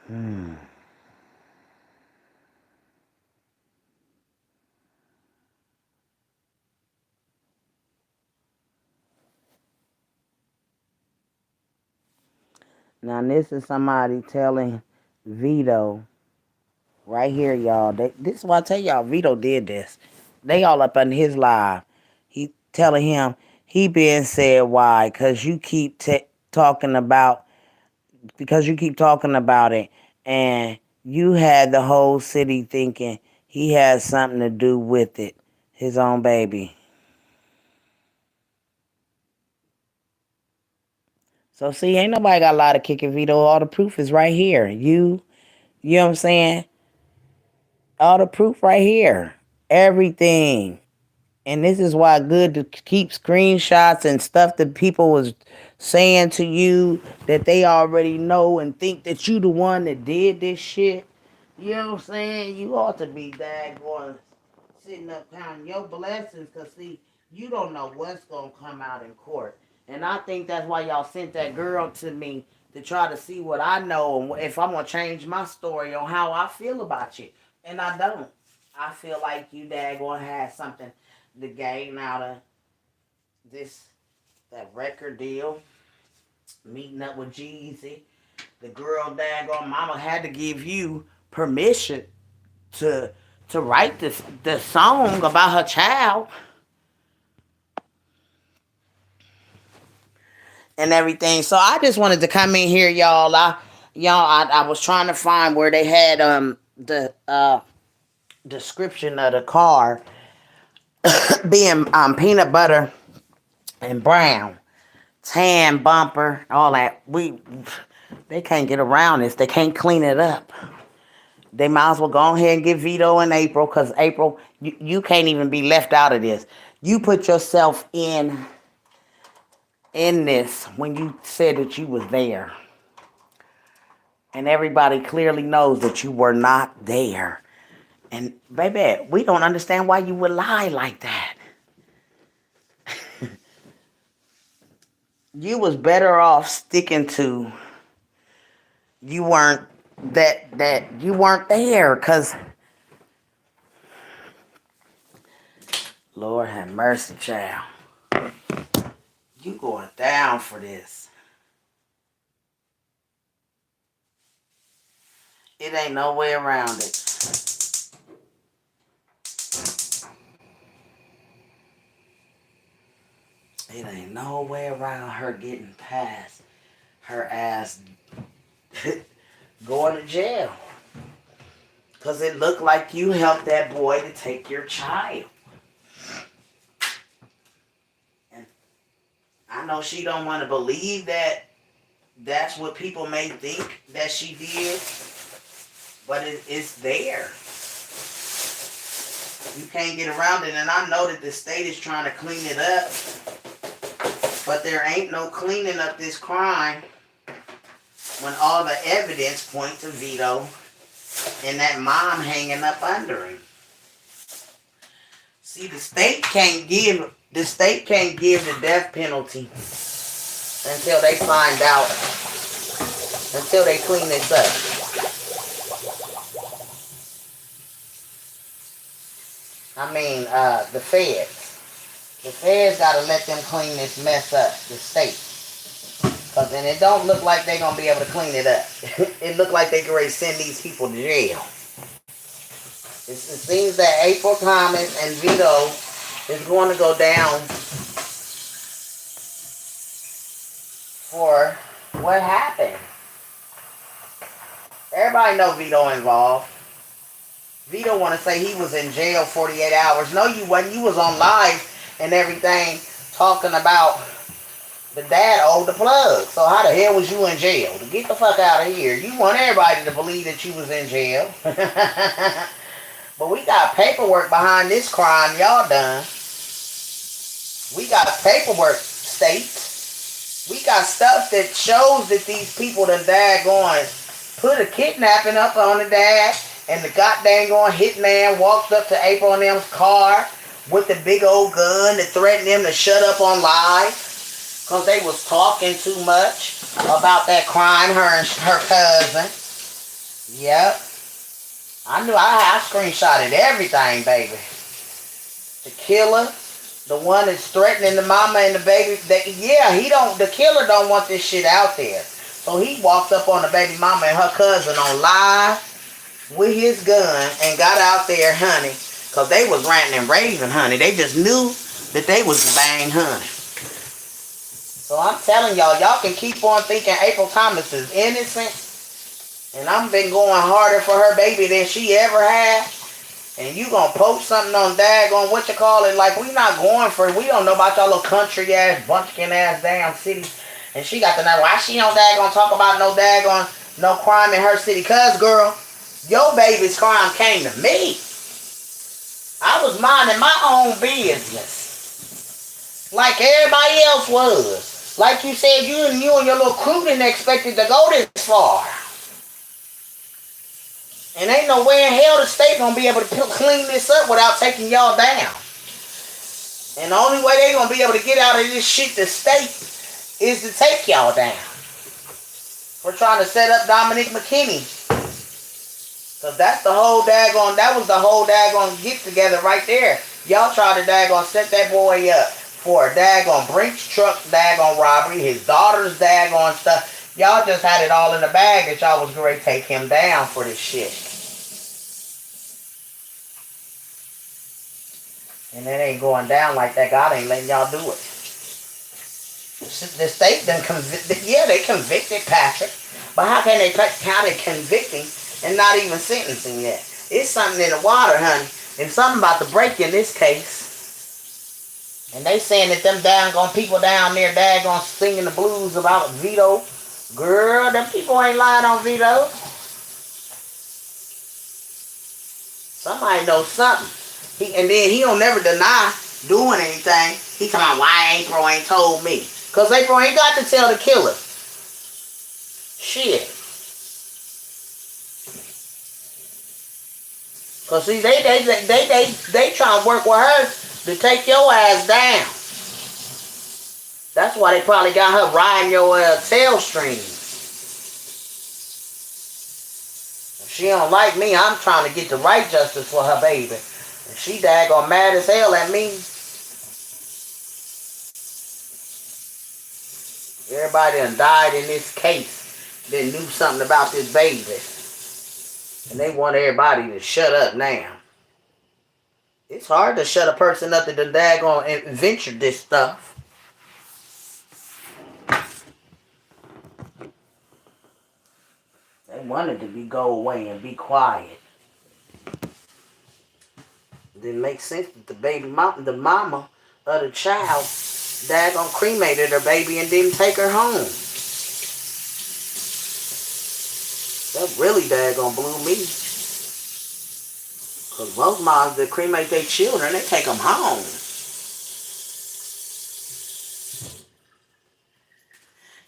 Hmm. Now, this is somebody telling Vito right here, y'all. This is why I tell y'all, Vito did this. They all up under his live. He telling him he being said why, cause you keep talking about because you keep talking about it, and you had the whole city thinking he had something to do with it, his own baby. So see, ain't nobody got a lot of kicking Vito. All the proof is right here. You know what I'm saying? All the proof right here. Everything. And this is why good to keep screenshots and stuff that people was saying to you that they already know and think that you the one that did this shit. You know what I'm saying? You ought to be daggone sitting up counting your blessings because, see, you don't know what's going to come out in court. And I think that's why y'all sent that girl to me to try to see what I know and if I'm going to change my story on how I feel about you. And I don't. I feel like you daggone had something to gain out of this, that record deal, meeting up with Jeezy. The girl daggone mama had to give you permission to write the song about her child and everything. So I just wanted to come in here, y'all. I was trying to find where they had the description of the car being peanut butter and brown, tan bumper, all that. They can't get around this. They can't clean it up. They might as well go ahead and get Vito in April because April, you can't even be left out of this. You put yourself in this when you said that you was there. And everybody clearly knows that you were not there. And baby, we don't understand why you would lie like that. You was better off sticking to you weren't that you weren't there, cause Lord have mercy, child. You going down for this. It ain't no way around it. It ain't no way around her getting past her ass going to jail. Because it looked like you helped that boy to take your child. And I know she don't want to believe that that's what people may think that she did. But it's there. You can't get around it. And I know that the state is trying to clean it up. But there ain't no cleaning up this crime when all the evidence points to Vito and that mom hanging up under him. See, the state can't give the death penalty until they find out, until they clean this up. I mean, the feds. The feds got to let them clean this mess up, the state. Cause then it don't look like they're going to be able to clean it up. It look like they can ready to send these people to jail. It seems that April Thomas and Vito is going to go down for what happened. Everybody know Vito involved. Vito want to say he was in jail 48 hours. No, you wasn't. You was on live and everything talking about the dad owed the plug. So how the hell was you in jail? Get the fuck out of here. You want everybody to believe that you was in jail. But we got paperwork behind this crime y'all done. We got paperwork, state. We got stuff that shows that these people done daggone put a kidnapping up on the dad. And the goddamn going hitman walked up to April and them's car with the big old gun that threatened them to shut up on live. Because they was talking too much about that crime, her and her cousin. Yep. I knew I screenshotted everything, baby. The killer, the one that's threatening the mama and the baby. The killer don't want this shit out there. So he walked up on the baby mama and her cousin on live with his gun and got out there, honey. Because they was ranting and raving, honey. They just knew that they was bang, honey. So I'm telling y'all can keep on thinking April Thomas is innocent. And I'm been going harder for her baby than she ever had. And you gonna post something on daggone like we not going for it. We don't know about y'all little country ass, bunchkin ass damn city. And she got to know why she don't daggone talk about no crime in her city. Cause girl, your baby's crime came to me. I was minding my own business. Like everybody else was. Like you said, you and your little crew didn't expect it to go this far. And ain't no way in hell the state gonna be able to clean this up without taking y'all down. And the only way they gonna be able to get out of this shit, the state, is to take y'all down. We're trying to set up Dominic McKinney. Cause that was the whole daggone get together right there. Y'all tried to daggone set that boy up for a daggone Brinks truck daggone robbery, his daughter's daggone stuff. Y'all just had it all in the bag that y'all was going to take him down for this shit. And it ain't going down like that. God ain't letting y'all do it. The state done convicted. Yeah, they convicted Patrick. But how they convict him and not even sentencing yet? It's something in the water, honey. And something about the break in this case. And they saying that them daggone people down there daggone singing the blues about Vito. Girl, them people ain't lying on Vito. Somebody knows something. And then he don't never deny doing anything. He talking about why April ain't told me. Because April ain't got to tell the killer. Shit. Because see, they trying to work with her to take your ass down. That's why they probably got her riding your tail strings. If she don't like me, I'm trying to get the right justice for her baby. And she daggone mad as hell at me. Everybody done died in this case that knew something about this baby. And they want everybody to shut up now. It's hard to shut a person up that done daggone ventured this stuff. They wanted to go away and be quiet. It didn't make sense that the mama of the child, daggone cremated her baby and didn't take her home. That really daggone blew me. Because most moms that cremate their children, they take them home.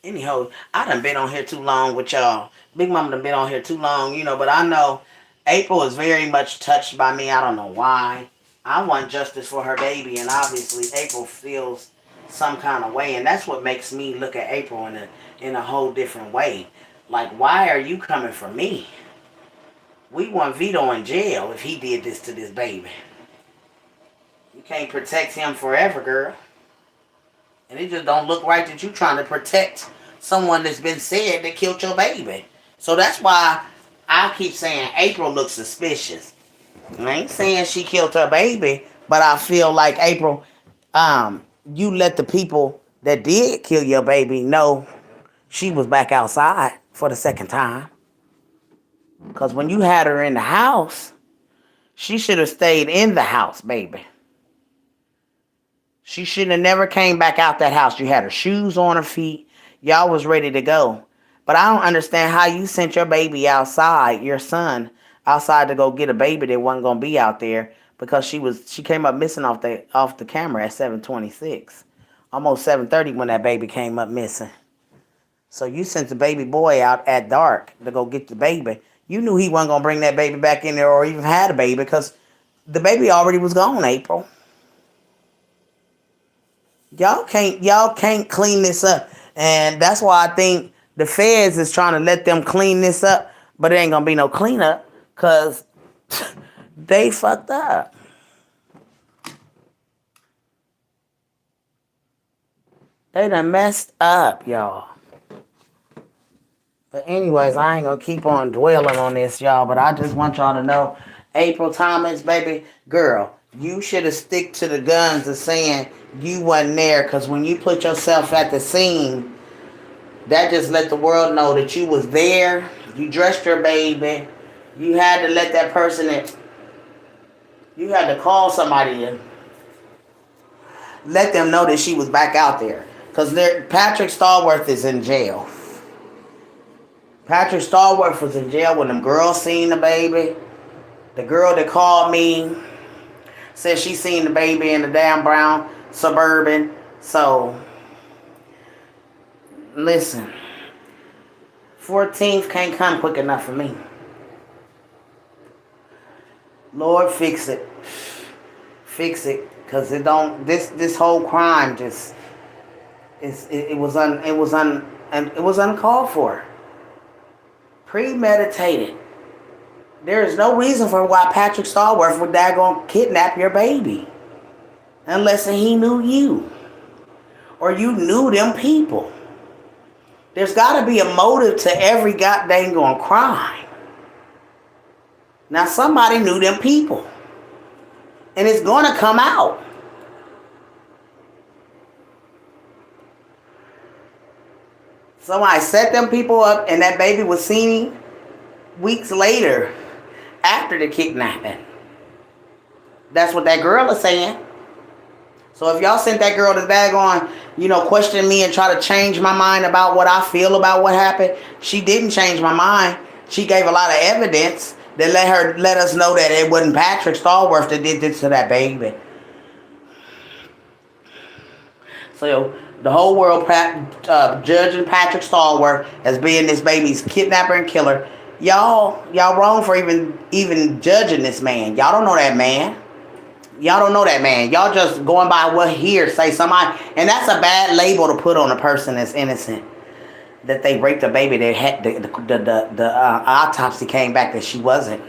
Anyhow, I done been on here too long with y'all. Big Mama done been on here too long, but I know April is very much touched by me. I don't know why. I want justice for her baby, and obviously April feels some kind of way, and that's what makes me look at April in a whole different way. Like, why are you coming for me? We want Vito in jail if he did this to this baby. You can't protect him forever, girl. And it just don't look right that you trying to protect someone that's been said that killed your baby. So that's why I keep saying April looks suspicious. I ain't saying she killed her baby, but I feel like April, you let the people that did kill your baby know she was back outside for the second time. Because when you had her in the house, she should have stayed in the house, baby. She shouldn't have never came back out that house. You had her shoes on her feet. Y'all was ready to go. But I don't understand how you sent your baby outside, your son, outside to go get a baby that wasn't gonna be out there because she came up missing off the camera at 7:26. Almost 7:30 when that baby came up missing. So you sent the baby boy out at dark to go get the baby. You knew he wasn't gonna bring that baby back in there or even had a baby because the baby already was gone, April. Y'all can't clean this up. And that's why I think the feds is trying to let them clean this up, but it ain't gonna be no cleanup because they fucked up. They done messed up, y'all. But anyways, I ain't gonna keep on dwelling on this, y'all, but I just want y'all to know, April Thomas, baby, girl, you should have stick to the guns of saying you wasn't there, because when you put yourself at the scene, that just let the world know that you was there. You dressed your baby. You had to let that person you had to call somebody and let them know that she was back out there. Because Patrick Stallworth is in jail. Patrick Stallworth was in jail when them girls seen the baby. The girl that called me said she seen the baby in the damn brown Suburban. So, listen. 14th can't come quick enough for me. Lord, fix it. Fix it. Because this whole crime just, it was uncalled for. Premeditated. There is no reason for why Patrick Stallworth would daggone kidnap your baby. Unless he knew you. Or you knew them people. There's got to be a motive to every goddamn crime. Now somebody knew them people. And it's going to come out. Somebody set them people up and that baby was seen weeks later after the kidnapping. That's what that girl is saying. So if y'all sent that girl to daggone, question me and try to change my mind about what I feel about what happened, she didn't change my mind. She gave a lot of evidence that let us know that it wasn't Patrick Stallworth that did this to that baby. So the whole world judging Patrick Stallworth as being this baby's kidnapper and killer. Y'all wrong for even judging this man. Y'all don't know that man. Y'all don't know that man. Y'all just going by what hearsay somebody, and that's a bad label to put on a person that's innocent. that they raped a baby. That had the autopsy came back that she wasn't.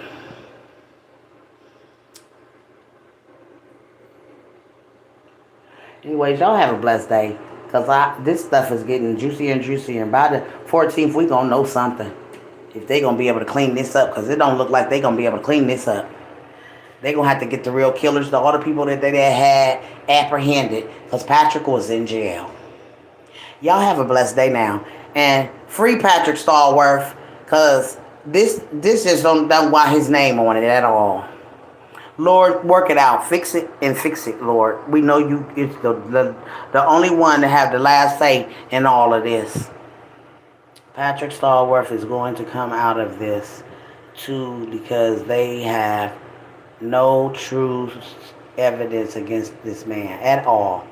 Anyways, y'all have a blessed day. Cause this stuff is getting juicier and juicier, and by the 14th we gonna know something. If they gonna be able to clean this up, cause it don't look like they gonna be able to clean this up. They gonna have to get the real killers, all the people that they had apprehended, cause Patrick was in jail. Y'all have a blessed day now, and free Patrick Stallworth, cause this just don't want his name on it at all. Lord, work it out. Fix it and fix it, Lord. We know you is the only one to have the last say in all of this. Patrick Stallworth is going to come out of this too, because they have no true evidence against this man at all.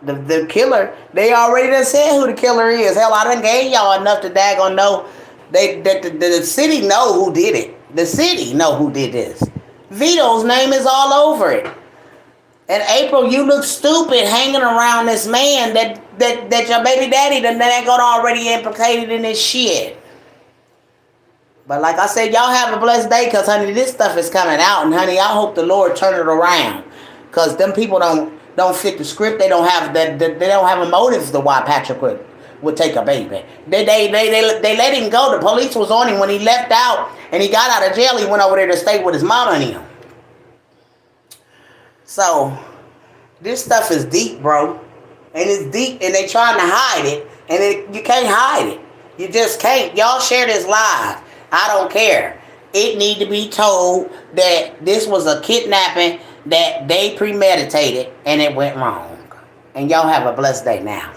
The killer, they already done said who the killer is. Hell, I done gave y'all enough to daggone know. The city know who did it. The city know who did this. Vito's name is all over it. And April, you look stupid hanging around this man that your baby daddy done got already implicated in this shit. But like I said, y'all have a blessed day, because honey, this stuff is coming out, and honey, I hope the Lord turn it around, because them people don't fit the script. They don't have they don't have a motive to why Patrick would take a baby. They let him go. The police was on him when he left out and he got out of jail. He went over there to stay with his mama and him. So this stuff is deep, bro, and it's deep, and they trying to hide it, and you can't hide it. You just can't. Y'all share this live. I don't care. It need to be told that this was a kidnapping that they premeditated and it went wrong. And y'all have a blessed day now.